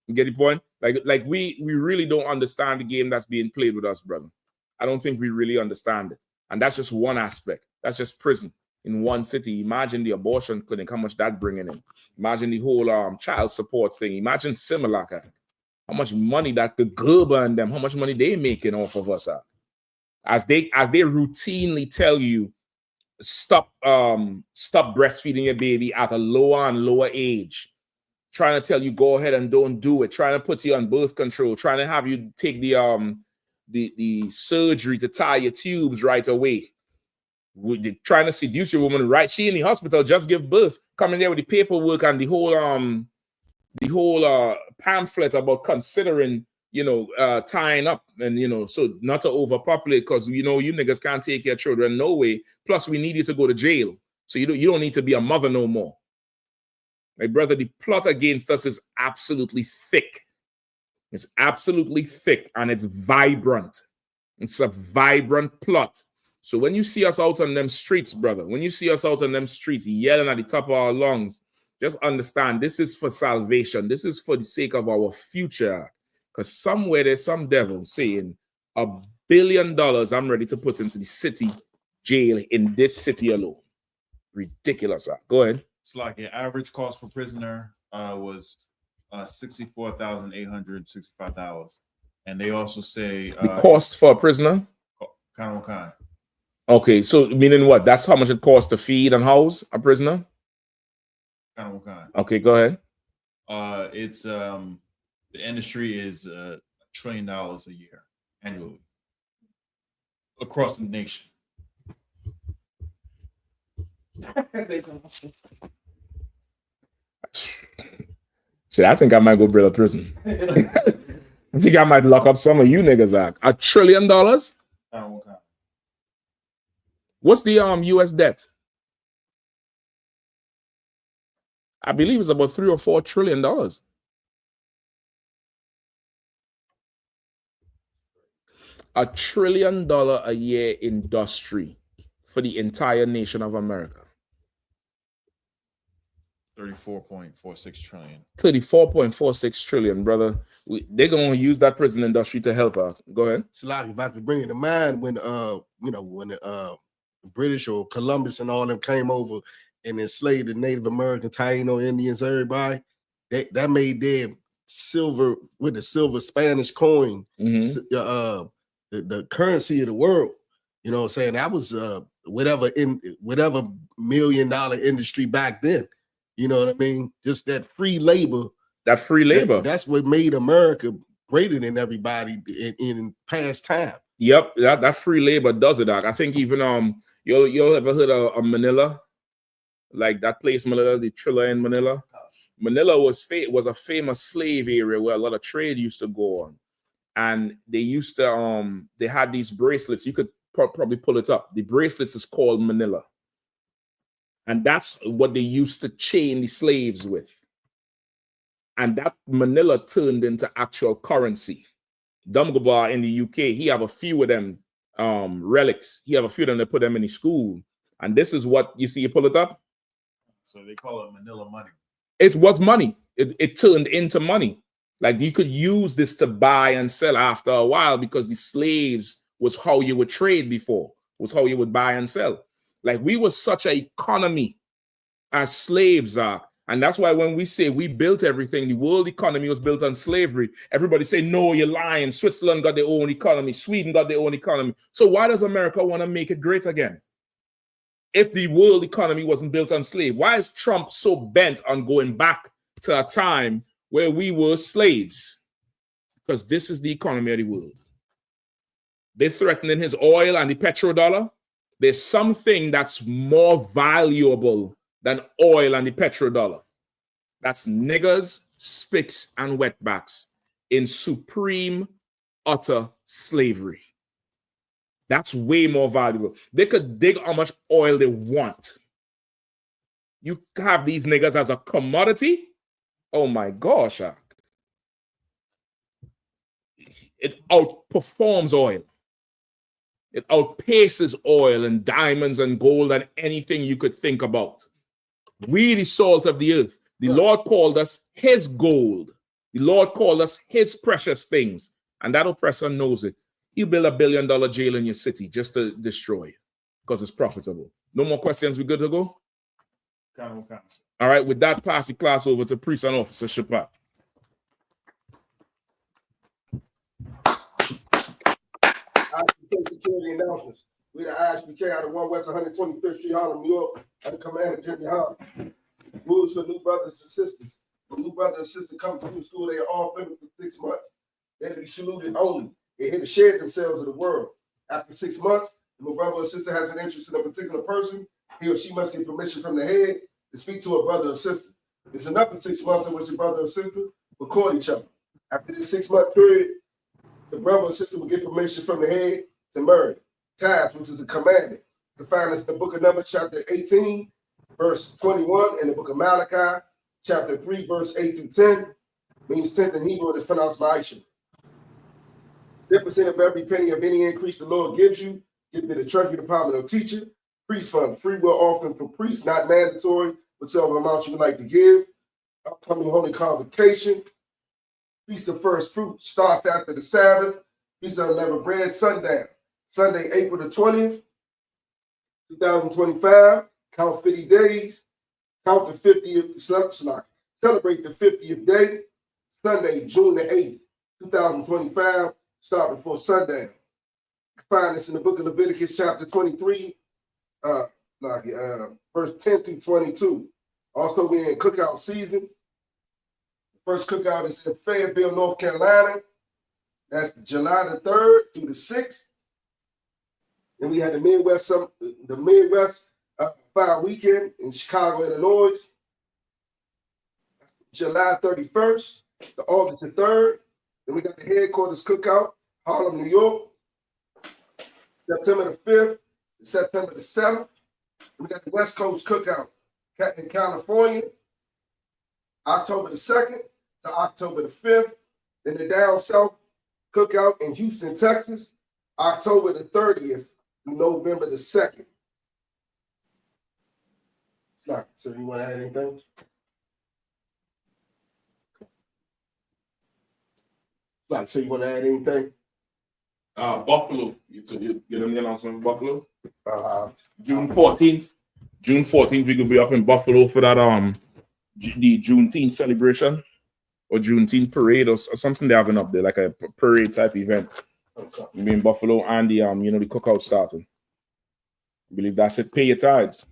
You get the point? Like we really don't understand the game that's being played with us, brother. I don't think we really understand it. And that's just one aspect. That's just prison in one city. Imagine the abortion clinic, how much that bringing in. Imagine the whole child support thing. Imagine Similac, how much money that the Gerber and them, how much money they making off of us. As they routinely tell you, stop breastfeeding your baby at a lower and lower age. Trying to tell you go ahead and don't do it, trying to put you on birth control, trying to have you take the surgery to tie your tubes right away. They're trying to seduce your woman, right? She in the hospital, just give birth, coming there with the paperwork and the whole pamphlet about considering, tying up and so not to overpopulate because you niggas can't take your children no way. Plus, we need you to go to jail, so you don't need to be a mother no more. My brother, the plot against us is absolutely thick. It's absolutely thick and it's vibrant. It's a vibrant plot. So when you see us out on them streets, brother, when you see us out on them streets yelling at the top of our lungs, just understand this is for salvation. This is for the sake of our future. Because somewhere there's some devil saying $1 billion I'm ready to put into the city jail in this city alone. Ridiculous. Go ahead. It's like an average cost per prisoner was $64,865, and they also say the cost for a prisoner. Kind. Okay, so meaning what? That's how much it costs to feed and house a prisoner? Kind of kind. Okay, go ahead. It's the industry is $1 trillion a year annually across the nation. Shit, I think I might go build a prison. I think I might lock up some of you niggas out. $1 trillion? What's the US debt? I believe it's about $3 or $4 trillion. $1 trillion a year industry for the entire nation of America. 34.46 trillion. 34.46 trillion, brother. They're gonna use that prison industry to help out. Go ahead. Salaki, if I could bring it to mind when when the British or Columbus and all them came over and enslaved the Native American, Taino Indians, everybody, that made them silver with the silver Spanish coin, the currency of the world. You know what I'm saying? That was whatever $1 million industry back then. You know what I mean? Just that free labor. That free labor. That's what made America greater than everybody in past time. Yep, that free labor does it. I think even you ever heard of Manila? Like that place, Manila, the Trilla in Manila. Manila was a famous slave area where a lot of trade used to go on, and they used to they had these bracelets. You could probably pull it up. The bracelets is called Manila. And that's what they used to chain the slaves with. And that Manila turned into actual currency. Dumgabar in the UK, he have a few of them relics. He have a few of them that put them in his school. And this is what you see, you pull it up. So they call it Manila money. It was money. It turned into money. Like you could use this to buy and sell after a while because the slaves was how you would trade before, was how you would buy and sell. Like we were such an economy as slaves are. And that's why when we say we built everything, the world economy was built on slavery. Everybody say, no, you're lying. Switzerland got their own economy. Sweden got their own economy. So why does America want to make it great again? If the world economy wasn't built on slave, why is Trump so bent on going back to a time where we were slaves? Because this is the economy of the world. They're threatening his oil and the petrodollar. There's something that's more valuable than oil and the petrodollar. That's niggers, spicks, and wetbacks in supreme, utter slavery. That's way more valuable. They could dig how much oil they want. You have these niggers as a commodity? Oh my gosh. It outperforms oil. It outpaces oil and diamonds and gold and anything you could think about. We, the salt of the earth. The Lord called us his gold. The Lord called us his precious things. And that oppressor knows it. He'll build $1 billion jail in your city just to destroy you because it's profitable. No more questions. We good to go? All right. With that, pass the class over to Priest and Officer Shapat. I.S.U.P.K security announcements. We the I.S.U.P.K out of 1 West 125th Street, Harlem, New York, under command of Jimmy Yahanna. Rules for new brothers and sisters. The new brother and sister come to school, they are off limits for 6 months. They're to be saluted only. They're here to share themselves with the world. After 6 months, if a brother or sister has an interest in a particular person, he or she must get permission from the head to speak to a brother or sister. It's another 6 months in which the brother or sister will call each other. After this 6 month period, the brother or sister will get permission from the head to marry. Tithes, which is a commandment, defined as the book of Numbers, chapter 18, verse 21, and the book of Malachi, chapter 3, verse 8 through 10, means 10th in Hebrew, and is pronounced I.S.U.P.K. 10% of every penny of any increase the Lord gives you, give to the treasury department or teacher. Priest fund, free will offering for priests, not mandatory, whichever amount you would like to give. Upcoming holy convocation. Feast of first fruit starts after the Sabbath. Feast of unleavened bread, sundown. Sunday, April the 20th, 2025. Count 50 days. Count the 50th, celebrate the 50th day. Sunday, June the 8th, 2025. Start before sundown. Find this in the book of Leviticus, chapter 23, verse 10 through 22. Also, we're in cookout season. The first cookout is in Fayetteville, North Carolina. That's July the 3rd through the 6th. Then we had the Midwest Fire Weekend in Chicago, Illinois, July 31st to August the 3rd. Then we got the headquarters cookout, Harlem, New York, September the 5th to September the 7th. We got the West Coast cookout in California, October the 2nd to October the 5th. Then the down south cookout in Houston, Texas, October the 30th to November the 2nd. So you want to add anything? So you want to add anything? Buffalo. You get them the announcement of Buffalo. June 14th. June 14th, we could be up in Buffalo for that the Juneteenth celebration or Juneteenth parade or something they're having up there, like a parade type event. Okay. We'll be in Buffalo and the the cookout starting. I believe that's it. Pay your tithes.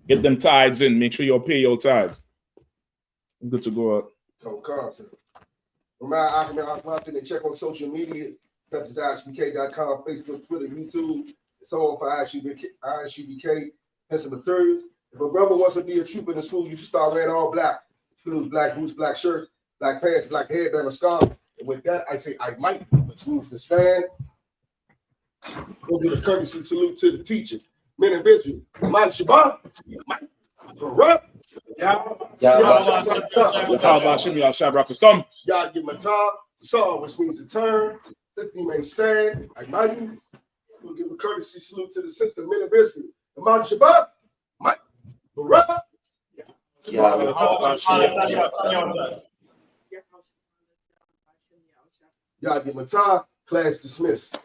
Get them tithes in. Make sure you pay your tithes. Good to go out. Remember, I can out there and check on social media. That's ISUPK.com, Facebook, Twitter, YouTube. It's all for I.S.U.P.K. and some materials. If a brother wants to be a trooper in the school, you should start wearing all black. Includes black boots, black shirts, black pants, black headband, or scarf. And with that, I say I might, which means to stand. We'll give a courtesy salute to the teacher. Men and visual. Man Shabbat. Corrupt. Y'all give my top. Saw, which means to turn. If you may stand, I might. We'll give a courtesy salute to the sister, men of Israel. Man Shabbat. Mike. Corrupt. Y'all give my top. Class dismissed.